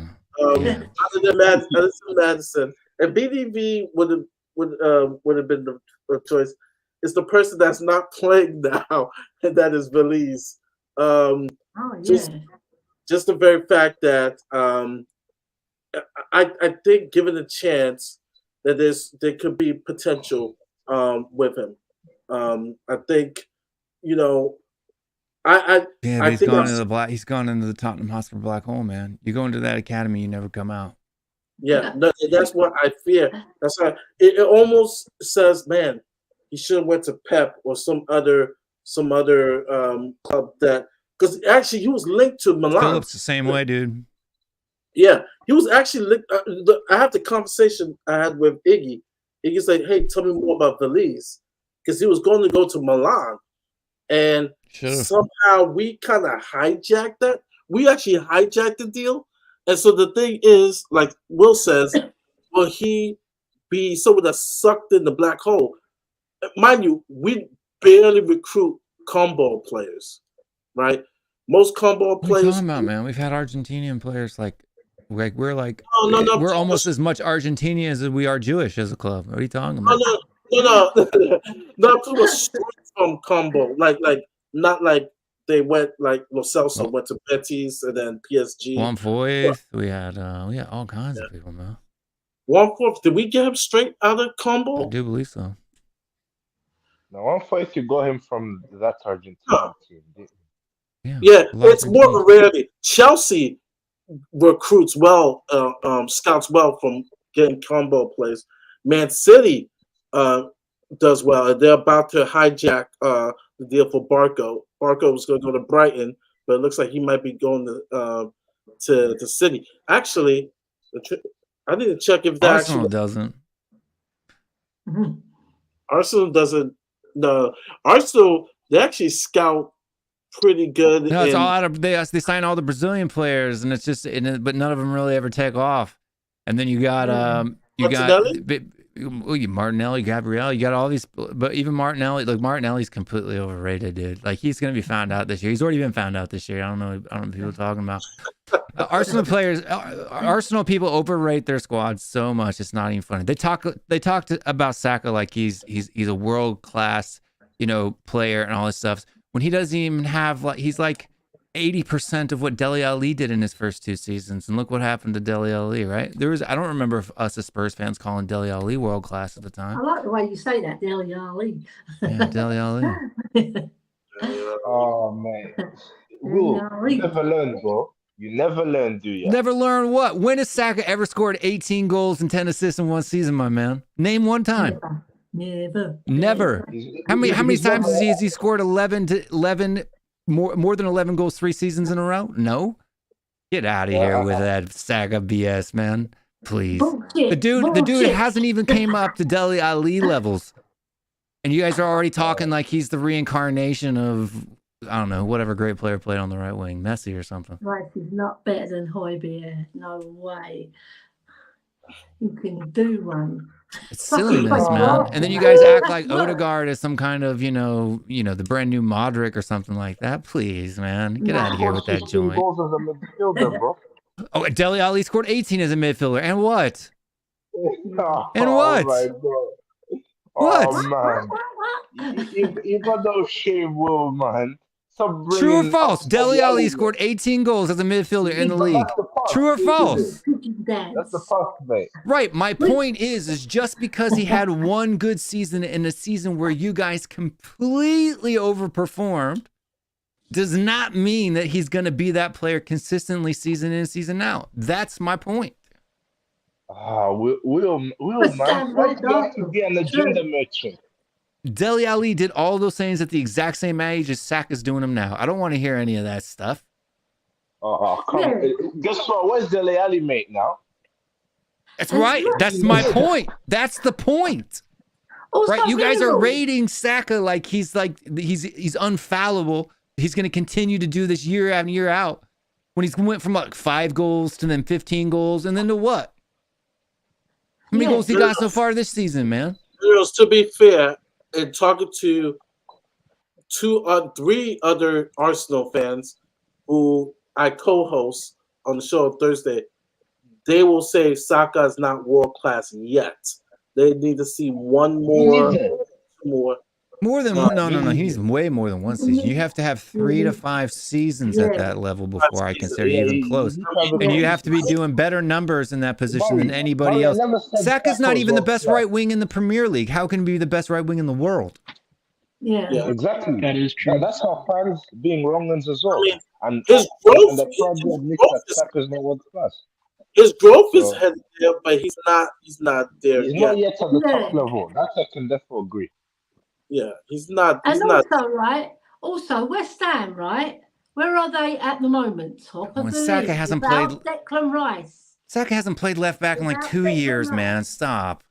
Yeah. Other than Madison, and BDV would have been the choice. It's the person that's not playing now, and that is Belize. Oh yeah. Just the very fact that I think, given a chance, that there could be potential with him. I think, I he's think gone into he's gone into the Tottenham Hotspur black hole, man. You go into that academy, you never come out. Yeah, that's what I fear. That's why it almost says, man, he should have went to Pep or some other club that, because actually he was linked to Milan. Phillips the same way, dude. Yeah, he was actually linked. I have the conversation I had with Iggy he can say, "Hey, tell me more about Valise," because he was going to go to Milan, and somehow we kind of hijacked that. We actually hijacked the deal, and so the thing is, like Will says, will he be someone that's sucked in the black hole? Mind you, we barely recruit combo players, right? Most combo What are you players. talking about, man? We've had Argentinian players like we're No, we're almost as much Argentinian as we are Jewish as a club. What are you talking No, about? no, not to a straight from combo, like not like they went like Lo Celso Well, went to Betis and then PSG. Juan Foyth, we had all kinds of people, man. 1/4. Did we get him straight out of I combo? do believe so. Now, one fight you got him from that Argentinian team. Yeah, a lot of it's big more of a teams. rarity. Chelsea recruits well, scouts well from getting combo plays. Man City does well. They're about to hijack the deal for Barco. Barco was going to go to Brighton, but it looks like he might be going to City. Actually, I need to check if that Arsenal actually doesn't. Arsenal doesn't. No, Arsenal they actually scout pretty good. No, it's all out of they sign all the Brazilian players, and it's just but none of them really ever take off. And then you got Martinelli, Gabriel, you got all these, but even Martinelli, like Martinelli's completely overrated, dude. Like he's gonna be found out this year. He's already been found out this year. I don't know what people are talking about. Arsenal players, Arsenal people overrate their squads so much it's not even funny. They talked about Saka like he's a world class, player and all this stuff. When he doesn't even have he's like 80% of what Dele Alli did in his first 2 seasons, and look what happened to Dele Alli, right? I don't remember us as Spurs fans calling Dele Alli world class at the time. I like the way you say that, Dele Alli. Yeah, Dele Alli. Oh man, you never learn, bro. You never learn, do you? Never learn what? When has Saka ever scored 18 goals and 10 assists in one season, my man? Name one time. Never. How many times has he scored 11 more than 11 goals 3 seasons in a row? No. Get out of here with that Saka BS, man. Please. The dude hasn't even came up to Dele Alli levels. And you guys are already talking like he's the reincarnation of, I don't know, whatever great player played on the right wing, Messi or something. Rice is not better than Højbjerg. No way. You can do one. It's silliness, man. And then you guys act like Odegaard is some kind of, the brand new Modric or something like that. Please, man, get out of here with that joint. Goals as a midfielder, bro. Oh, Dele Alli scored 18 as a midfielder, and what? And Oh what? my God. What? Oh man, you got no shame, Will, man. True or false? Dele Alli scored 18 goals as a midfielder in the league. True or false? That's the past, mate. Right. My point is just because he had one good season in a season where you guys completely overperformed does not mean that he's going to be that player consistently season in, season out. That's my point. Will, man, why do you have to be an agenda merchant? Dele Alli did all those things at the exact same age as Saka's doing them now. I don't want to hear any of that stuff. Come on. Guess what? Where's Dele Alli, mate, now? That's right. That's my point. That's the point. Right? You guys are rating Saka like he's unfallible. He's going to continue to do this year after year out. When he's went from 5 goals to then 15 goals and then to what? How many goals he got so far this season, man? To be fair, and talking to 3 other Arsenal fans who I co-host on the show on Thursday, they will say Saka is not world class yet. They need to see one more. More than one? No. He's way more than one season. You have to have 3 to 5 seasons at that level before I consider you even close. And you have to be doing better numbers in that position than anybody else. Saka's not even the best right wing in the Premier League. How can he be the best right wing in the world? Yeah, exactly. That is true. That's how fans being wrong as well. And his growth, and the problem admits that Saka's not world class. His growth is headed there, but he's not there He's yet. not yet at the top level. That I can definitely agree. Yeah, he's not. And also, right? Also, West Ham, right? Where are they at the moment? Top of the Saka list hasn't without played. Declan Rice. Saka hasn't played left back in like 2 years, man. Stop.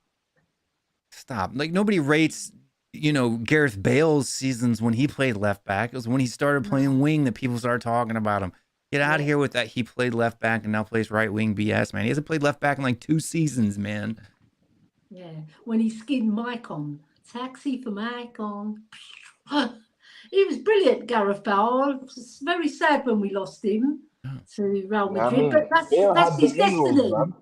Stop. Like nobody rates, Gareth Bale's seasons when he played left back. It was when he started playing wing that people started talking about him. Get out of here with that. He played left back and now plays right wing BS, man. He hasn't played left back in like 2 seasons, man. Yeah, when he skinned Maicon. Taxi for Maicon. He was brilliant, Gareth Bale. It's very sad when we lost him to Real Yeah, I Madrid, mean, but Bale that's had the his inroads, destiny. man.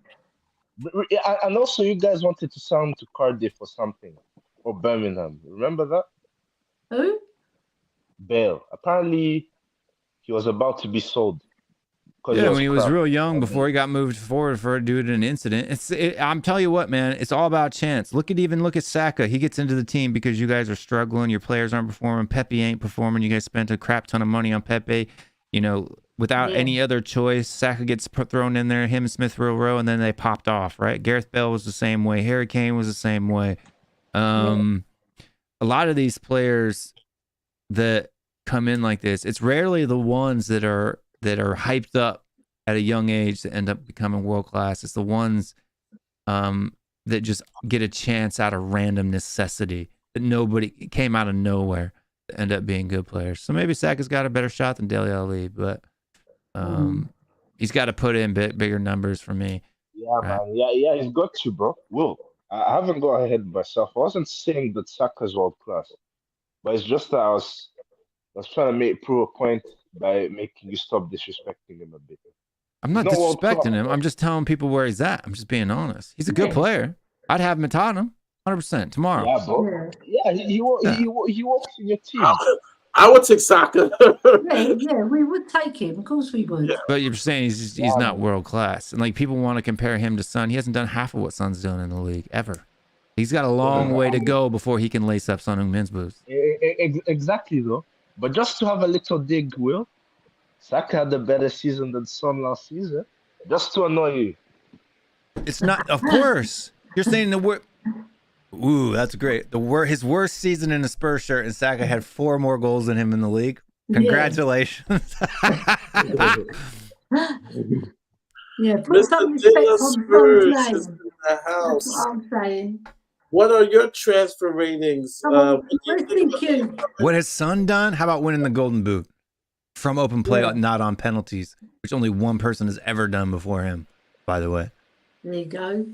And also, you guys wanted to sign to Cardiff or something, or Birmingham. Remember that? Who? Bale. Apparently, he was about to be sold because Yeah, he when he was crap. real young, before he got moved forward due to an incident. I'm telling you what, man, it's all about chance. Look at Saka. He gets into the team because you guys are struggling. Your players aren't performing. Pepe ain't performing. You guys spent a crap ton of money on Pepe. Without any other choice, Saka gets thrown in there. Him and Smith Rowe, and then they popped off. Right? Gareth Bale was the same way. Harry Kane was the same way. A lot of these players that come in like this, it's rarely the ones that are hyped up at a young age that end up becoming world class. It's the ones that just get a chance out of random necessity, that nobody came out of nowhere to end up being good players. So maybe Saka's got a better shot than Dele Alli, but he's got to put in bigger numbers for me. Yeah, man. Yeah, he's got to, bro. Will, I haven't got ahead of myself. I wasn't saying that Saka's world class, but it's just that I was trying to prove a point by making you stop disrespecting him a bit. I'm not He's not world disrespecting class, him. bro. I'm just telling people where he's at. I'm just being honest. He's a good player. I'd have him at Tottenham 100% tomorrow. Yeah, bro. Yeah, he works in your team. I would take Saka. Yeah, we would take him. Of course we would. But you're saying he's not world class. And like people want to compare him to Son. He hasn't done half of what Son's doing in the league ever. He's got a long way to go before he can lace up Son Heung-min's boots. Exactly, though. But just to have a little dig, Will, Saka had a better season than Son last season. Just to annoy you. It's not, of course. You're saying the word. Ooh, that's great. His worst season in a Spurs shirt, and Saka had 4 more goals than him in the league. Congratulations. Yeah, put some Mr. respect Dilla on Spurs Son's is name. in the That's house. what I'm saying. What are your transfer ratings? Come on, let's be cute. What has Son done? How about winning the Golden Boot from open play, not on penalties, which only one person has ever done before him, by the way. There you go.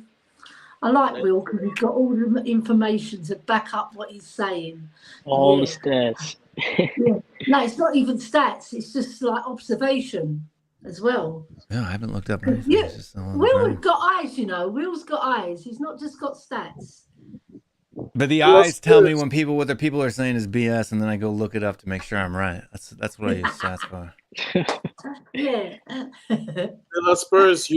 I like Will because he's got all the information to back up what he's saying. All the stats. No, it's not even stats. It's just like observation as well. No, I haven't looked up anything. Yeah, Will's got eyes, Will's got eyes. He's not just got stats. But the eyes tell me when what the people are saying is BS, and then I go look it up to make sure I'm right. That's what I use stats for. Yeah. Villa Spurs,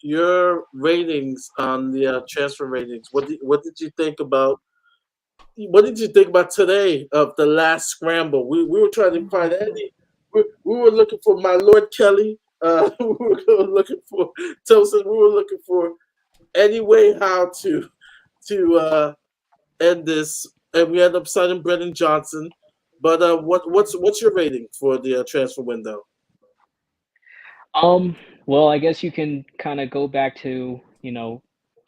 your ratings on the transfer ratings. What did you think about? What did you think about today of the last scramble? We were trying to find Eddie. We were looking for my Lord Kelly. We were looking for Tosin. We were looking for any way how to end this, and we ended up signing Brendan Johnson. But what's your rating for the transfer window? Well, I guess you can kind of go back to,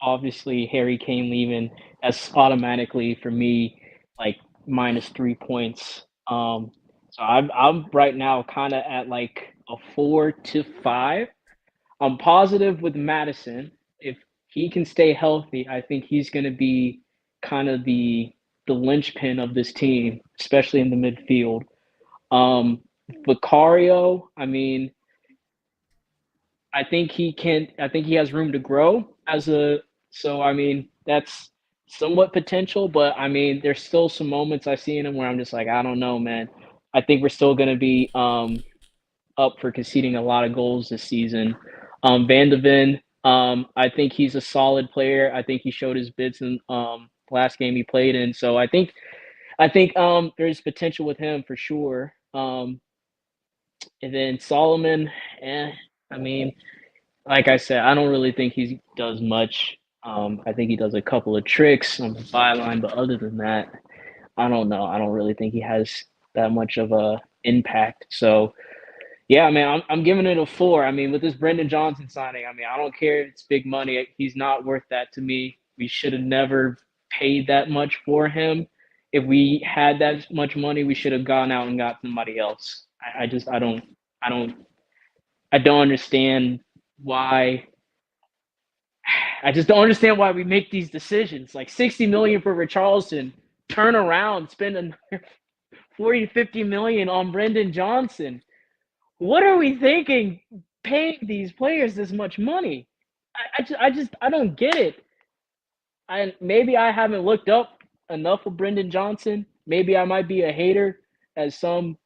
obviously Harry Kane leaving. That's automatically for me like -3 points. So I'm right now kind of at like a 4 to 5. I'm positive with Madison. If he can stay healthy, I think he's going to be kind of the linchpin of this team, especially in the midfield. Vicario, I mean, I think he has room to grow so I mean, that's somewhat potential, but I mean, there's still some moments I see in him where I'm just like, I don't know, man. I think we're still going to be up for conceding a lot of goals this season. Van de Ven, I think he's a solid player. I think he showed his bits in last game he played in. So I think there's potential with him for sure. And then Solomon, I mean, like I said, I don't really think he does much. I think he does a couple of tricks on the byline, but other than that, I don't know. I don't really think he has that much of a impact. So, yeah, man, I'm giving it a 4. I mean, with this Brendan Johnson signing, I mean, I don't care if it's big money. He's not worth that to me. We should have never paid that much for him. If we had that much money, we should have gone out and got somebody else. I don't understand why. I just don't understand why we make these decisions. Like 60 million for Richarlison, turn around, spend another 40 to 50 million on Brendan Johnson. What are we thinking paying these players this much money? I don't get it. Maybe I haven't looked up enough of Brendan Johnson. Maybe I might be a hater, as some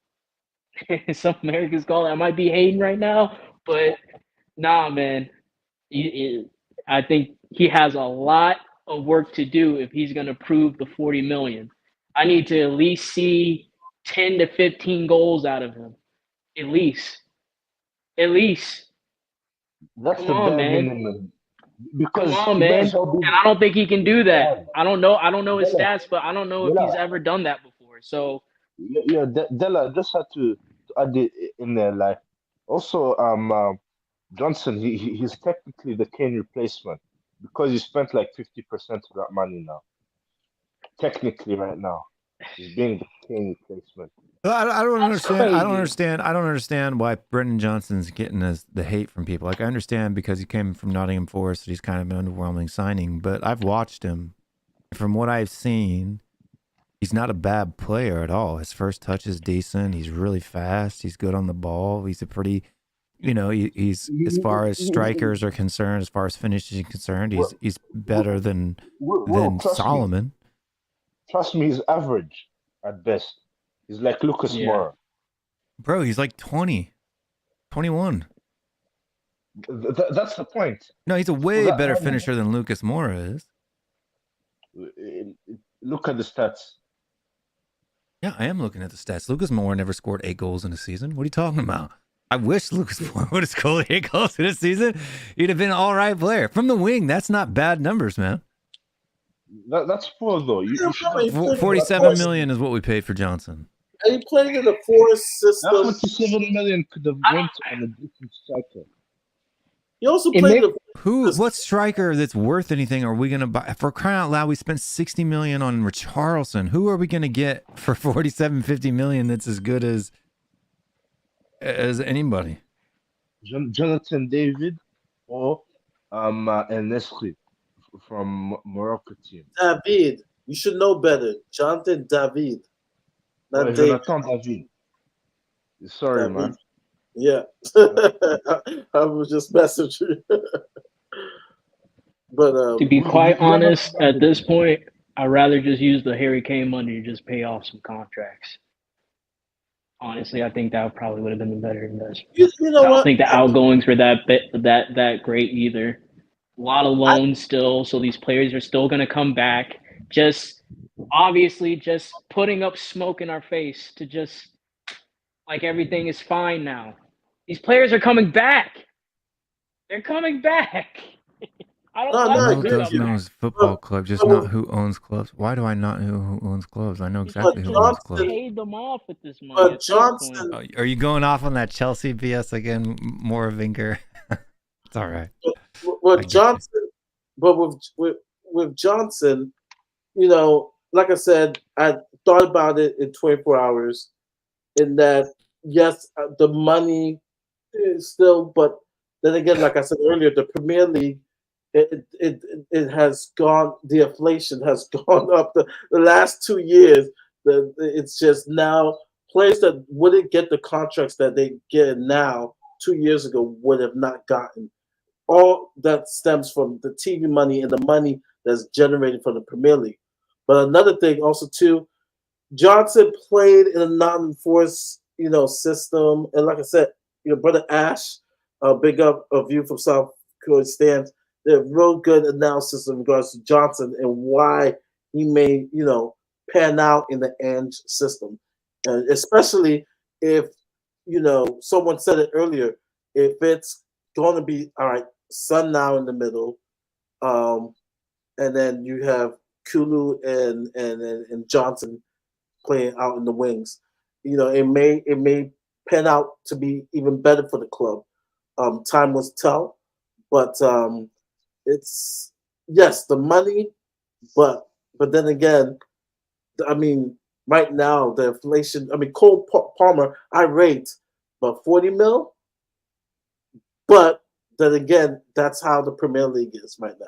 Americans call it. I might be hating right now, but nah, man. I think he has a lot of work to do if he's going to prove the 40 million. I need to at least see 10 to 15 goals out of him. At least. That's Come the on, bare man. minimum. Come Because on, he might man. as well be And I don't think he can do that. Dad. I don't know his Della, stats, but I don't know if Della, he's ever done that before. So Della just had to add it in there. Like, also, Johnson, he's technically the Kane replacement because he spent like 50% of that money now. Technically, right now, he's being the Kane replacement. I don't That's understand. I don't crazy. understand. I don't understand why Brendan Johnson's getting the hate from people. Like, I understand because he came from Nottingham Forest, he's kind of an underwhelming signing. But I've watched him. From what I've seen, he's not a bad player at all. His first touch is decent. He's really fast. He's good on the ball. He's a pretty, he's as far as strikers are concerned, as far as finishing concerned, he's better than Trust Solomon. me. Trust me, he's average at best. He's like Lucas Yeah. Moura. Bro, he's like 20, 21. That's the point. No, he's a For way that better money, finisher than Lucas Moura is. look at the stats. Yeah, I am looking at the stats. Lucas Moura never scored 8 goals in a season. What are you talking about? I wish Lucas Moura would have scored 8 goals in a season. He'd have been an all-right player. From the wing, that's not bad numbers, man. That's poor though. You should have 47 million is what we paid for Johnson. And he played in the Forest that system. 47 million could have went on a different striker. He also It played may- the What striker that's worth anything are we going to buy? For crying out loud, we spent 60 million on Richarlison. Who are we going to get for 47, 50 million that's as good as anybody? Jonathan David or El Nesri from Morocco team. David. You should know better. Jonathan David. Or Not David. Jonathan David. Sorry, David. man. Yeah. I was just messing with you. But to be quite honest, at this point, I'd rather just use the Harry Kane money to just pay off some contracts. Honestly, I think that probably would have been the better investment. you know I don't what? think the outgoings were that great either. A lot of loans still, so these players are still going to come back. Just obviously, just putting up smoke in our face to just like everything is fine now. These players are coming back. They're coming back. I don't No, like no, I Who agree them with does you. know his football club, just not who owns clubs. Why do I not know who owns clubs? I know exactly who owns clubs. Paid them off with this money. But at this Johnson, point. Are you going off on that Chelsea BS again, Moravinker? It's all right. I with get Johnson, but with Johnson, like I said, I thought about it in 24 hours. In that, yes, the money is still, but then again, like I said earlier, the Premier League, it has gone. The inflation has gone up the last 2 years. It's just now players that wouldn't get the contracts that they get now 2 years ago would have not gotten. All that stems from the TV money and the money that's generated from the Premier League. But another thing also too, Johnson played in a non-force, system. And like I said, brother Ash, big up of you from South Korea stands. They're real good analysis in regards to Johnson and why he may, pan out in the Ange system. And especially if, someone said it earlier, if it's going to be, all right, Son now in the middle, and then you have Kulu and Johnson playing out in the wings. It may pan out to be even better for the club. Time will tell, but it's yes, the money, but But then again, I mean, right now the inflation. I mean, Cole Palmer, I rate, but 40 mil. But then again, that's how the Premier League is right now.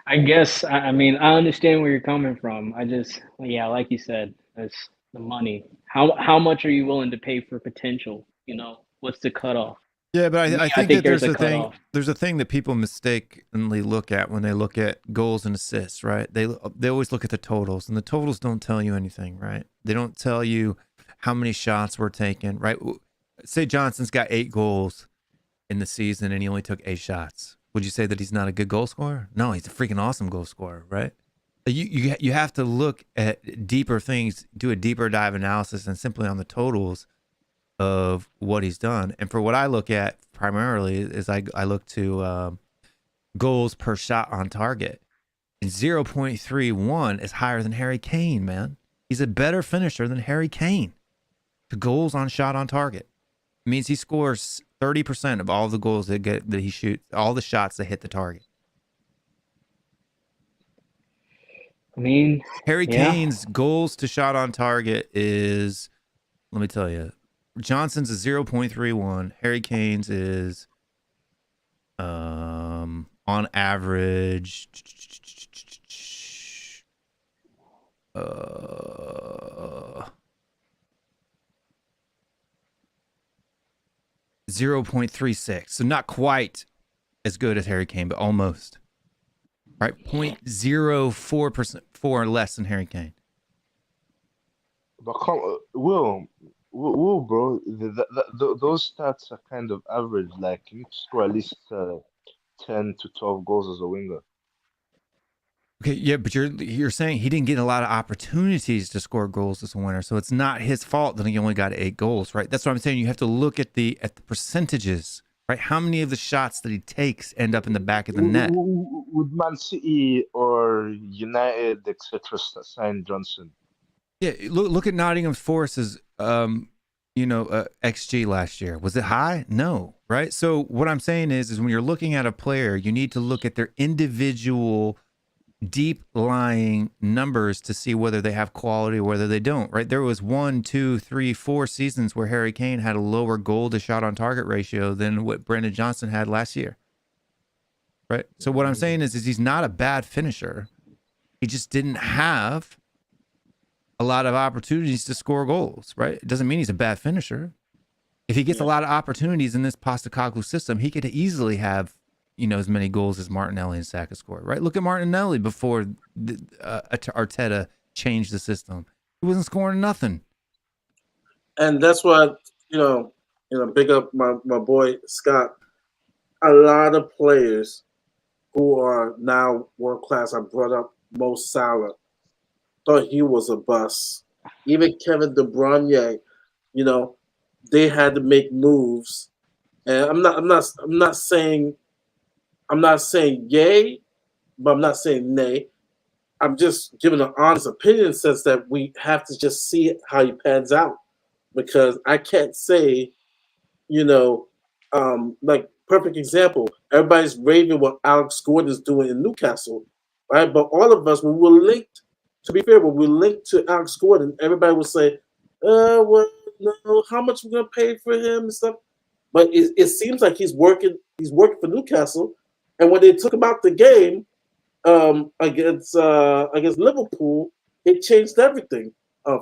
I guess I mean I understand where you're coming from. I just yeah, like you said, it's the money. How much are you willing to pay for potential? You know, what's the cutoff? Yeah, but Me, I I think think that there's there's a a thing. cutoff. There's a thing that people mistakenly look at when they look at goals and assists, right? They always look at the totals, and the totals don't tell you anything, right? They don't tell you how many shots were taken, right? Say Johnson's got 8 goals in the season, and he only took 8 shots. Would you say that he's not a good goal scorer? No, he's a freaking awesome goal scorer, right? You have to look at deeper things, do a deeper dive analysis than simply on the totals of what he's done. And for what I look at primarily is I look to goals per shot on target. And 0.31 is higher than Harry Kane, man. He's a better finisher than Harry Kane. The goals on shot on target. It means he scores 30% of all the goals that he shoots, all the shots that hit the target. I mean, Harry yeah. Kane's goals to shot on target is, let me tell you, Johnson's is 0.31. Harry Kane's is on average 0.36. So not quite as good as Harry Kane, but almost. Right? 0.04% for less than Harry Kane. But Will, bro, those stats are kind of average. Like you need to score at least 10 to 12 goals as a winger. Okay, yeah, but you're saying he didn't get a lot of opportunities to score goals this winter, so it's not his fault that he only got 8 goals, right? That's what I'm saying. You have to look at the percentages, right? How many of the shots that he takes end up in the back of the net? Would Man City or United, etc., sign Johnson? Yeah, look at Nottingham Forest's XG last year. Was it high? No, right? So what I'm saying is when you're looking at a player, you need to look at their individual deep lying numbers to see whether they have quality or whether they don't, right? There was 1, 2, 3, 4 seasons where Harry Kane had a lower goal to shot on target ratio than what Brendan Johnson had last year, right? So what I'm saying is he's not a bad finisher. He just didn't have a lot of opportunities to score goals, right? It doesn't mean he's a bad finisher. If he gets a lot of opportunities in this Postecoglou system, he could easily have, as many goals as Martinelli and Saka scored, right? Look at Martinelli before Arteta changed the system. He wasn't scoring nothing. And that's what, big up my boy Scott. A lot of players who are now world class. I brought up Mo Salah. Thought he was a bust. Even Kevin De Bruyne, they had to make moves. And I'm not saying yay, but I'm not saying nay. I'm just giving an honest opinion in the sense that we have to just see how he pans out. Because I can't say, like perfect example, everybody's raving what Alex Gordon is doing in Newcastle, right? But all of us, when we're linked, to be fair, when we're linked to Alex Gordon, everybody will say, well, no, how much we're gonna pay for him and stuff. But it seems like he's working for Newcastle. And when they took him out the game against Liverpool, it changed everything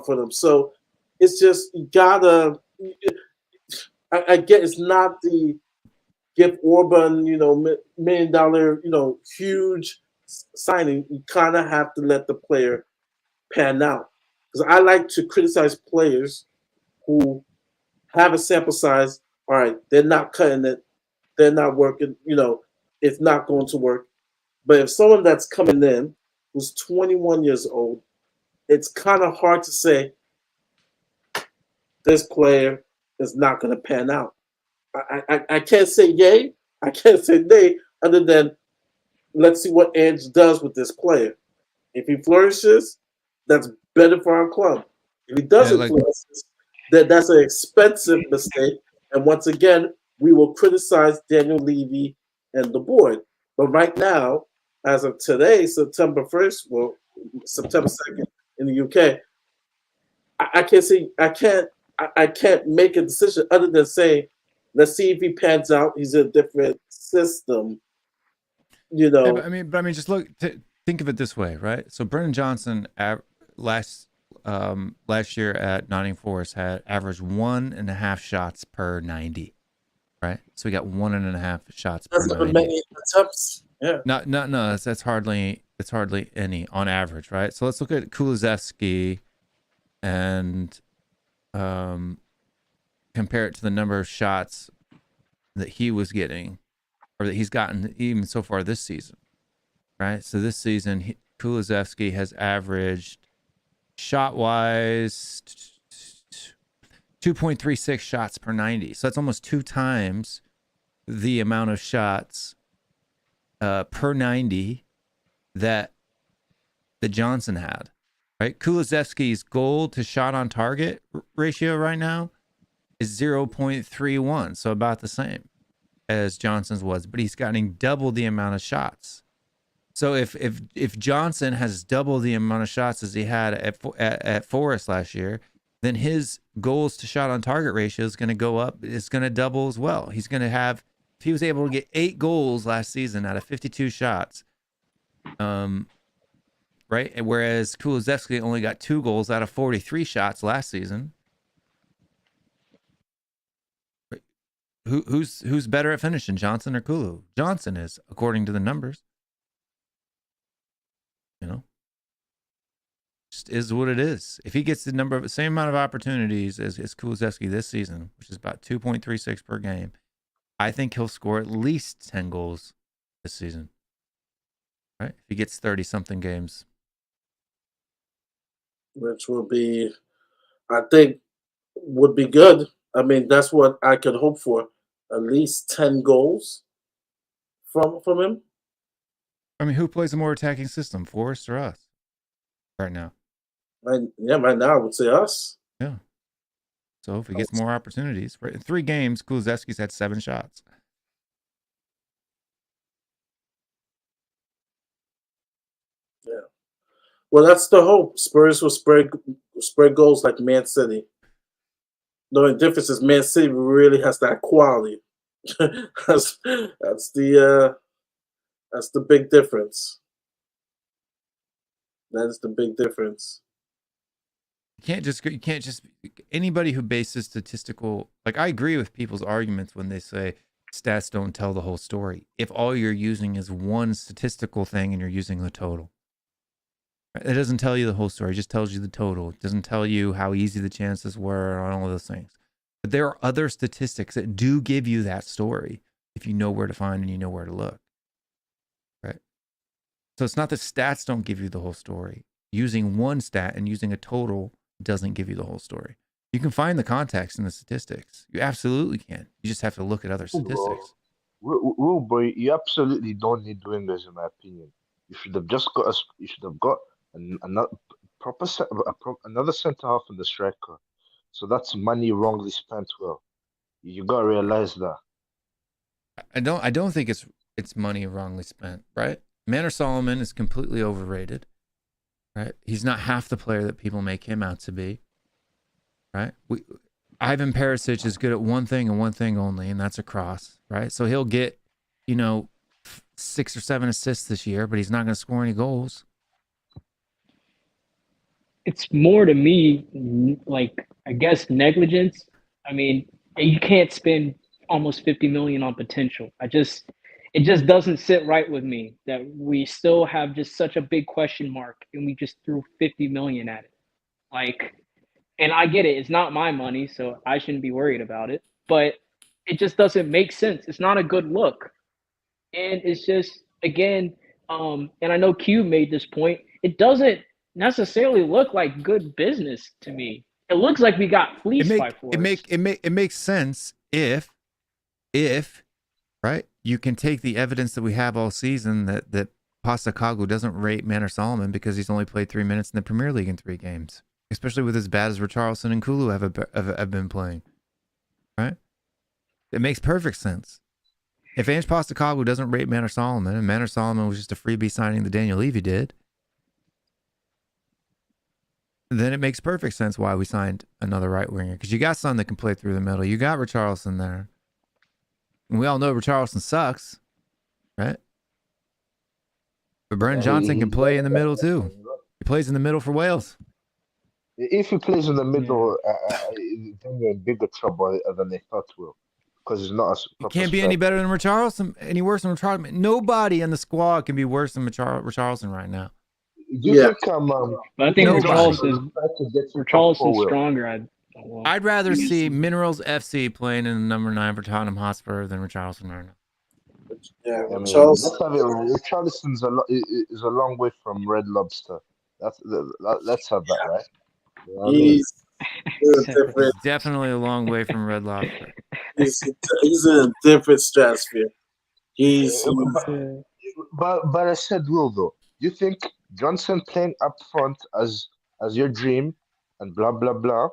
for them. So it's just you gotta. I get it's not the give Orban, $1 million, huge signing. You kind of have to let the player pan out. Because I like to criticize players who have a sample size. All right, they're not cutting it. They're not working. It's not going to work. But if someone that's coming in who's 21 years old, it's kind of hard to say this player is not going to pan out. I can't say yay. I can't say nay other than let's see what Ange does with this player. If he flourishes, that's better for our club. If he doesn't flourish, that's an expensive mistake. And once again, we will criticize Daniel Levy and the board. But right now, as of today, September 1st, well, September 2nd in the UK, I can't see, I can't make a decision other than say, let's see if he pans out. He's in a different system, you Yeah, know. but I mean, just think of it this way, right? So Brennan Johnson last year at Nottingham Forest had averaged 1.5 shots per 90, right? So he got 1.5 shots per That's not 90. many attempts. Yeah. No, that's hardly any on average, right? So let's look at Kulusevski and compare it to the number of shots that he was getting, or that he's gotten even so far this season, right? So this season, Kulusevski has averaged shot-wise 2.36 shots per 90. So that's almost 2 times the amount of shots per 90 that Johnson had, right? Kulusevski's goal to shot on target ratio right now is 0.31, so about the same as Johnson's was, but he's gotten double the amount of shots. So if Johnson has double the amount of shots as he had at Forest last year, then his goals to shot on target ratio is going to go up. It's going to double as well. He's going to have, if he was able to get 8 goals last season out of 52 shots, right? Whereas Kulusevski only got 2 goals out of 43 shots last season. Who's better at finishing, Johnson or Kulu? Johnson is, according to the numbers. You know, just is what it is. If he gets the same amount of opportunities as Kulusevski this season, which is about 2.36 per game, I think he'll score at least 10 goals this season. Right? If he gets 30-something games. Which will be, I think, would be good. I mean, that's what I could hope for. At least 10 goals from him. I mean, who plays a more attacking system, Forrest or us, right now? Right now I would say us. Yeah. So if he gets more opportunities, right? In 3 games, Kulusevski's had 7 shots. Yeah. Well, that's the hope. Spurs will spread goals like Man City. The only difference is Man City really has that quality. that's the big difference. That is the big difference. You can't just anybody who bases statistical, like, I agree with people's arguments when they say stats don't tell the whole story. If all you're using is one statistical thing and you're using the total, it doesn't tell you the whole story. It just tells you the total. It doesn't tell you how easy the chances were and all of those things. But there are other statistics that do give you that story if you know where to find and you know where to look. Right? So it's not that stats don't give you the whole story. Using one stat and using a total doesn't give you the whole story. You can find the context in the statistics. You absolutely can. You just have to look at other statistics. Well, boy, you absolutely don't need wingers, in my opinion. You should have just got another proper another centre half and the striker. So that's money wrongly spent. Well, you gotta realize that. I don't think it's money wrongly spent, right? Manor Solomon is completely overrated, right? He's not half the player that people make him out to be, right? Ivan Perisic is good at one thing and one thing only, and that's a cross, right? So he'll get, 6 or 7 assists this year, but he's not going to score any goals. It's more to me, like, I guess, negligence. I mean, you can't spend almost 50 million on potential. It just doesn't sit right with me that we still have just such a big question mark and we just threw 50 million at it. Like, and I get it, it's not my money, so I shouldn't be worried about it, but it just doesn't make sense. It's not a good look. And it's just, again, and I know Q made this point, it doesn't necessarily look like good business to me. It looks like we got fleeced by Forest. It makes sense if right, you can take the evidence that we have all season that Postecoglou doesn't rate Manor Solomon because he's only played 3 minutes in the Premier League in 3 games, especially with as bad as Richarlison and Kulu have been playing. Right? It makes perfect sense. If Ange Postecoglou doesn't rate Manor Solomon, and Manor Solomon was just a freebie signing that Daniel Levy did, then it makes perfect sense why we signed another right winger. Because you got someone that can play through the middle. You got Richarlison there. And we all know Richarlison sucks, right? But Brennan Johnson can play in the middle too. He plays in the middle for Wales. If he plays in the middle, then you're in bigger trouble than they thought will, because he's not as He can't be any better than Richarlison, any worse than Richarlison. Nobody in the squad can be worse than Richarlison right now. Do you think But I think Nobody. Richarlison's stronger. I'd rather see Minerals FC playing in the number 9 for Tottenham Hotspur than Richarlison right now. Yeah, I mean, Richarlison's is a long way from Red Lobster. Let's have that, right? You know what I mean? He's definitely a long way from Red Lobster. He's in a different stratosphere. But I said, Will, though, you think Johnson playing up front as your dream and blah blah blah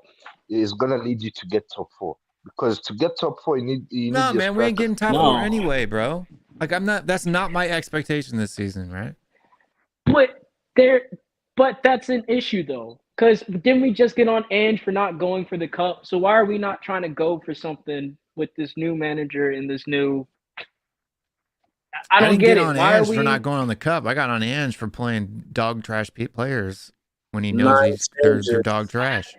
is gonna lead you to get top 4? Because to get top 4, you need. No, man, we ain't getting top No. 4 anyway, bro. Like that's not my expectation this season, right? But that's an issue though, because didn't we just get on Ange for not going for the cup? So why are we not trying to go for something with this new manager and this new? I don't didn't get get it. on Why Ange are we for not going on the cup. I got on Ange for playing dog trash players when he knows they're dog trash.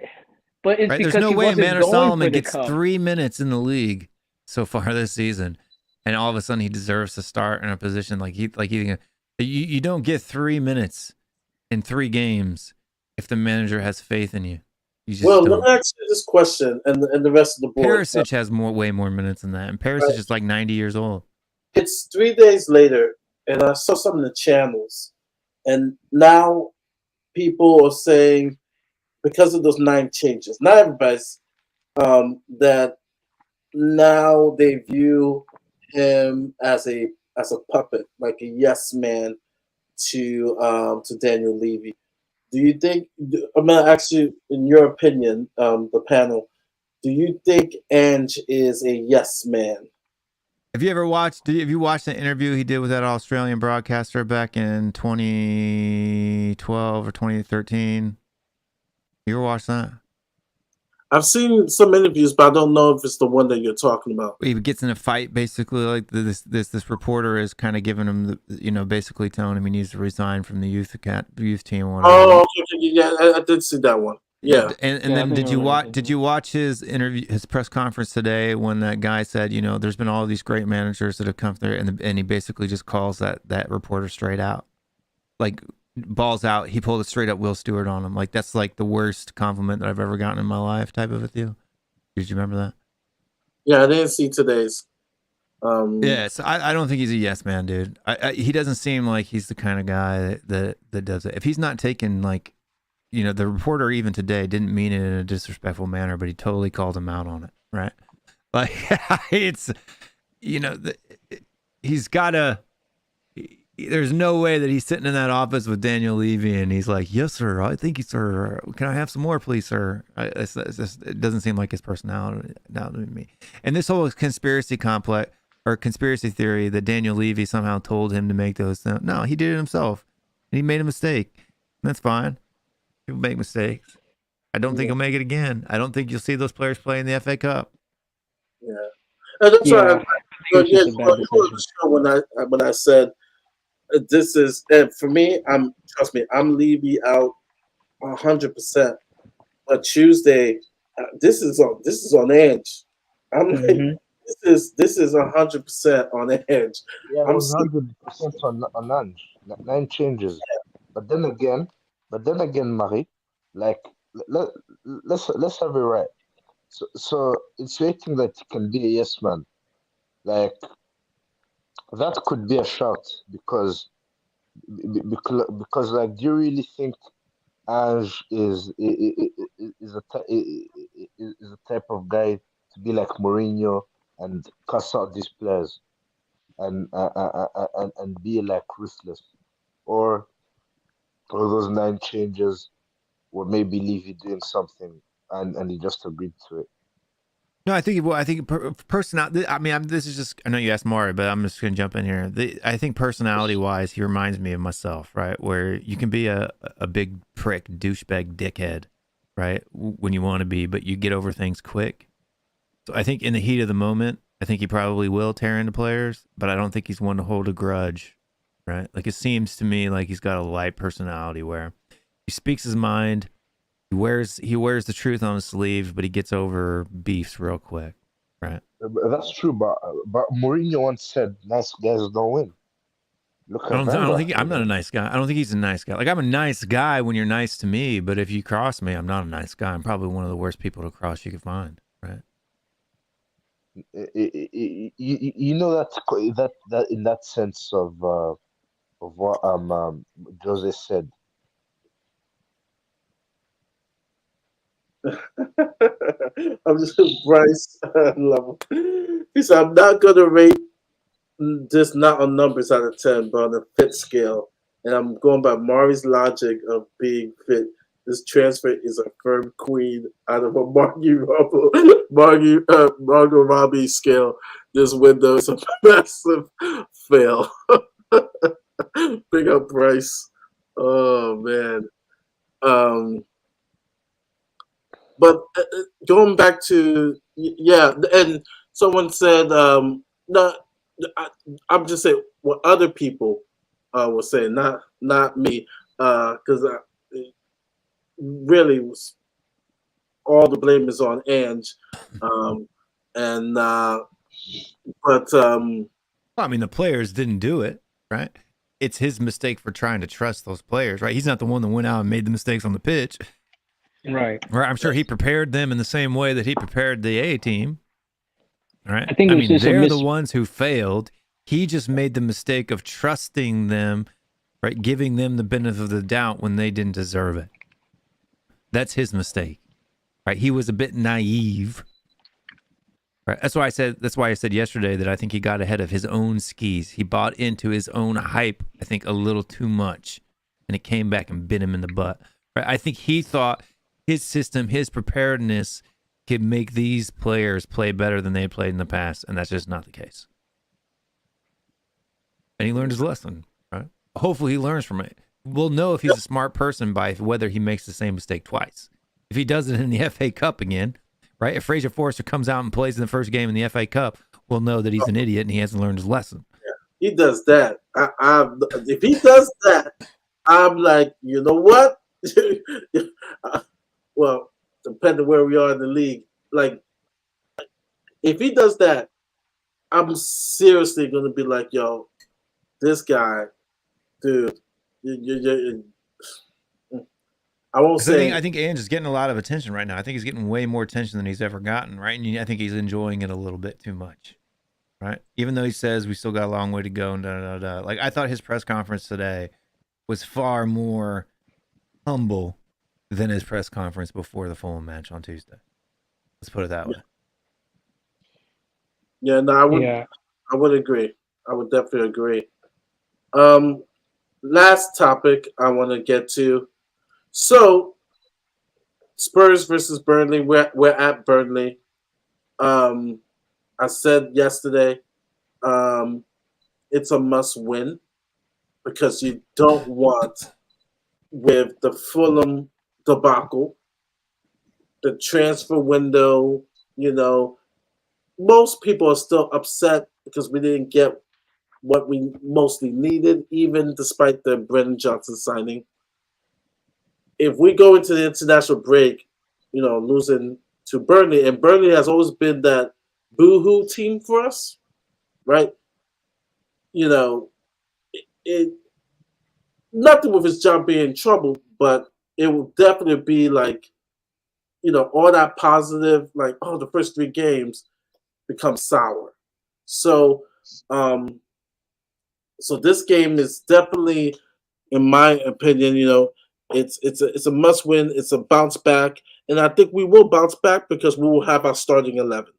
But it's right? because There's no he way wasn't Manor going Solomon for the gets cup. 3 minutes in the league so far this season, and all of a sudden he deserves to start in a position like you don't get 3 minutes in 3 games if the manager has faith in you. You just don't. Let me ask you this question, and the rest of the board. Perisic has way more minutes than that, and Perisic is like 90 years old. It's 3 days later, and I saw some of the channels, and now people are saying because of those 9 changes, not everybody's, that now they view him as a puppet, like a yes man to Daniel Levy. Do you think? I'm gonna ask you, in your opinion, the panel. Do you think Ange is a yes man? Have you watched the interview he did with that Australian broadcaster back in 2012 or 2013? You ever watched that? I've seen some interviews, but I don't know if it's the one that you're talking about. He gets in a fight, basically, like this reporter is kind of giving him, basically telling him he needs to resign from the youth team. Or whatever. Oh, yeah, I did see that one. Yeah, and then did you watch his interview, his press conference today when that guy said, there's been all these great managers that have come there, and he basically just calls that reporter straight out, like balls out. He pulled a straight up Will Stewart on him. Like that's like the worst compliment that I've ever gotten in my life. Type of a deal. Did you remember that? Yeah, I didn't see today's. So I don't think he's a yes man, dude. He doesn't seem like he's the kind of guy that does it. If he's not taking like. The reporter even today didn't mean it in a disrespectful manner, but he totally called him out on it, right? Like it's, he's got to. There's no way that he's sitting in that office with Daniel Levy and he's like, "Yes, sir. I think sir. Can I have some more, please, sir?" It doesn't seem like his personality to me. And this whole conspiracy complex or conspiracy theory that Daniel Levy somehow told him to make those. No, he did it himself, and he made a mistake. And that's fine. He'll make mistakes. I don't think he'll make it again. I don't think you'll see those players play in the FA Cup. Yeah, and that's why. When I said this is, and for me, trust me, I'm Levy out 100%. But Tuesday, this is on Edge. I'm like, this is 100% on Edge. Yeah, I'm 100% on Ange. 9 changes, but then again, Marie, like let's have it right. So insinuating that he can be a yes man, like that could be a shout because like, do you really think Ange is a type of guy to be like Mourinho and cuss out these players and be like ruthless, or those 9 changes were maybe Levy doing something and he just agreed to it? No, I think personality. I mean, this is just. I know you asked Maury, but I'm just gonna jump in here. I think personality-wise, he reminds me of myself, right? Where you can be a big prick, douchebag, dickhead, right? When you want to be, but you get over things quick. So I think in the heat of the moment, I think he probably will tear into players, but I don't think he's one to hold a grudge, right? Like it seems to me like he's got a light personality where he speaks his mind. He wears the truth on his sleeve, but he gets over beefs real quick, right? That's true, but Mourinho once said, "Nice guys don't win." Look at I don't Wenger. think I'm not a nice guy. I don't think he's a nice guy. Like I'm a nice guy when you're nice to me, but if you cross me, I'm not a nice guy. I'm probably one of the worst people to cross you could find, right? You know that in that sense of what Jose said. I'm just Bryce. I love him. He said, "I'm not gonna rate this not on numbers out of 10, but on a fit scale, and I'm going by Mari's logic of being fit. This transfer is a firm queen out of a Margot Robbie scale. This window is a massive fail." Big up Bryce. Oh man. Um, but going back to yeah, and someone said no. I, I'm just saying what other people were saying, not me, because really was all the blame is on Ange, and but Well, I mean, the players didn't do it, right? It's his mistake for trying to trust those players, right? He's not the one that went out and made the mistakes on the pitch. Right. Right. I'm sure he prepared them in the same way that he prepared the A team. All right. I think it was just a they're the ones who failed. He just made the mistake of trusting them, right? Giving them the benefit of the doubt when they didn't deserve it. That's his mistake, right? He was a bit naive. Right. That's why I said yesterday that I think he got ahead of his own skis. He bought into his own hype, I think, a little too much. And it came back and bit him in the butt. Right. I think he thought his system, his preparedness could make these players play better than they played in the past, and that's just not the case. And he learned his lesson, right? Hopefully he learns from it. We'll know if he's a smart person by whether he makes the same mistake twice. If he does it in the FA Cup again, right? If Fraser Forster comes out and plays in the first game in the FA Cup, we'll know that he's an idiot and he hasn't learned his lesson. He does that. If he does that, I'm like, you know what? Well, depending where we are in the league, like if he does that, I'm seriously going to be like, yo, this guy, dude, I won't say. I think Ange is getting a lot of attention right now. I think he's getting way more attention than he's ever gotten, right? And I think he's enjoying it a little bit too much, right? Even though he says we still got a long way to go and da. Like I thought his press conference today was far more humble than his press conference before the Fulham match on Tuesday. Let's put it that way. Yeah, no, I would agree. I would definitely agree. Last topic I want to get to. So, Spurs versus Burnley. We're at Burnley. I said yesterday, it's a must-win because you don't want, with the Fulham debacle, the transfer window. You know, most people are still upset because we didn't get what we mostly needed, even despite the Brennan Johnson signing. If we go into the international break, you know, losing to Burnley, and Burnley has always been that boo-hoo team for us, right? You know, it nothing with his job being in trouble, but it will definitely be like, you know, all that positive, like, oh, the first 3 games become sour. So, so this game is definitely, in my opinion, you know, it's a must win. It's a bounce back, and I think we will bounce back because we will have our starting 11.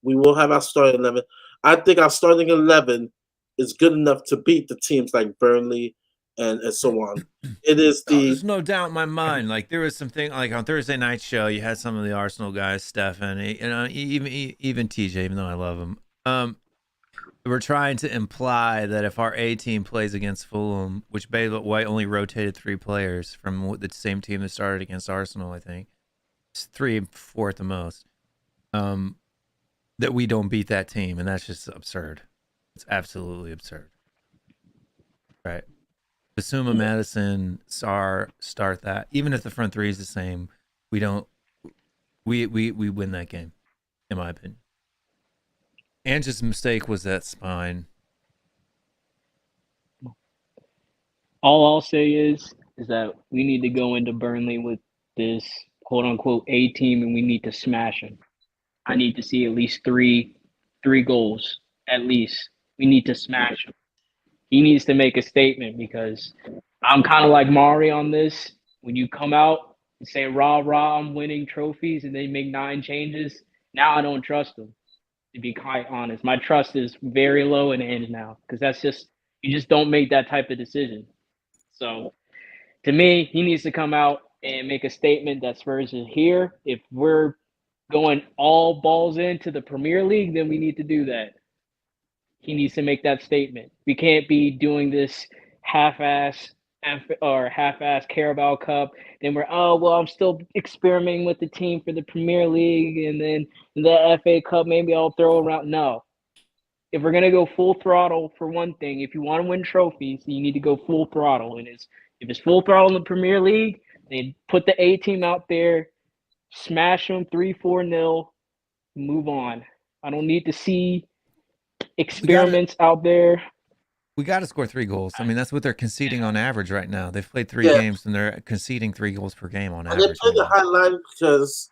We will have our starting 11. I think our starting 11 is good enough to beat the teams like Burnley, and so on. It is There's the no doubt in my mind. Like there was something like on Thursday night show, you had some of the Arsenal guys, Stefan, even TJ, even though I love him. We're trying to imply that if our A team plays against Fulham, which Bay White only rotated 3 players from the same team that started against Arsenal, I think it's 3 and 4 at the most. That we don't beat that team, and that's just absurd. It's absolutely absurd. Right. Basuma, Madison, Sarr, start that. Even if the front 3 is the same, we win that game, in my opinion. Ange's mistake was that spine. All I'll say is that we need to go into Burnley with this quote unquote A team, and we need to smash them. I need to see at least three goals. At least we need to smash him. He needs to make a statement because I'm kind of like Mari on this. When you come out and say rah rah, I'm winning trophies, and they make 9 changes, now I don't trust him. To be quite honest, my trust is very low in Ange now because that's just you just don't make that type of decision. So to me, he needs to come out and make a statement that Spurs is here. If we're going all balls into the Premier League, then we need to do that. He needs to make that statement. We can't be doing this half-ass Carabao Cup. Then I'm still experimenting with the team for the Premier League, and then the FA Cup, maybe I'll throw around. No. If we're going to go full throttle for one thing, if you want to win trophies, you need to go full throttle. And if it's full throttle in the Premier League, then put the A team out there, smash them 3-4-0, move on. I don't need to see experiments out there. We got to score 3 goals. I mean, that's what they're conceding on average right now. They've played 3 games and they're conceding 3 goals per game on average. They play the high line because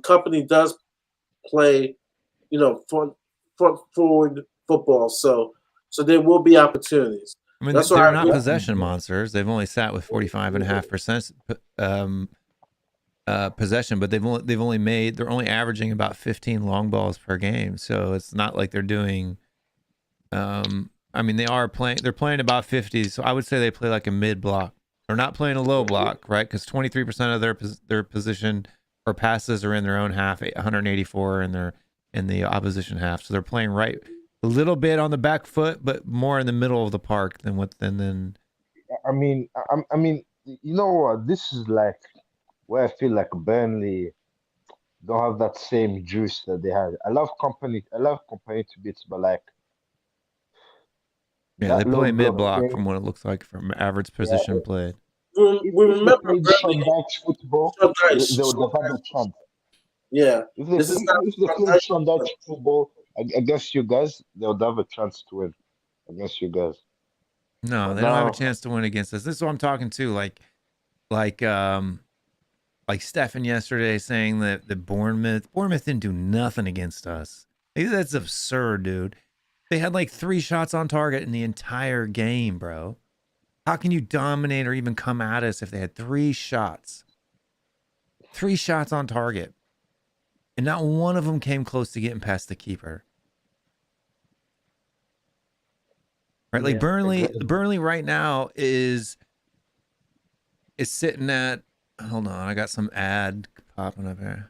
Company does play, front forward football. So there will be opportunities. I mean, they're not possession monsters. They've only sat with 45.5% possession, but they're only averaging about 15 long balls per game. So it's not like they're doing. I mean, they're playing about 50. So I would say they play like a mid block. They're not playing a low block, right? Because 23% of their position or passes are in their own half, 184 in the opposition half. So they're playing right a little bit on the back foot, but more in the middle of the park than. I mean, you know what? This is like where I feel like Burnley don't have that same juice that they had. I love Company to bits, but like. Yeah, they play mid-block from what it looks like from average position played. If they played Shondai's football, they would have had a chance. Yeah. If they played Shondai's football against you guys, they would have a chance to win against you guys. No, they don't have a chance to win against us. This is what I'm talking to. Like Stefan yesterday saying that the Bournemouth didn't do nothing against us. That's absurd, dude. They had like 3 shots on target in the entire game, bro. How can you dominate or even come at us if they had 3 shots? 3 shots on target. And not one of them came close to getting past the keeper. Right? Like Burnley right now is sitting at, hold on, I got some ad popping up here.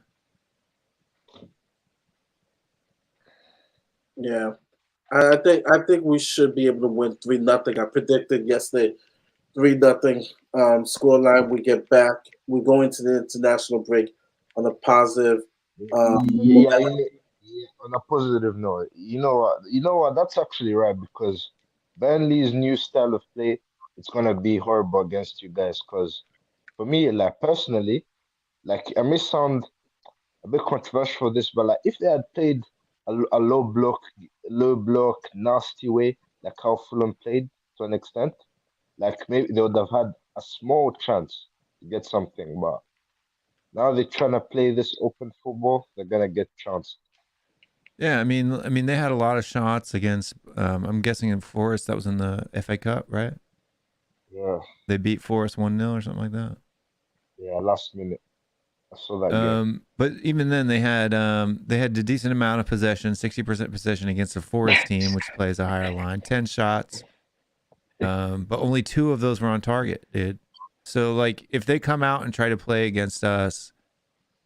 Yeah. I think we should be able to win 3-0. I predicted yesterday 3-0 scoreline. We get back. We go into the international break on a positive. On a positive note. You know what? That's actually right because Burnley's new style of play, it's gonna be horrible against you guys. Because for me, like personally, like I may sound a bit controversial for this, but like if they had played a low block, nasty way, like how Fulham played to an extent, like maybe they would have had a small chance to get something. But now they're trying to play this open football, they're gonna get chance. Yeah, I mean, they had a lot of shots against. I'm guessing in Forest that was in the FA Cup, right? Yeah. They beat Forest 1-0 or something like that. Yeah, last minute. I saw that game. But even then, they had a decent amount of possession, 60% possession against a Forest team, which plays a higher line. 10 shots, But only 2 of those were on target, dude. So like, if they come out and try to play against us,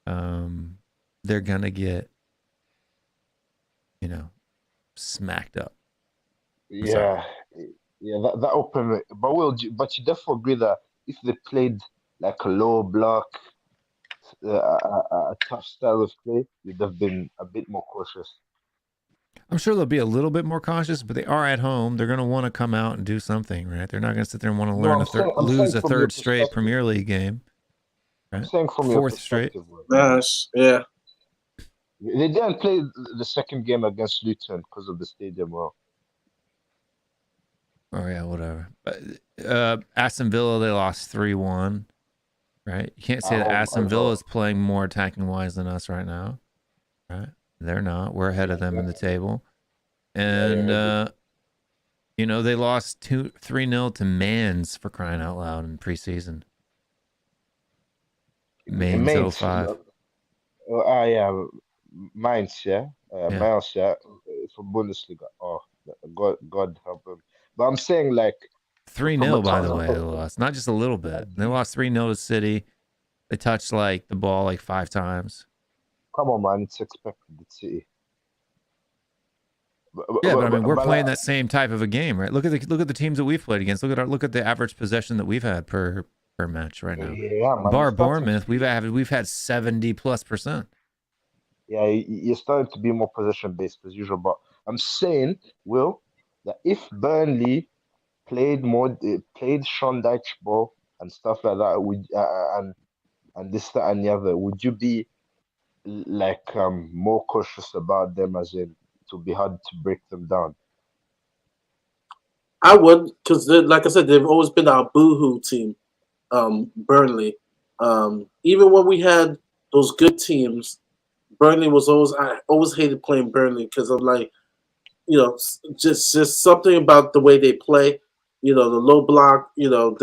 they're gonna get, smacked up. I'm sorry. Yeah, that open. But you definitely agree that if they played like a low block, a tough style of play, you'd have been a bit more cautious. I'm sure they'll be a little bit more cautious, but they are at home. They're going to want to come out and do something, right? They're not going to sit there and want to No, learn I'm lose saying a from your third straight perspective. Premier League game, I'm right? saying from your 4th straight. perspective. Will. Gosh, yeah. They didn't play the second game against Luton because of the stadium. Well, Oh yeah, whatever. But Aston Villa, they lost 3-1, right? You can't say that Aston Villa is playing more attacking wise than us right now, right? They're not. We're ahead of them in the table. And they lost 3-0 to Mans, for crying out loud, in preseason. Mainz 05. yeah, Mainz, yeah, Mainz, yeah, from Bundesliga. Oh, God help them. But I'm saying like 3-0, by the way, they lost. Not just a little bit. They lost 3-0 to City. They touched the ball 5 times. Come on, man, it's expected. It's City. Yeah, but I mean, we're playing that same type of a game, right? Look at the teams that we've played against. Look at the average possession that we've had per match right now. Yeah, man, Bar Bournemouth, we've had 70+%. Yeah, you're starting to be more possession based as usual. But I'm saying, Will, that if Burnley played Sean Dyche ball and stuff like that, would and this, that, and the other, would you be more cautious about them, as in to be hard to break them down? I would, because like I said, they've always been our boohoo team, Burnley. Even when we had those good teams, Burnley was always. I always hated playing Burnley because I'm like, just something about the way they play. The low block. They'll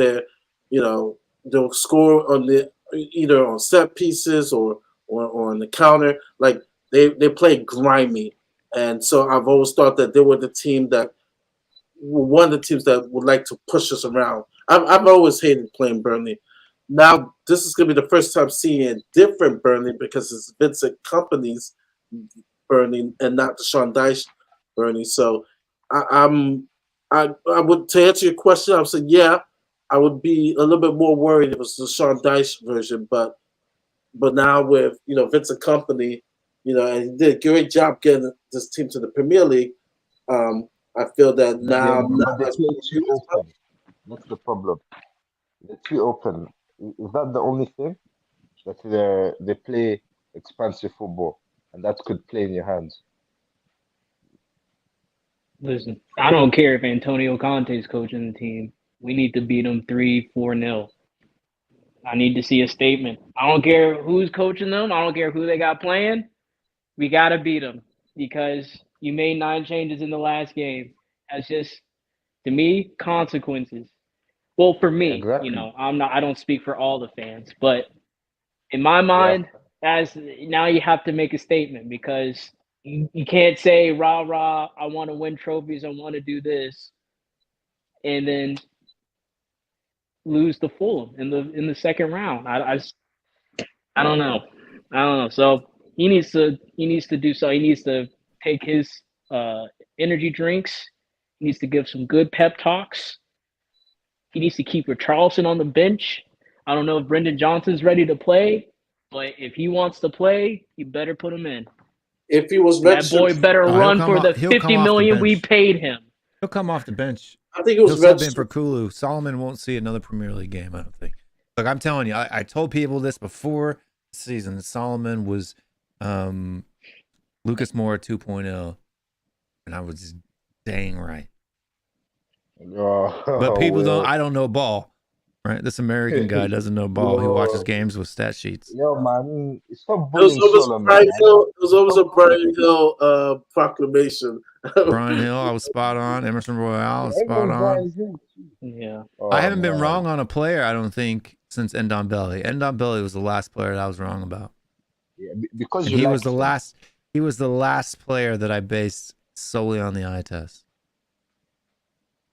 score on either on set pieces or on the counter. Like they play grimy, and so I've always thought that they were the team that one of the teams that would like to push us around. I've always hated playing Burnley. Now this is going to be the first time seeing a different Burnley because it's Vincent Company's Burnley and not the Sean Dyche Burnley. So I would, to answer your question, I would say yeah, I would be a little bit more worried if it was the Sean Dyche version, but now with Vincent Company, and he did a great job getting this team to the Premier League. I feel that now. But they play too open. That's the problem. They're too open. Is that the only thing? That they play expansive football, and that could play in your hands. Listen, I don't care if Antonio Conte is coaching the team. We need to beat them 3-4-0. I need to see a statement. I don't care who's coaching them. I don't care who they got playing. We got to beat them because you made 9 changes in the last game. That's just, to me, consequences. Well, for me, Exactly. I don't speak for all the fans, but in my mind, as now you have to make a statement because you can't say rah rah. I want to win trophies. I want to do this, and then lose to Fulham in the second round. I don't know. So he needs to do so. He needs to take his energy drinks. He needs to give some good pep talks. He needs to keep Richarlison on the bench. I don't know if Brendan Johnson's ready to play, but if he wants to play, you better put him in. If he was that boy better run for the $50 million we paid him. He'll come off the bench. I think it was He'll sub in for Kulu. Solomon won't see another Premier League game, I don't think. Look, I'm telling you, I told people this before the season that Solomon was Lucas Moura 2.0, and I was dang right. But people I don't know ball, right? This American guy doesn't know ball. He watches games with stat sheets. Yo, man, stop bullying Solomon. It was always a Brian Hill proclamation. Brian Hill, I was spot on. Emerson Royale, I was spot on. Yeah. I haven't been wrong on a player, I don't think, since Ndombele. Ndombele was the last player that I was wrong about. Yeah, because he was the last. He was the last player that I based solely on the eye test.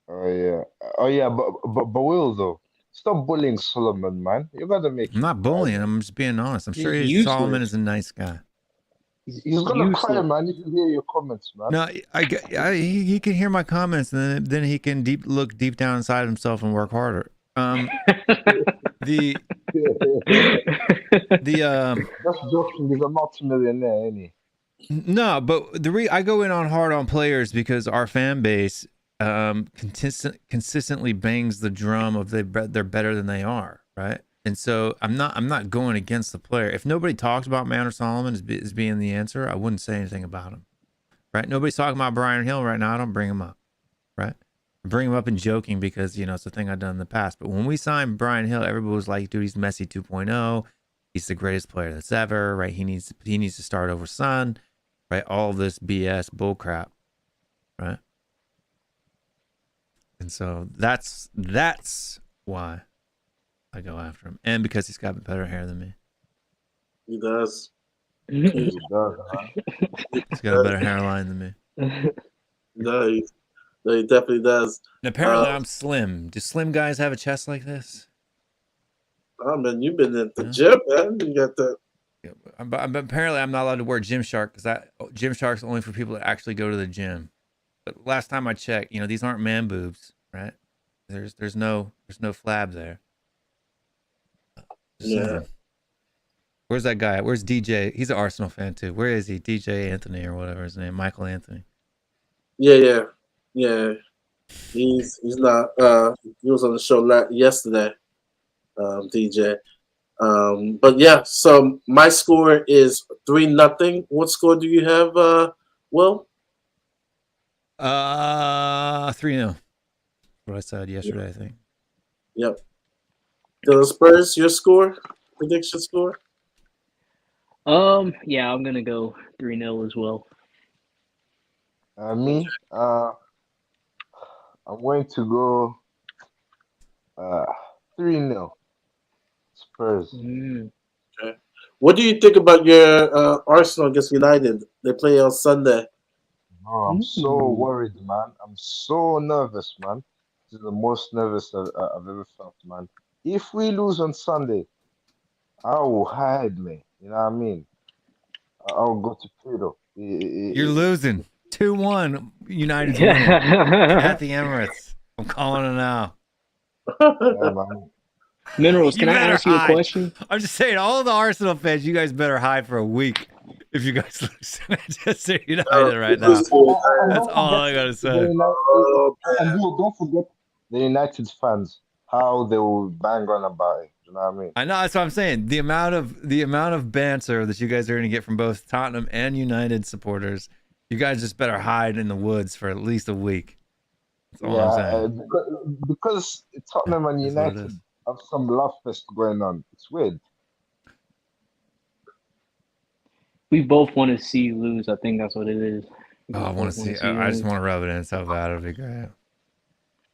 Oh yeah, but Will though, stop bullying Solomon, man. You gotta make I'm him not cry, bullying. man. I'm just being honest. I'm sure He's Solomon useless. is a nice guy. He's gonna cry, Useless. man, if you hear your comments, man. No, he can hear my comments, and then he can look deep down inside himself and work harder. The That's joking. He's a multi-millionaire, ain't he? no, but I go in on hard on players because our fan base consistently bangs the drum of they're better than they are, right? And so I'm not going against the player. If nobody talks about Manor Solomon as being the answer, I wouldn't say anything about him, right? Nobody's talking about Brian Hill right now. I don't bring him up, right? I bring him up in joking because it's a thing I've done in the past. But when we signed Brian Hill, everybody was like, "Dude, he's Messi 2.0. He's the greatest player that's ever, right? He needs to start over Son." Right, all this BS bullcrap, right? And so that's why I go after him, and because he's got better hair than me. He does. He does, man. He's got a better hairline than me. No, he definitely does. And apparently, I'm slim. Do slim guys have a chest like this? Oh man, you've been at the Yeah. gym, man. You got that. But apparently, I'm not allowed to wear Gymshark because Gymshark's only for people that actually go to the gym. But last time I checked, these aren't man boobs, right? There's no flab there. Just Yeah. saying. Where's that guy? Where's DJ? He's an Arsenal fan too. Where is he? DJ Anthony or whatever his name, Michael Anthony. Yeah. He's not. He was on the show yesterday, DJ. But yeah. So my score is 3-0. What score do you have, Will? 3-0. What I said yesterday, I think. Yep. The Spurs, your score? Prediction score? Yeah, I'm gonna go 3-0 as well. Me, I'm going to go 3-0 Spurs. Okay. What do you think about your Arsenal against United? They play on Sunday. Oh, I'm so worried, man. I'm so nervous, man. This is the most nervous I've ever felt, man. If we lose on Sunday, I will hide, man. You know what I mean? I'll go to Pluto. You're losing 2-1. United's winning at the Emirates. I'm calling it now. Yeah, man. Minerals, You can I better ask you a hide. question? I'm just saying, all the Arsenal fans, you guys better hide for a week if you guys lose to Manchester United right now. That's all I gotta say. And don't forget the United fans, how they will bang on about it. You know what I mean? I know, that's what I'm saying. The amount of banter that you guys are gonna get from both Tottenham and United supporters, you guys just better hide in the woods for at least a week. That's all I'm saying. Because Tottenham and That's what it United is. have some love fest going on. It's weird. We both want to see you lose. I think that's what it is. Oh, I want to see. I just want to rub it in so bad. It'll be great.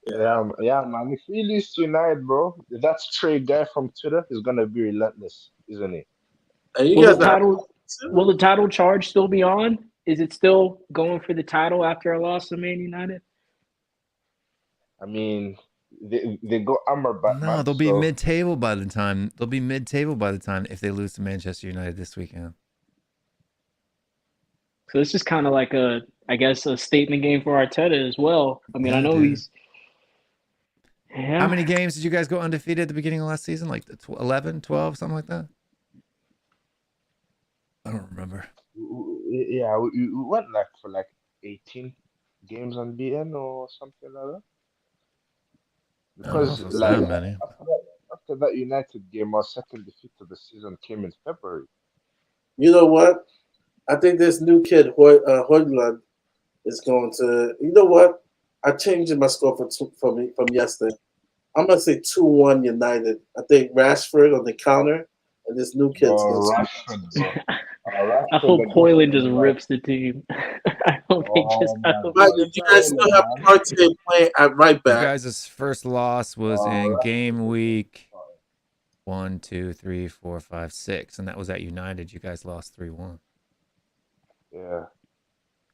Yeah, man. If we lose to United, bro, that stray guy from Twitter is gonna be relentless, isn't he? And you Will guys the title charge still be on? Is it still going for the title after a loss to Man United? I mean, they go Amrabat, No, man. they'll be mid-table by the time. They'll be mid-table by the time if they lose to Manchester United this weekend. So this is kind of like a statement game for Arteta as well. I mean, Yeah, I know dude. he's. Yeah. How many games did you guys go undefeated at the beginning of last season? Like 11, 12, something like that? I don't remember. Yeah, we went for 18 games unbeaten or something like that. I don't know Because if it was that many. after that United game, our second defeat of the season came in February. You know what? I think this new kid, Hoyland, is going to. You know what? I changed my score from yesterday. I'm gonna say 2-1 United. I think Rashford on the counter, and this new kid's going Rashford. I hope Hoyland just rips the team. I hope he just. You guys still have Partey playing at right back. You guys' first loss was in game week 1, 2, 3, 4, 5, 6, and that was at United. You guys lost 3-1. Yeah,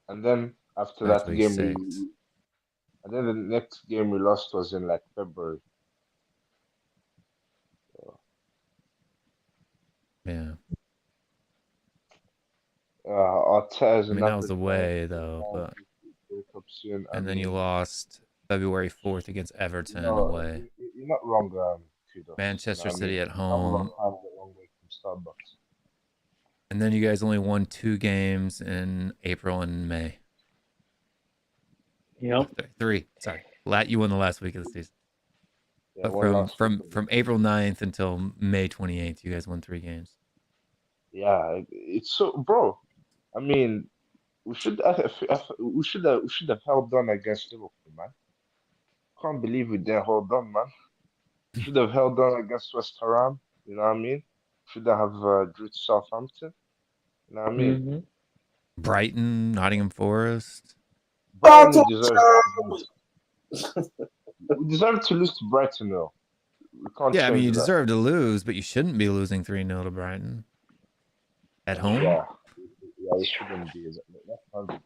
and then after That's that week game, 6. And then the next game we lost was in like February. Yeah. Arteta's I mean, that another was guy. away though, Guys but who break up soon. I and then you mean, lost February 4th against Everton no, away. you're not wrong, Kudos. Manchester I mean, City at travel home. time the long way from Starbucks. And then you guys only won 2 games in April and May. Yep. Oh, 3. Sorry. You won the last week of the season. Yeah, But from April 9th until May 28th, you guys won 3 games. Yeah, it's so, bro. I mean, we should have held on against Liverpool, man. Can't believe we didn't hold on, man. We should have held on against West Ham. You know what I mean? Should have drew to Southampton. You know what I mean? Mm-hmm. Brighton, Nottingham Forest. Brighton deserves to lose. We deserve to lose to Brighton, though. We can't Yeah, I mean, change you that. deserve to lose, but you shouldn't be losing 3-0 to Brighton. At home? Yeah, it shouldn't be. That's 100%.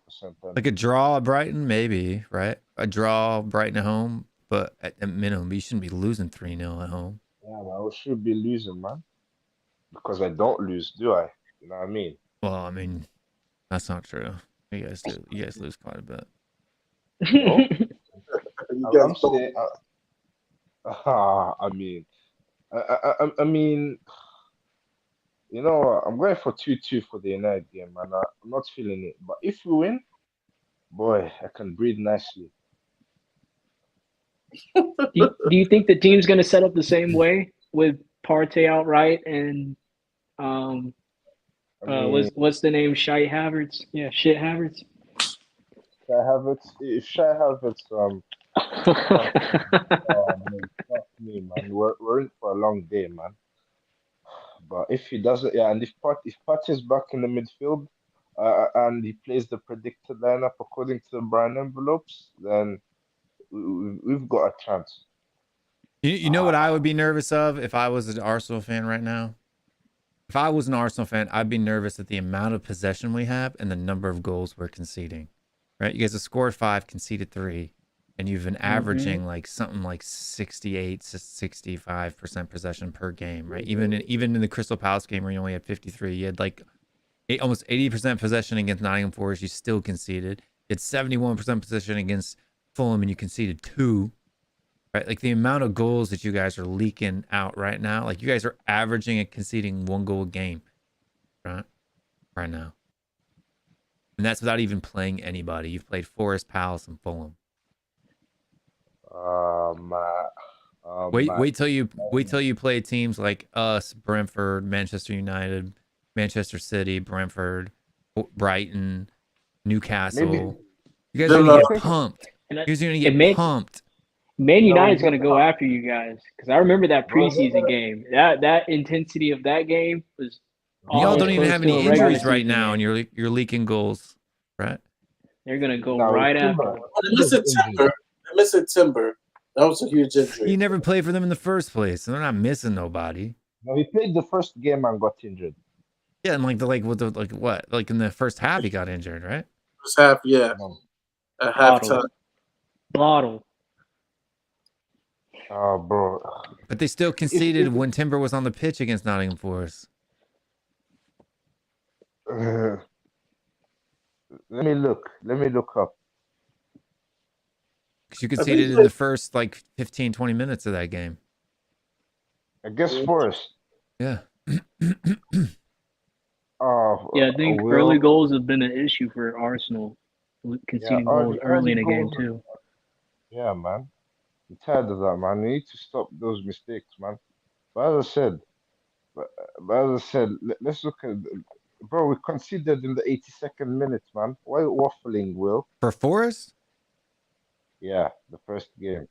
Like a draw at Brighton, maybe, right? A draw Brighton at home, but at minimum, you shouldn't be losing 3-0 at home. Yeah, man, we should be losing, man. Because I don't lose, do I? You know what I mean? Well, I mean, that's not true. You guys do. You guys lose quite a bit. No? You I'm guys don't. saying, I mean, you know, I'm going for 2-2 for the United game, man. I'm not feeling it. But if we win, boy, I can breathe nicely. Do you think the team's going to set up the same way with Partey outright and I mean, what's the name? Shite Havertz? Yeah, shit Havertz. if Shai Havertz man, trust me, man, we're in for a long day, man. But if he doesn't, yeah, and if Partey's back in the midfield, and he plays the predicted lineup according to the Brian envelopes, then we've got a chance. You know what I would be nervous of if I was an Arsenal fan right now? If I was an Arsenal fan, I'd be nervous at the amount of possession we have and the number of goals we're conceding. Right? You guys have scored 5, conceded 3, and you've been averaging like something like 68 to 65% possession per game, right? Even in the Crystal Palace game where you only had 53, you had like almost 80% possession against Nottingham Forest, you still conceded. You had 71% possession against Fulham and you conceded 2. Right, like the amount of goals that you guys are leaking out right now, like you guys are averaging and conceding 1 goal a game, right now, and that's without even playing anybody. You've played Forest, Palace, and Fulham. Wait till you play teams like us, Brentford, Manchester United, Manchester City, Brentford, Brighton, Newcastle. Maybe, you guys are gonna get pumped. You guys are gonna get pumped. Man United's going to go after you guys because I remember that preseason game. That intensity of that game was. Y'all don't even have any injuries right now, game. and you're leaking goals, right? They're going to go right after. They're missing Timber. That was a huge injury. He never played for them in the first place, so they're not missing nobody. No, he played the first game and got injured. Yeah, and like in the first half he got injured, right? First half, yeah. At halftime. Bottle. Oh, bro. But they still conceded when Timber was on the pitch against Nottingham Forest. Let me look up. Because you conceded in the first 15, 20 minutes of that game. Against Forest. Yeah. Yeah, I think early goals have been an issue for Arsenal, conceding goals early in a game too. Yeah, man. I'm tired of that, man. We need to stop those mistakes, man. But as I said, let's look at, bro. We conceded in the 82nd minute, man. Why waffling, Will? For Forest? Yeah, the first game.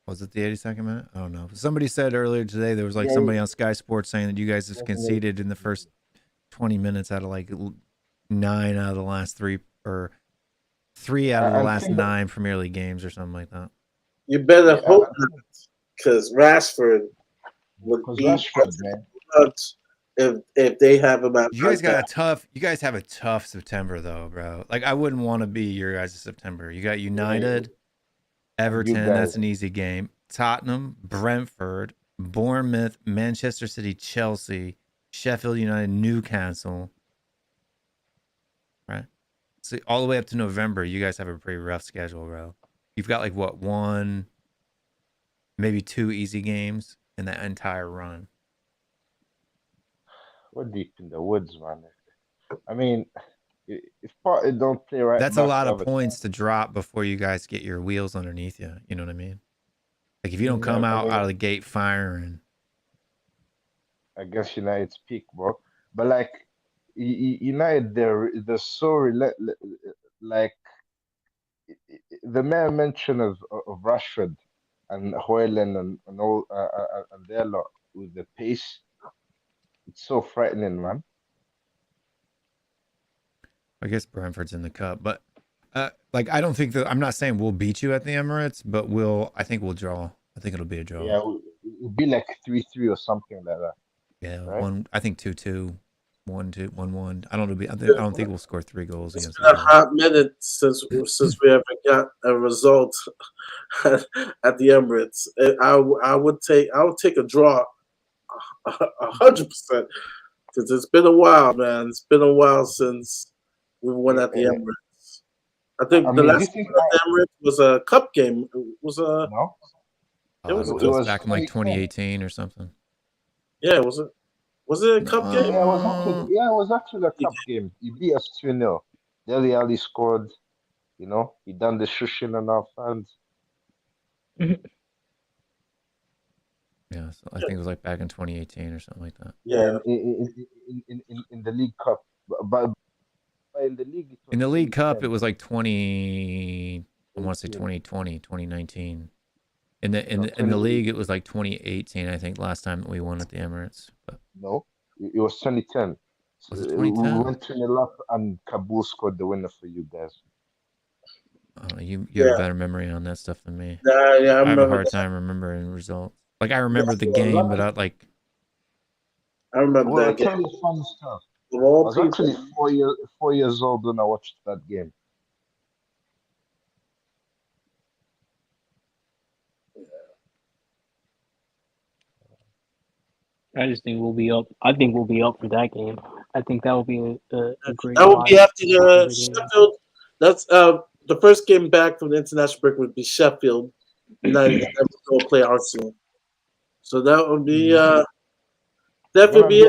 Was it the 82nd minute? I don't know. Somebody said earlier today there was somebody on Sky Sports saying that you guys have conceded in the first 20 minutes out of 9 out of the last 3 or 3 out of the last 9 Premier League games or something like that. You better hope not, because Rashford would be if they have him at. You guys have a tough September though, bro. Like I wouldn't want to be your guys' September. You got United, Everton, guys? that's an easy game. Tottenham, Brentford, Bournemouth, Manchester City, Chelsea, Sheffield United, Newcastle. Right? So all the way up to November, you guys have a pretty rough schedule, bro. You've got like what, one, maybe two easy games in that entire run. We're deep in the woods, man. I mean, if Partey don't play right That's a back, lot we of have a points to drop before you guys get your wheels underneath you. You know what I mean? Like if you don't chance. come I out mean, of the gate firing. against United's peak, bro. But like United, they're so like the mere mention of Rashford and Hoyland and all and their lot with the pace, it's so frightening, man. I guess Brentford's in the cup, but like I don't think that I'm not saying we'll beat you at the Emirates, but I think we'll draw. I think it'll be a draw. Yeah, it'll be like 3-3 or something like that. Yeah, right? I think 2-2, 1-2, 1-1. I don't think we'll score 3 goals It's against been each a other. hot minute since we ever got a result at the Emirates. I would take a draw 100% because it's been a while, man. It's been a while since we won at the Yeah, Emirates. I think I the mean, do you last think one at the Emirates was a cup game. It was a no? it was a It It cup. was was back in like 2010. 2018 or something. Yeah, was it a cup game? Yeah, No. it was actually a cup game. He beat us 2-0. Dele Alli scored. You know, he done the shushing on our fans. Yeah, so I think it was like back in 2018 or something like that. Yeah, In the League Cup, but in the league it was In the League Cup, it 2010, was like I want to say 18. 2020, 2019. In No, the 20, league, it was like 2018, I think, last time that we won at the Emirates. But no, it was 2010. So, was it we 2010? went 2-0 up and Kabul scored the winner for you guys. I don't know, you have a yeah, better memory on that stuff than me. yeah. I I have a remember hard that. time remembering results. Like I Yeah, remember the I was game, but actually, I remember well, I'll that game. tell you funny stuff. Of I all was actually people, 4 years old when I watched that game. I just think we'll be up. I think we'll be up for that game. I think that will be a great that would be watch. after the Sheffield. That's the first game back from the international break would be Sheffield United, and then we'll go play Arsenal. So that would be It's definitely gonna be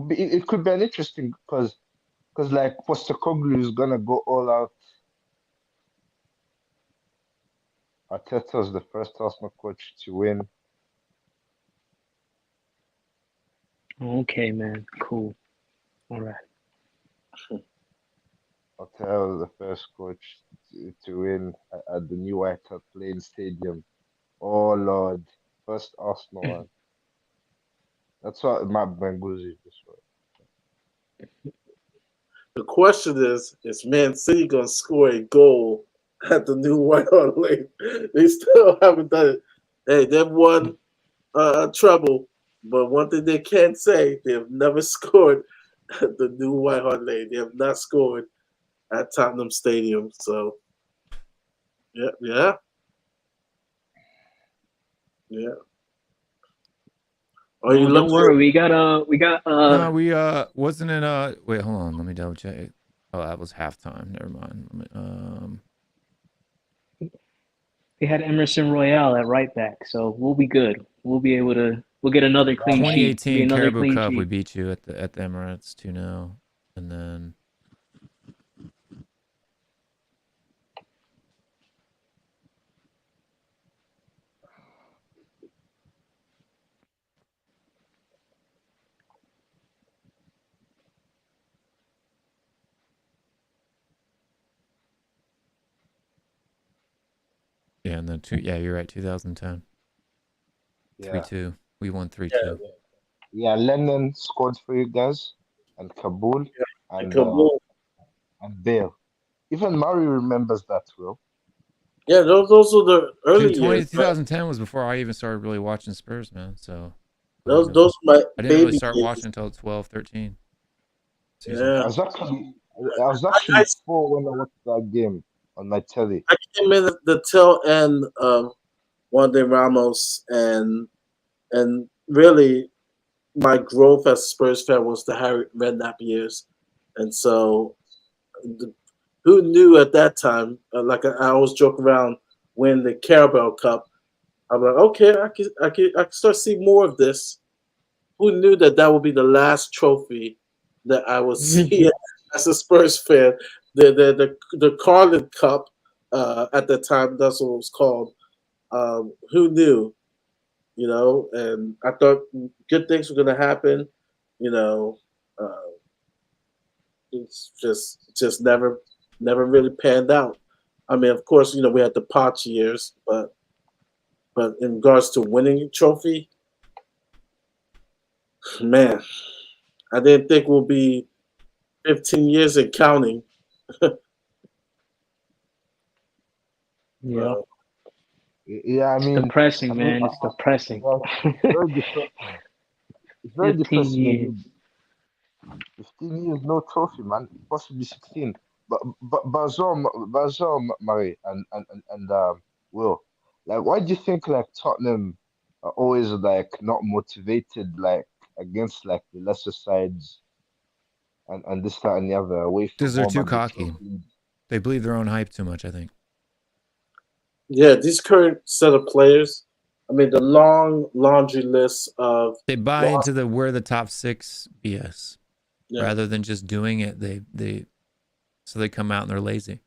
be interesting. it could be an interesting because like Postecoglou is gonna go all out. Arteta's the first Arsenal coach to win. Okay, man. Cool. All right. Arteta was the first coach to win at the new White Hart Lane Stadium. Oh Lord, first Arsenal one. That's what Matt Benguzi just wrote. The question is Man City gonna score a goal at the new White Hart Lane? They still haven't done it. Hey, they've won treble, but one thing they can't say, they have never scored at the new White Hart Lane. They have not scored at Tottenham Stadium. So, yeah. Are you Oh, don't looking? worry. We got no, we wasn't in wait, hold on, let me double check. Oh, that was halftime. Never mind. we had Emerson Royale at right back, so we'll be good. We'll be able to. We'll get another clean sheet. Be 2018 another Caribou clean Cup, we sheet. beat you at the Emirates 2-0, and then yeah, and then you're right, 2010. Yeah, 3-2. We won 3-2. yeah. Lennon scored for you guys, and Kabul, And and Kabul. Bale. Even Murray remembers that, Will. Yeah, those are the early years. 2010 was before I even started really watching Spurs, man. So Those are my I didn't really baby start days. watching until 12, 13 season. Yeah, I was actually I 4 when I watched that game on my telly. I came in at the tail end of Juan de Ramos, and really my growth as a Spurs fan was the Harry Redknapp years, and so the, who knew at that time? I always joke around when the Carabao Cup. I'm like, okay, I can start seeing more of this. Who knew that that would be the last trophy that I would see as a Spurs fan? The Carling Cup at the time, that's what it was called. Who knew? And I thought good things were going to happen. You know, uh, it's just never really panned out. I mean, of course, we had the Potch years, but in regards to winning a trophy, man, I didn't think we'll be 15 years and counting. Yeah, Yeah, I it's mean, depressing, man. It's depressing. yeah, it's very depressing. It's very 15 depressing. years. 15 years, no trophy, man. Possibly 16. But Murray and Will, like, why do you think like Tottenham are always like not motivated like against like the lesser sides and this that and the other away from Because they're home too and the cocky. trophy? They believe their own hype too much, I think. Yeah, these current set of players, I mean, the long laundry list of They buy lost. into the we're the top 6 BS Yeah, rather than just doing it. So they come out and they're lazy.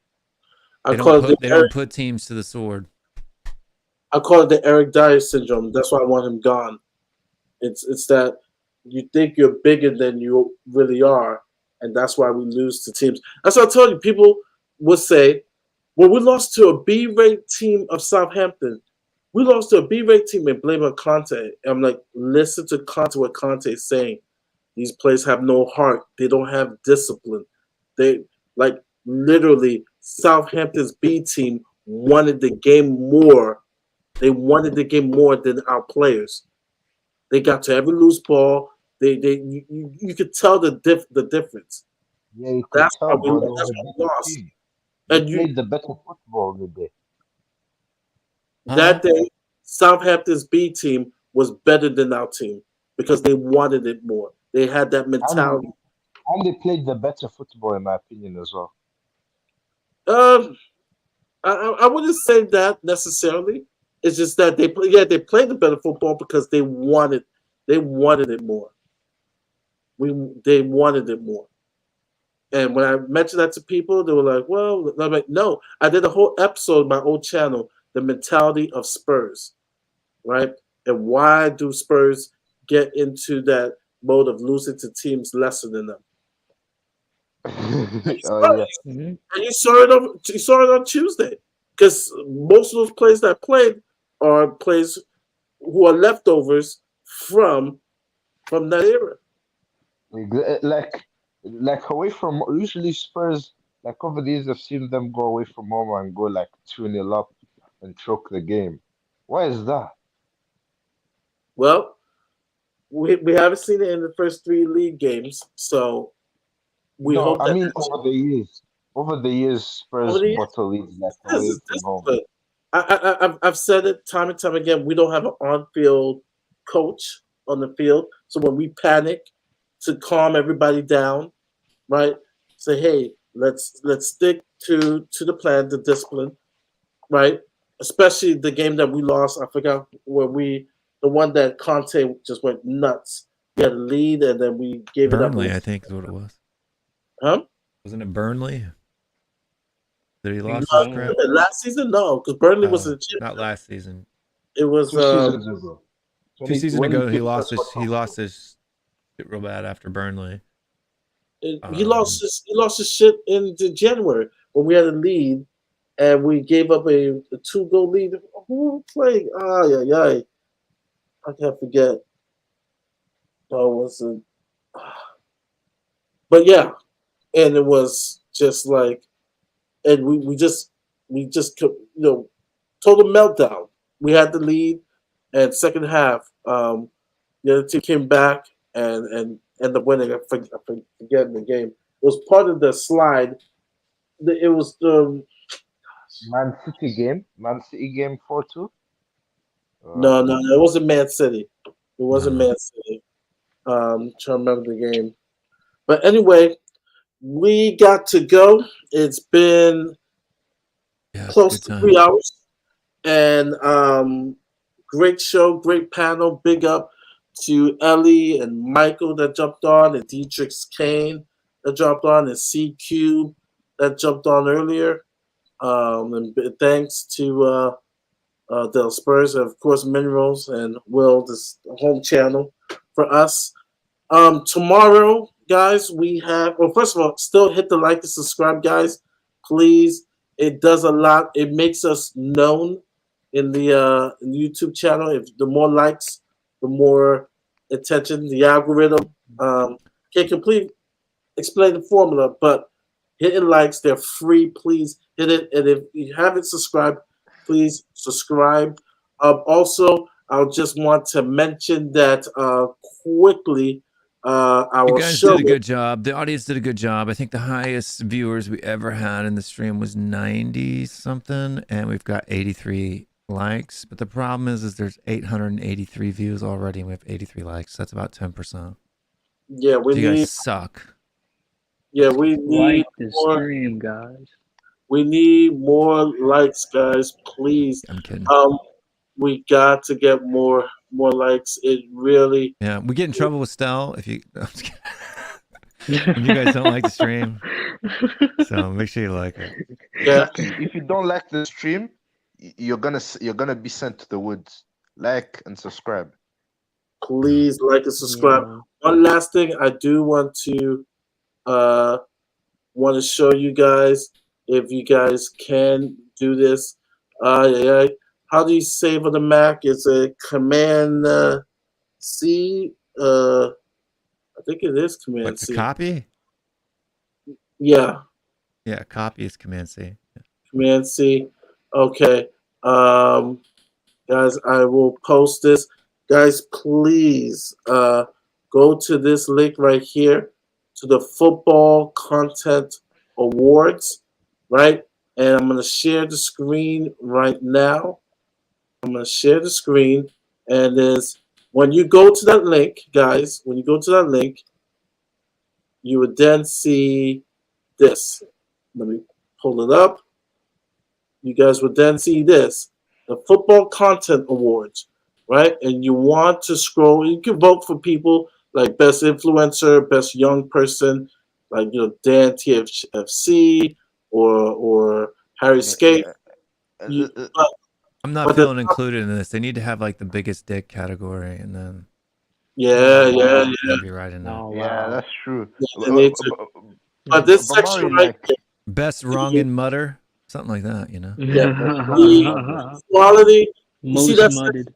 I call it the They don't put teams to the sword. Eric Dyer syndrome. That's why I want him gone. It's that you think you're bigger than you really are, and that's why we lose to teams. That's what I told you. People would say, "Well, we lost to a B-rate team of Southampton. We lost to a B-rate team and blame on Conte." And I'm like, listen to Conte. What Conte is saying. These players have no heart. They don't have discipline. They like literally Southampton's B team wanted the game more. They wanted the game more than our players. They got to every loose ball. You could tell the difference. Yeah, you could That's why tell, we bro. They that's were a why we better lost. team. They And played the better football today. that day, Southampton's B team was better than our team because they wanted it more. They had that And mentality. and they played the better football in my opinion as well. Um, I wouldn't say that necessarily. It's just that they played the better football because they wanted it more. They wanted it more. And when I mentioned that to people, they were like, "Well," I'm like, "No." I did a whole episode on my old channel, the mentality of Spurs, right? And why do Spurs get into that mode of losing to teams lesser than them? Oh yeah. Hmm. And you saw it on Tuesday because most of those players that played are players who are leftovers from that era. Like away from usually Spurs like over the years I've seen them go away from home and go like 2-0 up and choke the game. Why is that? Well, we haven't seen it in the first 3 league games, so we No, hope I that mean over the years. Over the years over Spurs the years, bottle leads like this away is from home. discipline. I've said it time and time again. We don't have an on-field coach on the field, so when we panic to calm everybody down, right? Say, hey, let's stick to the plan, the discipline, right? Especially the game that we lost. I forgot where the one that Conte just went nuts. We had a lead and then we gave it up. Burnley, I think, is what it was. Huh? Wasn't it Burnley that he lost his Mm. crap? Last season, no, because Burnley was in the Not championship. last season. It was 2 seasons ago. 2 seasons When ago, he he picked lost us his for top shit real bad after Burnley. he lost his shit in January when we had a lead and we gave up a 2-goal lead. Who played? Ah, yeah, yeah. I can't forget. Oh, was it? But yeah, and it was just like, and we just total meltdown. We had the lead, and second half, the other team came back and ended up winning. I forget the game. It was part of the slide. It was Man City game. Man City game 4-2. No, it wasn't Man City. It wasn't No. Man City. Trying to remember the game. But anyway, we got to go. It's been Yeah, it's a close good to time. 3 hours. And great show, great panel. Big up to Ellie and Michael that jumped on, and Dietrich Kane that jumped on, and CQ that jumped on earlier. And thanks to the Spurs, and of course, Minerals and Will, this home channel for us. Tomorrow, guys, we have. Well, first of all, still hit the like and subscribe, guys. Please, it does a lot. It makes us known in the YouTube channel. If the more likes, the more attention. The algorithm can't completely explain the formula, but hitting likes, they're free. Please hit it, and if you haven't subscribed, please subscribe. Also, I'll just want to mention that quickly. You Our guys show. did a good job. The audience did a good job. I think the highest viewers we ever had in the stream was 90 something, and we've got 83 likes. But the problem is there's 883 views already, and we have 83 likes. That's about 10%. Yeah, we You need. guys suck. Yeah, we need Like the more. stream, guys. We need more likes, guys. Please. I'm kidding. We got to get more likes. It really. Yeah, we get in trouble with Stell if you I'm just kidding. If you guys don't like the stream. So make sure you like it. Yeah. Exactly. If you don't like the stream, you're gonna be sent to the woods. Like and subscribe. Please like and subscribe. Yeah. One last thing, I do want to show you guys, if you guys can do this. How do you save on the Mac? It's a Command C. I think it is Command What, C. to copy? Yeah, Yeah, copy is Command C. Yeah. Command C. Okay. Guys, I will post this. Guys, please go to this link right here to the Football Content Awards, right? And I'm going to share the screen right now. I'm going to share the screen. And when you go to that link, guys, when you go to that link, you would then see this. Let me pull it up. You guys would then see this, the Football Content Awards, right? And you want to scroll. You can vote for people like Best Influencer, Best Young Person, like Dan TFC or Harry Skate. I'm not feeling included in this. They need to have like the biggest dick category, and then yeah. that'd be right in there. Oh, Yeah, wow. that's true. But this But section Mari, right like, Best wrong and mutter, something like that, you know. the equality. Most that mudded.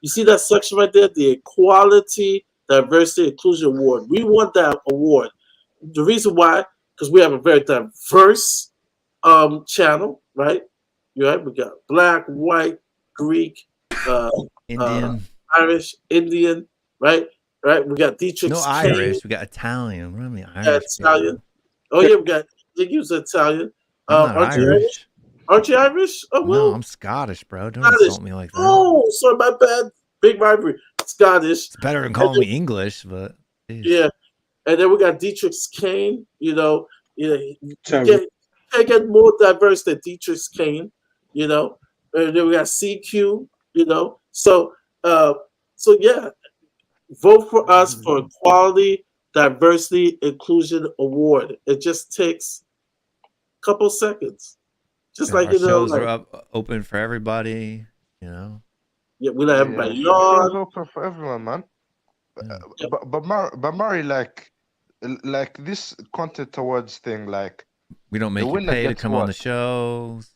You see that section right there, the Equality, Diversity, Inclusion Award. We want that award. The reason why, because we have a very diverse channel, right? Right? We got Black, White, Greek, Indian. Irish, Indian, right? Right? We got Dietrich. No Irish. We got Italian. What are the Irish? Italian. Oh yeah, we got Iggy's Italian. I'm not Irish. Aren't you Irish? Oh well. No, I'm Scottish, bro. Don't Scottish. insult me like that. Oh, sorry, my bad. Big rivalry. Scottish. It's better than calling me English, but geez. Yeah. And then we got Dietrich Kane. You can't get more diverse than Dietrich Kane. And then we got CQ. So yeah, vote for us for Equality, Diversity, Inclusion Award. It just takes a couple seconds. Just Our like shows are up open for everybody. Yeah, we let everybody It's on. open for everyone, man. Yeah. But Mari, like this content awards thing, like We don't make the you winner pay to gets come on the what? shows.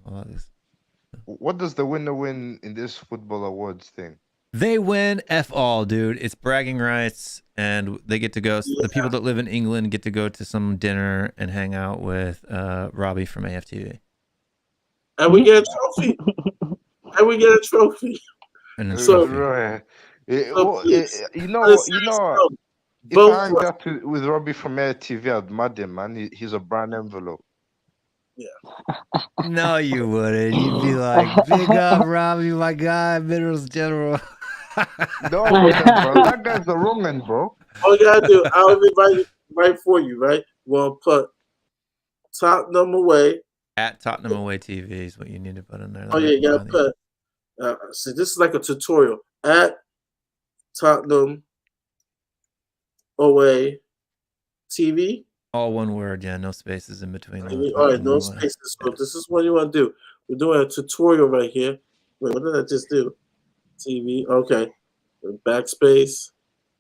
All this. What does the winner win in this football awards thing? They win F all, dude. It's bragging rights, and they get to go. The people that live in England get to go to some dinner and hang out with Robbie from AFTV. And we get a trophy. And then So- trophy. Right. please. You know, if Vote I hang for us. out with Robbie from AirTV, I'd mad him, man. He's a brand envelope. No, you wouldn't. You'd be like, big up, Robbie, my guy, Minerals General. No, bro. That guy's the wrong end, bro. All you gotta do, I'll be right for you, right? We'll put Tottenham away. At Tottenham Away TV is what you need to put in there. Oh yeah, you gotta put. See, this is like a tutorial. At Tottenham away TV. All one word, yeah, no spaces in between. All right, no spaces. So this is what you want to do. We're doing a tutorial right here. Wait, what did I just do? TV. Okay. Backspace.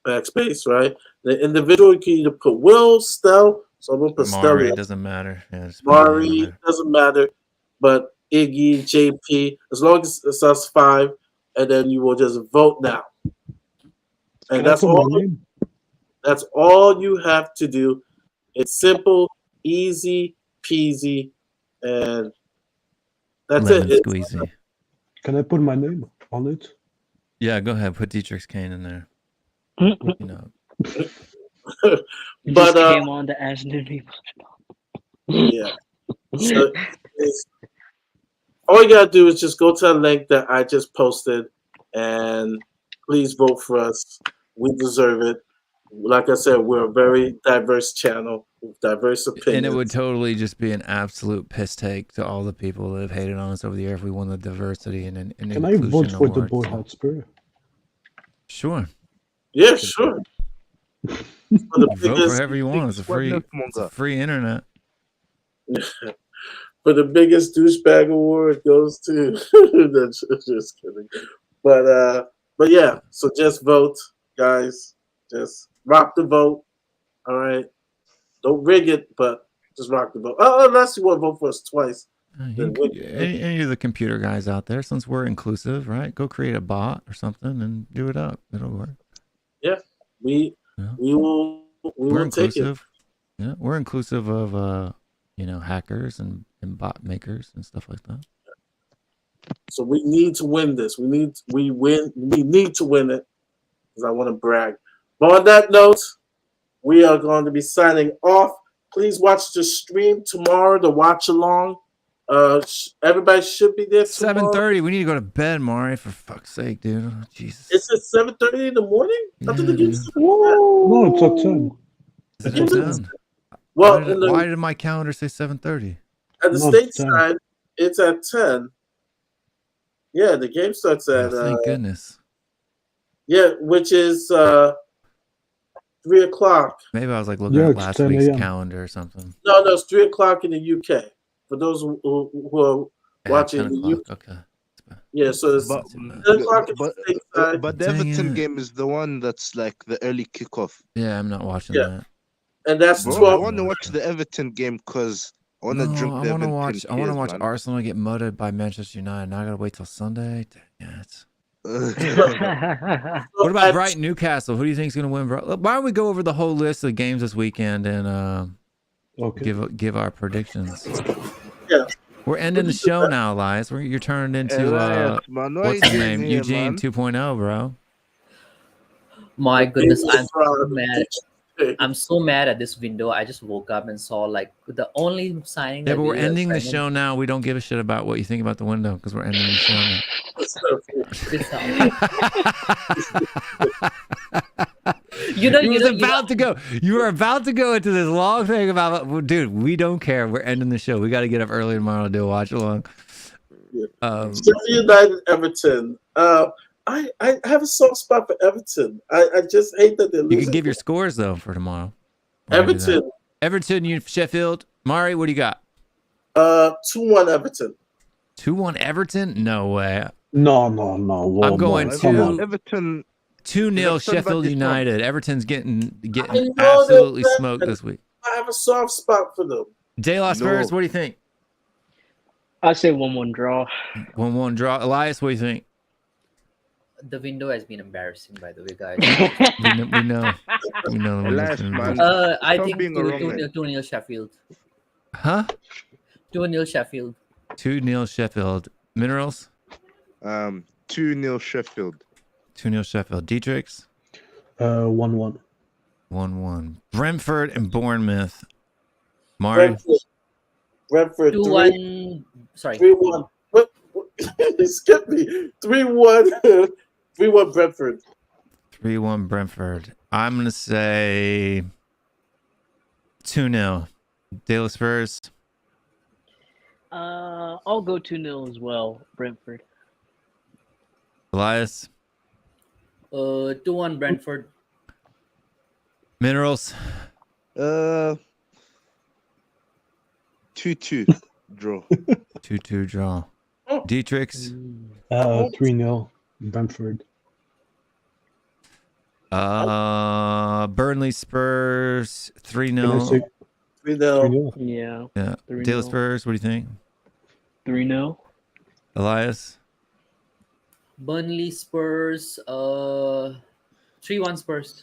Right. The individual you can either put Will, Stell. So I'm gonna put Mari, Stell. doesn't matter. Yeah, Mari doesn't matter, but Iggy, JP, as long as it's us 5, and then you will just vote now. And that's all. That's all you have to do. It's simple, easy peasy, and that's Lemon it. squeezy. Can I put my name on it? Yeah, go ahead. Put Dietrich's Kane in there. You know. You But just came on to ask new people. yeah. So all you gotta do is just go to the link that I just posted, and please vote for us. We deserve it. Like I said, we're a very diverse channel with diverse opinions. And it would totally just be an absolute piss take to all the people that have hated on us over the year if we won the diversity and Can I inclusion vote for the awards. Boy Hotspur? Sure. Yeah, sure. For the You vote for whoever you want. It's It's a free internet. For the biggest douchebag award goes to that's just kidding. But yeah, so just vote, guys. Just rock the vote. All right. Don't rig it, but just rock the vote. Oh, unless you want to vote for us twice. Any of the computer guys out there, since we're inclusive, right? Go create a bot or something and do it up. It'll work. Yeah. We will take it. Yeah, we're inclusive of hackers and bot makers and stuff like that. So we need to win this. We need to win it because I want to brag. But on that note, we are going to be signing off. Please watch the stream tomorrow, the watch along. Everybody should be there tomorrow. 7:30. We need to go to bed, Mari, for fuck's sake, dude. Oh, Jesus. It's at 7:30 in the morning? I thought the game's No, it's at 10. Is it 10? Well, why did my calendar say 7:30? At the stateside, it's at 10. Yeah, the game starts at thank goodness. Yeah, which is 3 o'clock. Maybe I was like looking at last week's calendar or something. No, it's 3 o'clock in the UK. For those who are watching the UK. Okay. Yeah, so it's 10 o'clock in the stateside. But the Everton game is the one that's like the early kickoff. Yeah, I'm not watching that. And that's 12. 12. I want to watch the Everton game because I want to drink the Everton I want to watch man. Arsenal get mudded by Manchester United. Now I gotta wait till Sunday. Yeah, it's... What about Brighton Newcastle? Who do you think is gonna win? Why don't we go over the whole list of games this weekend and give our predictions? Yeah. We're ending the show now, Elias. You're turned into what's his name? Here, Eugene 2.0, bro. My goodness, I'm so mad. I'm so mad at this window. I just woke up and saw like the only signing. Yeah, but we're ending the show now. We don't give a shit about what you think about the window because we're ending the show now. You were about to go into this long thing about, dude, we don't care. We're ending the show. We got to get up early tomorrow to do a watch along. Sheffield United, Everton. I have a soft spot for Everton. I just hate that they're losing. You can give your scores though for tomorrow. Everton, Sheffield. Mari, what do you got? 2-1 Everton. 2-1 Everton? No way. No. I'm going to Everton. 2-0 Sheffield United. Everton's getting absolutely smoked this week. I have a soft spot for them. De La Spurs, what do you think? I say 1-1 draw. 1-1 draw. Elias, what do you think? The window has been embarrassing, by the way, guys. we know. Elias, man. I think 2-0 Sheffield. Huh? 2-0 Sheffield. 2-0 Sheffield. Minerals? 2-0 Sheffield. 2-0 Sheffield. Dietrich's? 1-1. 1-1. Brentford and Bournemouth. Mari? Brentford 2-1. Sorry. 3-1. What? Skip me. 3-1. 3-1 Brentford. 3-1 Brentford. I'm gonna say 2-0. Daily Spurs. I'll go 2-0 as well, Brentford. Elias. 2-1 Brentford. Minerals. 2-2 draw. 2-2 draw. Dietrich's. 3-0 Brentford. Burnley Spurs. Can I 3-0. say 3-0. 3-0? Yeah. Yeah. 3-0. Daily Spurs. What do you think? 3-0. Elias. Burnley Spurs. 3-1 Spurs.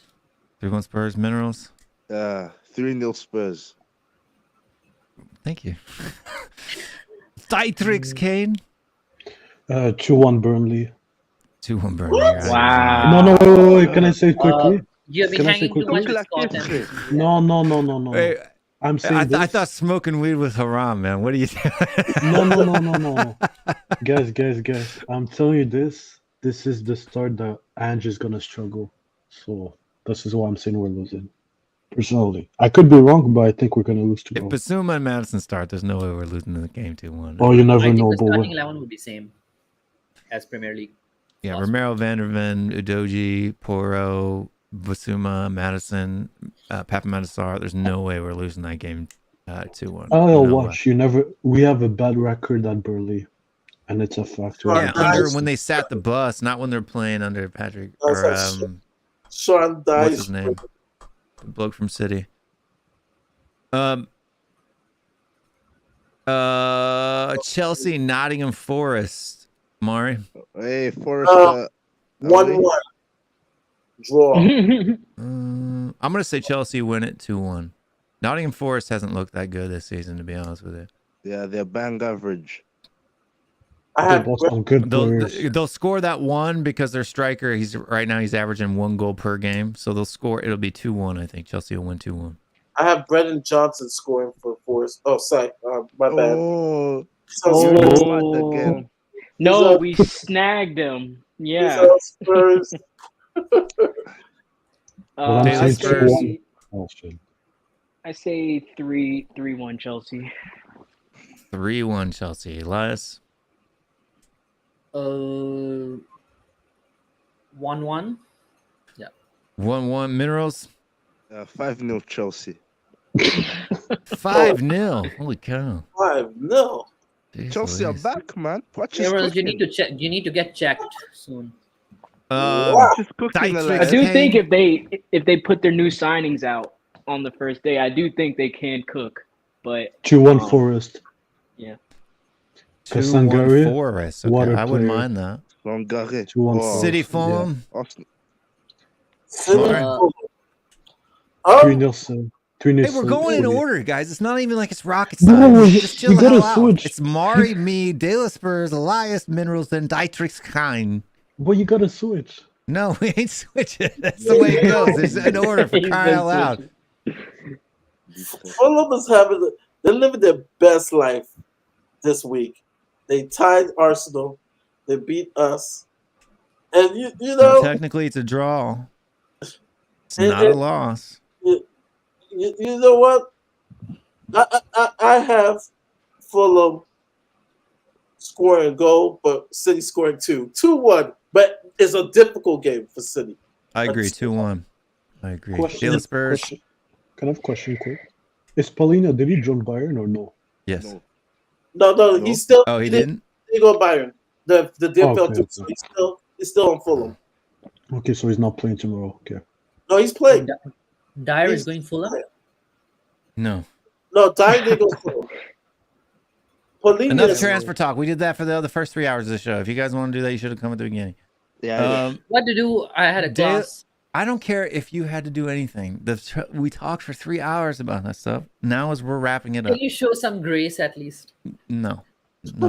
3-1 Spurs. Minerals. 3-0 Spurs. Thank you. Dietrich's Kane. 2-1 Burnley. 2-1 Burnley. Wow. No, wait. Can I say it quickly? You have been Can I say hanging too much quickly? with Scott and No. Hey, I'm saying I this. thought smoking weed was haram, man. What are you doing? No. Guys. I'm telling you this. This is the start that Ange is gonna struggle. So this is why I'm saying we're losing. Personally, I could be wrong, but I think we're gonna lose If 2-0. Basuma and Madison start, there's no way we're losing the game 2-1. Oh, you never I think know, the but starting 11 would be same as Premier League. Yeah, last Romero, Vanderven, Udoji, Poro, Basuma, Madison, Papa Madisar. There's no way we're losing that game 2-1. Oh, No watch. You never. We have a bad record at Burnley, and it's a factor. Sean Yeah, Dyche. under when they sat the bus, not when they're playing under Patrick or Sean Dyche. what's his name? The bloke from City. Chelsea, Nottingham Forest. Mari. Hey, Forest. 1-1. Draw. I'm gonna say Chelsea win it 2-1. Nottingham Forest hasn't looked that good this season, to be honest with you. Yeah, they're bang average. I They have bought some good players. They'll score that one because their striker, he's averaging 1 goal per game, so they'll score. It'll be 2-1. I think Chelsea will win 2-1. I have Brendan Johnson scoring for Forest. Oh, sorry. My bad. Oh, So you're Spurs. mad again. No, we snagged him. These Yeah. are Spurs. Well, Daily I'm saying Spurs. 2-1. Oh, shit. I say 3-1 Chelsea. 3-1 Chelsea. Elias. 1-1. 1-1 Minerals. 5-0 Chelsea. 5-0. Holy cow. 5-0. Jeez Chelsea are Louise. back, man. Watch is Emerald, you cooking. need to check. You need to get checked soon. Watch is cooking. Dietrich- I Elias. do Okay. think if they put their new signings out on the first day, I do think they can cook. But 2-1 Forest. 2-1 Kasangari, Forest. Okay, water I wouldn't player. mind that. Longare. 2-1 Oh, City Forest. Fulham. Arsenal. City. Alright. Oh, 3-0. 3-0. Hey, we're going in order, guys. It's not even like it's rocket No, science. Just chill you the gotta hell out. switch. It's Mari, me, De La Spurs, Elias, Minerals, then Dietrich's Kine. But you gotta switch. No, we ain't switching. That's the way it goes. It's in order for He's crying been out loud. Fulham is they're living their best life this week. They tied Arsenal. They beat us. And you So know, technically, it's a draw. It's And- not a and- loss. you know what? I have Fulham scoring a goal, but City scoring 2-1. But it's a difficult game for City. I agree. 2-1. I agree. Question. De La Spurs. Question. Can I have a question quick? Is Paulina, did he join Bayern or no? Yes. No. No, No. he's still. Oh, he didn't? He go Bayern. The deal Oh, fell okay, through. So he's still on Fulham. Okay, so he's not playing tomorrow. Okay. No, he's playing. Dyer He's- is going Fulham. No. No, Dyer didn't go Fulham. Paulina Enough is- transfer talk. We did that for the first 3 hours of the show. If you guys want to do that, you should have come at the beginning. Yeah. What to do? I had a Dale- class. I don't care if you had to do anything. We talked for 3 hours about that stuff. Now as we're wrapping it up, Can you show some grace at least? no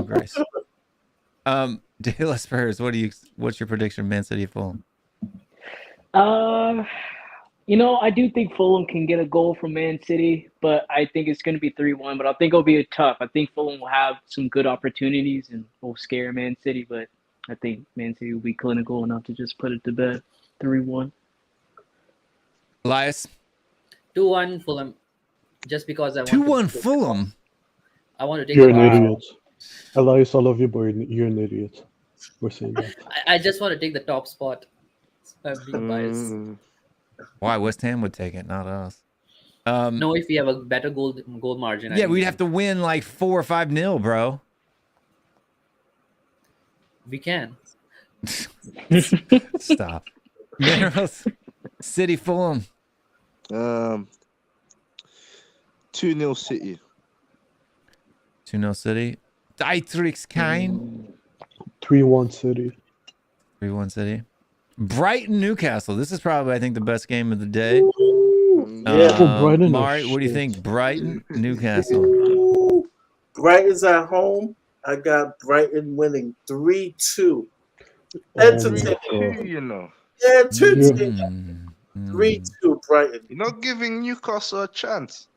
grace. De La Spurs. What's your prediction? Man City Fulham. I do think Fulham can get a goal from Man City, but I think it's going to be 3-1. But I think it'll be tough. I think Fulham will have some good opportunities and will scare Man City, but I think Man City will be clinical enough to just put it to bed. 3-1. Elias? 2-1 Fulham. Just because I want 2-1 Fulham? I want to take You're the an top. idiot. Elias, I love you, but you're an idiot. We're saying that. I just want to take the top spot. I'm being biased. Why? West Ham would take it, not us. No, if we have a better goal margin. Yeah, we'd have to win like 4 or 5-0, bro. We can. Stop. Minerals, City, Fulham. 2-0 City. 2-0 City. Dietrich's kind. 3-1 City. 3-1 City. Brighton, Newcastle. This is probably, I think, the best game of the day. Yeah. Brighton. Mari, what do you think? Brighton, Newcastle. Ooh. Brighton's at home. I got Brighton winning 3-2. Entertaining. 3-2, you know. Yeah, 2-2. 3-2 Brighton. You're not giving Newcastle a chance.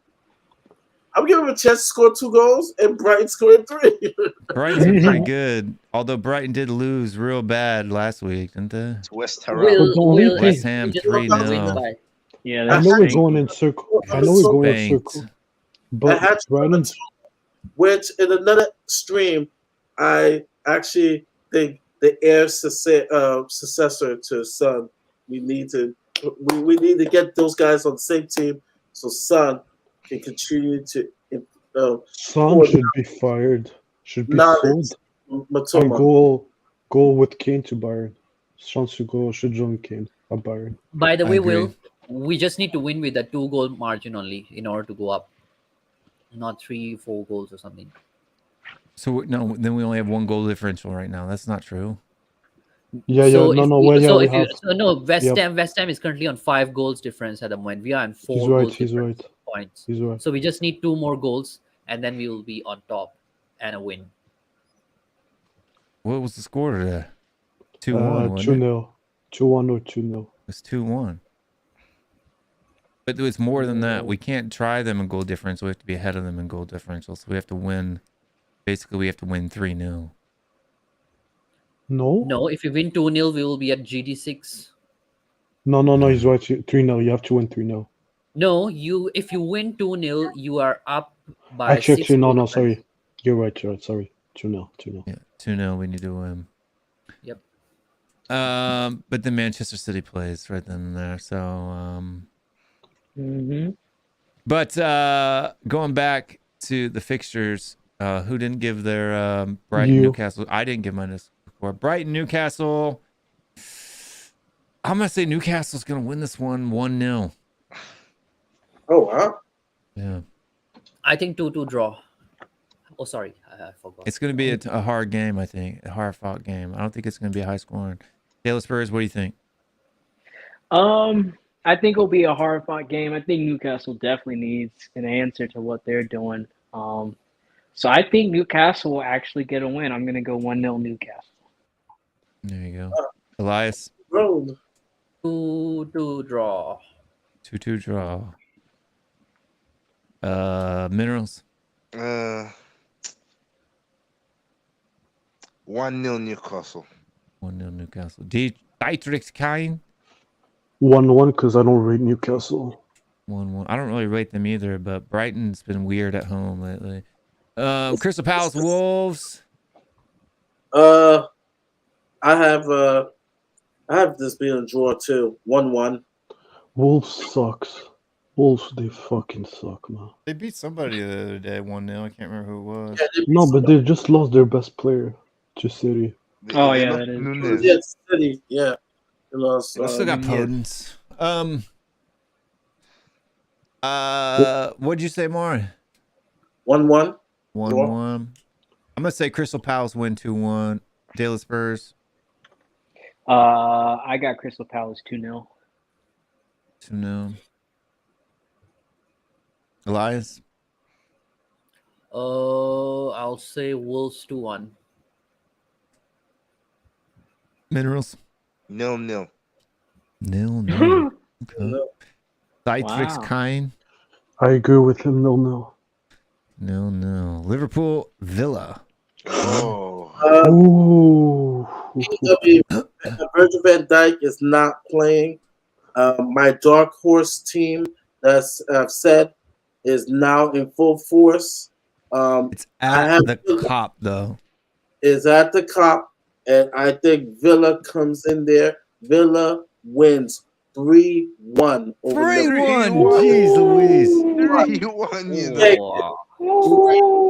I'm giving him a chance to score 2 goals, and Brighton scored 3. Brighton's been pretty good. Although Brighton did lose real bad last week, didn't they? It's West Ham. West Ham 3-0. Yeah, I know we're going in circle. I know we're going in Spanked. circle. But Brighton's Which in another stream, I actually think the heir successor to Son. We need to get those guys on the same team so Son can continue to. Son should be fired. Should be sold. And go with Kane to Bayern. Son should join Kane at Bayern. By the way, Will, we just need to win with a 2-goal margin only in order to go up. Not 3-4 goals or something. So no, then we only have 1 goal differential right now. That's not true. West Ham is currently on 5 goals difference at the moment. We are on 4 goals difference points. He's right. So we just need 2 more goals, and then we will be on top and a win. What was the score today? 2-1. 2-0. 2-1 or 2-0. It's 2-1. But it's more than that. We can't try them in goal difference. We have to be ahead of them in goal differential. So we have to win. Basically, we have to win 3-0. No, if you win 2-0, we will be at GD6. No, he's right. 3-0. You have to win 3-0. No, if you win 2-0, you are up by Actually, 6 goals. no, sorry. You're right. Sorry. 2-0. Yeah, 2-0. We need to win. Yep. But then Manchester City plays right then and there. So, But going back to the fixtures, who didn't give their Brighton Newcastle? I didn't give mine before. Brighton Newcastle. I'm gonna say Newcastle's gonna win this one 1-0. Oh wow! Yeah. I think 2-2 draw. Oh, sorry, I forgot. It's gonna be a hard game. I think a hard-fought game. I don't think it's gonna be a high-scoring. Taylor Spurs, what do you think? I think it'll be a hard-fought game. I think Newcastle definitely needs an answer to what they're doing. So I think Newcastle will actually get a win. I'm going to go 1-0 Newcastle. There you go. Elias? 2-2 draw. 2-2 draw. Minerals? 1-0 Newcastle. 1-0 Newcastle. Dietrich's kind? 1-1 because I don't rate Newcastle. 1-1. I don't really rate them either, but Brighton's been weird at home lately. Crystal Palace Wolves. I have this being a draw too. 1-1. Wolves sucks. Wolves, they fucking suck, man. They beat somebody the other day 1-0. I can't remember who it was. No, but they just lost their best player to City. Oh yeah, that is true. Yeah, City. Yeah, they lost. Still got Podence. What'd you say, Maury? 1-1. 1-1. I'm gonna say Crystal Palace win 2-1. Dallas Spurs. I got Crystal Palace 2-0. 2-0. Elias. I'll say Wolves 2-1. Minerals. 0-0. 0-0. Okay. Citrix Wow. Kine. I agree with him. 0-0. No. Liverpool Villa. Oh, Ooh. Virgil van Dijk is not playing. My dark horse team that's I've said is now in full force. It's I at have the Villa Cop though. is at the Cop, and I think Villa comes in there. Villa wins 3-1 over 3-1. Liverpool. Jeez Louise. 3-1, you know. Hey,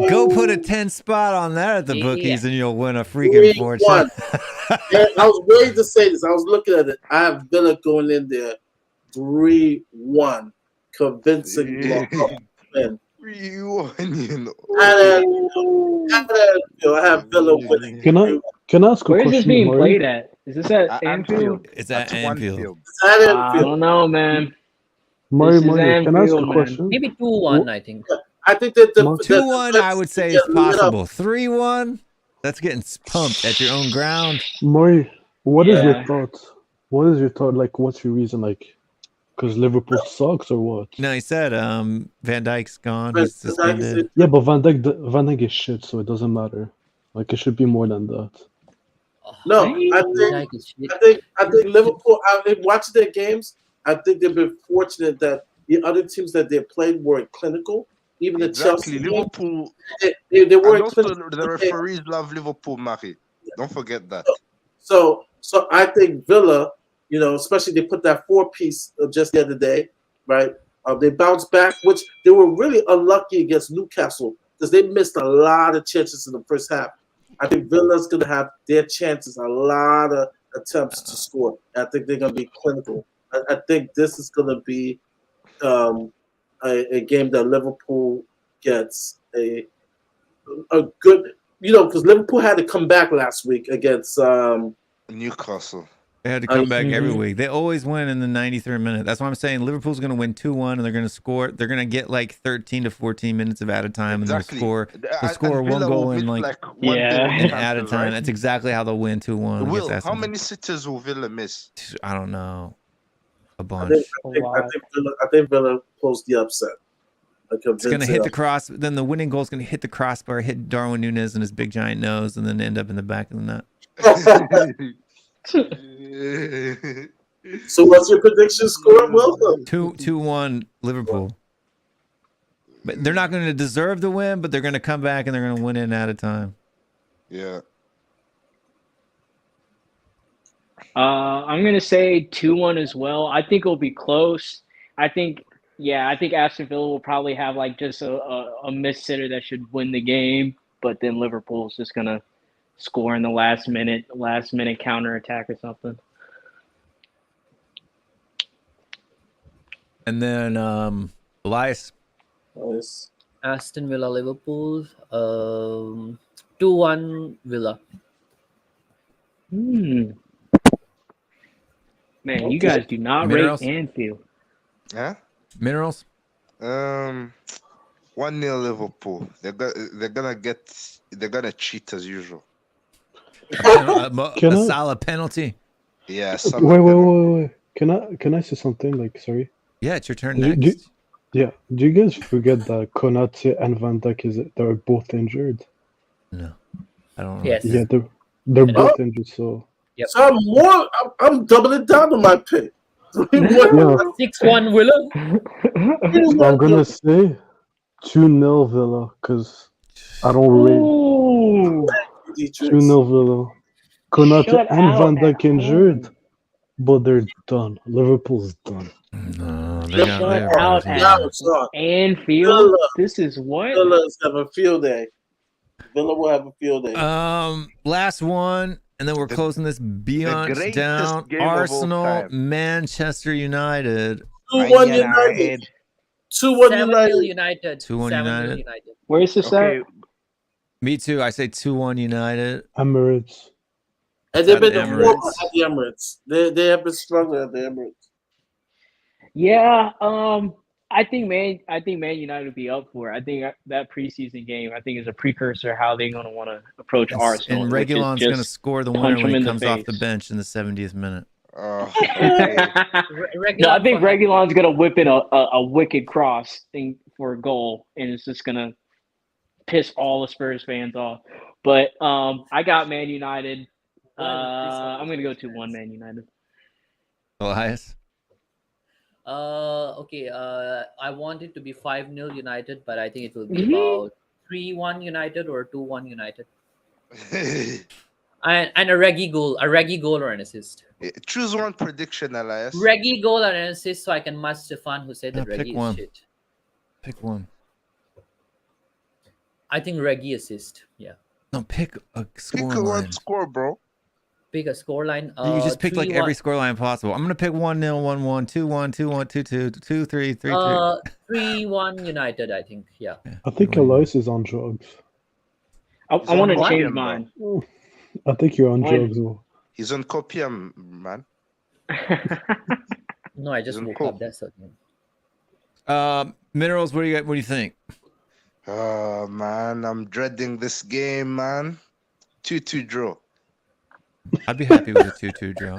Go put a 10 spot on that at the bookies and you'll win a freaking 3-1. fortune. And I was waiting to say this. I was looking at it. I have Villa going in there 3-1. Convincing win. 3-1, you know. I have Villa winning. Can I ask a Where is question? this being Murray? played at? Is this at At Anfield? It's at Anfield. It's at I Anfield. don't know, man. Murray, This is can I ask a Anfield, man. question? Maybe 2-1, I think. I think that the 2-1 I would say is get lit up. possible. 3-1, that's getting pumped at your own ground. Murray, what is your Yeah. thought? What is your thought? Like, what's your reason? Like, because Liverpool sucks or what? No, he said Van Dijk's gone. Van He's Dijk is suspended. it. Yeah, but Van Dijk is shit, so it doesn't matter. Like, it should be more than that. No, Right? I Dijk is shit. think Liverpool. Watching their games, I think they've been fortunate that the other teams that they played weren't clinical. Even the Exactly. Chelsea game, Liverpool. they And weren't also, clinical. the referees love Liverpool, Murray. Don't forget that. So I think Villa, especially they put that 4-piece just the other day, right? They bounced back, which they were really unlucky against Newcastle because they missed a lot of chances in the first half. I think Villa's going to have their chances, a lot of attempts to score. I think they're going to be clinical. I think this is going to be a game that Liverpool gets a good, because Liverpool had to come back last week against Newcastle. They had to come back every Mhm. week. They always win in the 93rd minute. That's why I'm saying Liverpool's going to win 2-1 and they're going to score. They're going to get like 13 to 14 minutes of added time Exactly. and they'll And score one Villa goal will in miss like one Yeah. thing in will added cancel, time. right? That's exactly how they'll win 2-1. Will, against how Aston many sitters will Villa miss? I don't know. A I bunch. think Villa pulls the upset. It's going to hit the cross. Then the winning goal is going to hit the crossbar, hit Darwin Núñez and his big giant nose, and then end up in the back of the net. So what's your prediction score, Will? 2-1 Liverpool. But they're not going to deserve the win, but they're going to come back and they're going to win in added time. Yeah. I'm gonna say 2-1 as well. I think it'll be close. I think Aston Villa will probably have like just a miss sitter that should win the game, but then Liverpool's just gonna score in the last minute counter attack or something. And then Elias. Nice. Aston Villa, Liverpool. 2-1 Villa. Man, you guys do not Minerals? rate Anfield. Huh? Minerals? 1-0 Liverpool. They're gonna cheat as usual. Can Uh, A I- Salah penalty. Yeah. Wait. Can I say something? Like, sorry. Yeah, it's your turn Do- do- next. Yeah. Do you guys forget that Konate and Van Dijk they're both injured? No, I don't know. Yes. Yeah, they're both injured. So Yep. So I'm doubling down on my pick. yeah, 6-1 Villa. I'm gonna say 2-0 Villa because I don't rate Ooh, 2-0 Villa. Konate Shut and out Van at Dijk injured, home. but they're done. Liverpool's done. No, Shut out Yeah, at it's not. Anfield. Villa. This is what? Villa's have a field day. Villa will have a field day. Last one, and then we're closing this Beyond greatest down. game of all Arsenal, time. Manchester United. 2-1 United. 2-1 7-0 United. United. 2-1 7-0 United. Where's this Okay. at? Me too. I say 2-1 United. Emirates. And they've At been the Emirates. former at the Emirates. They have been struggling at the Emirates. Yeah, I think Man United will be up for it. I think that preseason game, is a precursor how they're going to want to approach Arsenal. And which is Reguilon's going to just score the punch winner them when he in the comes off the face. bench in the 70th minute. Okay. No, I Reguilon think for happy. Reguilon's gonna whip in a wicked cross thing for a goal, and it's just gonna piss all the Spurs fans off. But I got Man United. I'm gonna go 2-1 Man United. Elias. Okay. I want it to be 5-0 United, but I think it will be Mhm. about 3-1 United or 2-1 United. And a Reggie goal or an assist. Choose one prediction, Elias. Reggie goal or an assist, so I can match Stefan who said that No, pick Reggie is one. shit. Pick one. I think Reggie assist. Yeah. No, pick a Pick score one line. score, bro. Pick a scoreline. You just picked like 3-1. every score line possible. I'm gonna pick 1-0, 1-1, 2-1, 2-1, 2-2, 2-3, 3-3. 3-1 United, I think. Yeah. I think Elias is on drugs. I He's on want to Copium, change bro. mine. I think you're on Why- drugs, though. He's on Copium, man. No, I just Isn't woke cool. up. That's something. Minerals, what do you got? What do you think? Oh, man, I'm dreading this game, man. 2-2 draw. I'd be happy with a 2-2 draw.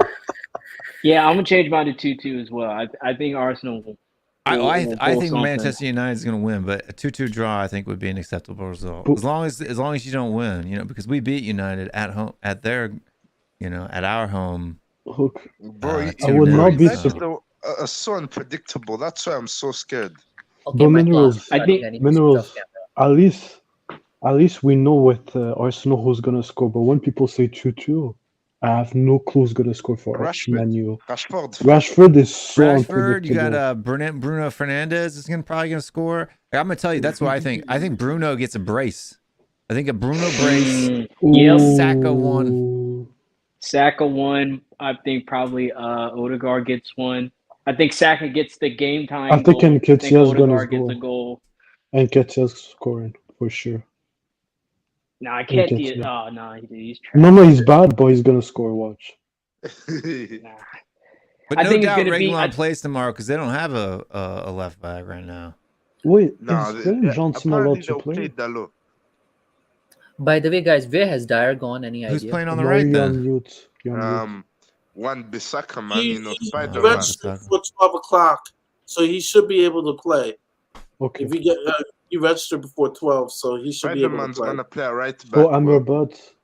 Yeah, I'm gonna change mine to 2-2 as well. I think Arsenal will. I will pull think something. Manchester United is going to win, but a 2-2 draw I think would be an acceptable result. But- As long as you don't win, because we beat United at home at their, at our home. Look, Bro, I would not be United are so unpredictable. That's why I'm so scared. Okay, But my Minerals- class is starting. I need to switch Minerals, off camera. at least we know with Arsenal who's gonna score. But when people say 2-2, I have no clue who's gonna score for Rashford. Man U. Rashford. Rashford is so Rashford, you unpredictable. got Bruno Fernandez is probably going to score. I'm going to tell you, that's what I think. I think Bruno gets a brace. I think a Bruno brace. Yep. Saka one. Ooh. Saka one. I think probably Odegaard gets one. I think Saka gets the game time. I think goal. I think Nketiah's gonna Odegaard gets score. a goal. And Nketiah's scoring for sure. No, I can't see it. Nketiah. Oh no, he's trash. No, he's bad, but he's gonna score. Watch. Nah. But I no think it's doubt gonna be- Reguilon plays tomorrow because they don't have a left back right now. Wait, No, is Brennan Johnson apparently allowed to they'll play? Dalot. By the way, guys, where has Dyer gone? Any Who's idea? playing on the No, right you're on then? mute. You're on mute. One Bissaka, man. He Spider-Man. registered for 12 o'clock, so he should be able to play. Okay. If he registered before 12, so he should be able to Spider-Man's play. gonna play right back.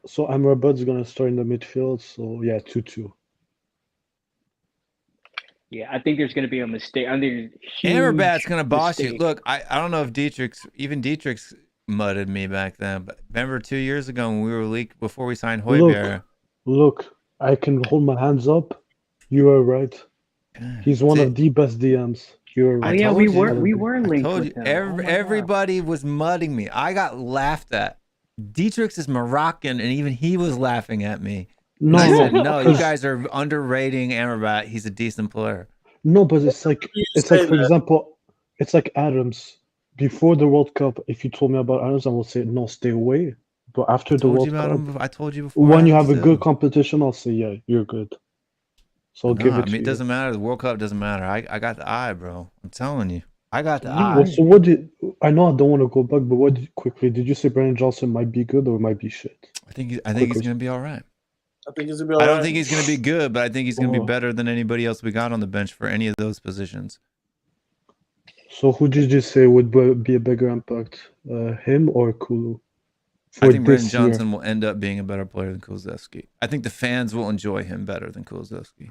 So bro. Amrabat's gonna start in the midfield. So yeah, 2-2. Yeah, I think there's gonna be a mistake. I think Amrabat's going to boss you. mistake. Look, I don't know if Dietrich's mudded me back then, but remember 2 years ago when we were leaked before we signed Højbjerg? Look, I can hold my hands up. You are right. He's one of the best DMs. You're Oh right. yeah, told we you. were I linked told with you, him. Oh my God. everybody was mudding me. I got laughed at. Dietrich's is Moroccan, and even he was laughing at me. No, I said, no, you 'cause- guys are underrating Amrabat. He's a decent player. No, but it's like say for that. example, it's like Adams. Before the World Cup, if you told me about Adams, I would say no, stay away. But after I the told World you about Cup, him. I told you before. when you have Adams a good too. competition, I'll say yeah, you're good. So I'll give Nah, it to it you. doesn't matter. The World Cup doesn't matter. I got the eye, bro. I'm telling you. I got the Well, eye. so what did I know? I don't want to go back, but quickly did you say Brennan Johnson might be good or might be shit? I think he's Quickly. gonna be all right. I think he's gonna be all I don't right. think he's gonna be good, but I think he's gonna be Oh. better than anybody else we got on the bench for any of those positions. So who did you say would be a bigger impact, him or Kulu? I think Brendan this Johnson will end up being a better player than Kulusevski. I think the fans will enjoy him better than Kulusevski.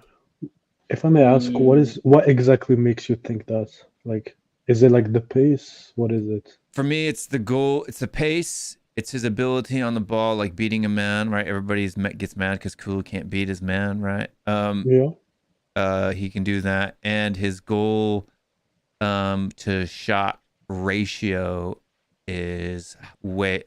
If I may ask, what exactly makes you think that? Like, is it like the pace? What is it? For me, it's the goal. It's the pace. It's his ability on the ball, like beating a man, right? Everybody gets mad because Kulu can't beat his man, right? Yeah. He can do that, and his goal to shot ratio is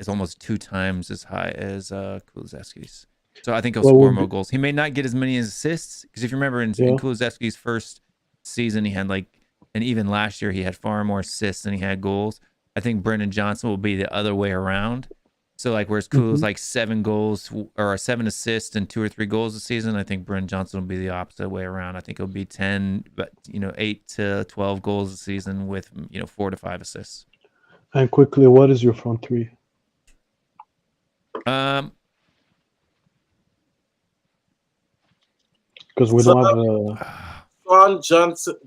almost 2 times as high as Kulusevski's. So I think he'll score more goals. He may not get as many assists because if you remember in Kulusevski's first season, he had and even last year he had far more assists than he had goals. I think Brendan Johnson will be the other way around. So whereas Kulu's 7 goals or 7 assists and 2 or 3 goals a season, I think Brendan Johnson will be the opposite way around. I think it'll be 8 to 12 goals a season with 4 to 5 assists. And quickly, what is your front three? Because we don't have a.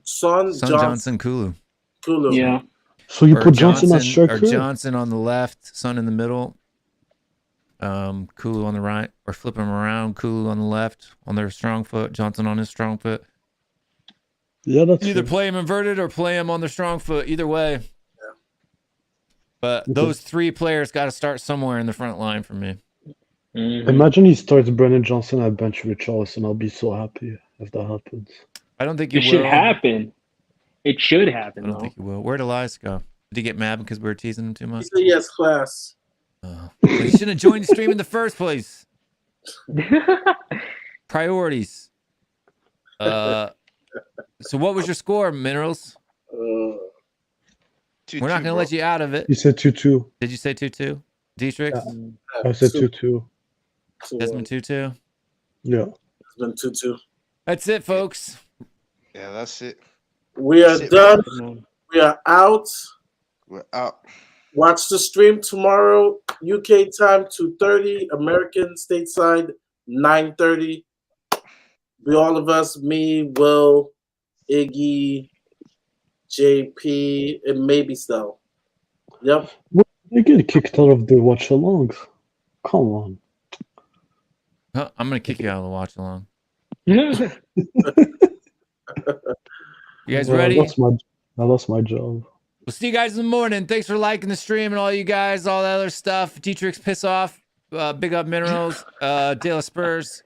Son Johnson, Kulu. Yeah. So you Or put Johnson as striker? Or Johnson on the left, Son in the middle. Kulu on the right, or flip him around. Kulu on the left on their strong foot. Johnson on his strong foot. Yeah, that's Either good. play him inverted or play him on their strong foot. Either way. Yeah. But those three players got to start somewhere in the front line for me. Mm-hmm. Imagine he starts Brennan Johnson at bench Richarlison. I'll be so happy if that happens. I don't think it will. should happen. It should happen. I don't think it will. Where'd Elias go? Did he get mad because we were teasing him too much? He said he has class. Oh. Well, he shouldn't have joined the stream in the first place. Priorities. So what was your score, Minerals? 2-2, We're not going to let you out of it. You said 2-2. Did you say 2-2? Dietrich? I said 2-2. Desmond 2-2? Yeah. Desmond 2-2. That's it, folks. Yeah, that's it. We are done. We are out. We're out. Watch the stream tomorrow, UK time 2:30, American stateside 9:30. Be all of us, me, Will, Iggy, JP, and maybe Stell. Yep. They get kicked out of the watch alongs. Come on. Huh, I'm going to kick you out of the watch along. Yeah. You guys ready? I lost my job. We'll see you guys in the morning. Thanks for liking the stream and all you guys, all that other stuff. Dietrich's piss off. Big up Minerals. De La Spurs.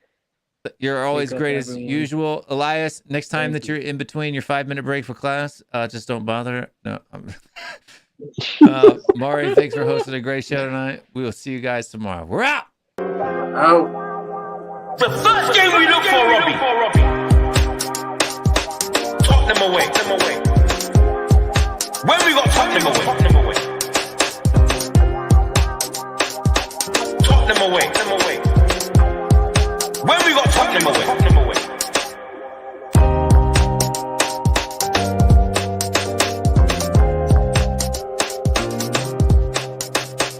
You're always great as usual. Elias, next time that you're in between your 5-minute break for class, just don't bother. No. Maury, thanks for hosting a great show tonight. We will see you guys tomorrow. We're out. Out. The first game we look for, Robbie. Tottenham away. When we got Tottenham away. Tottenham away. When we got Tottenham away.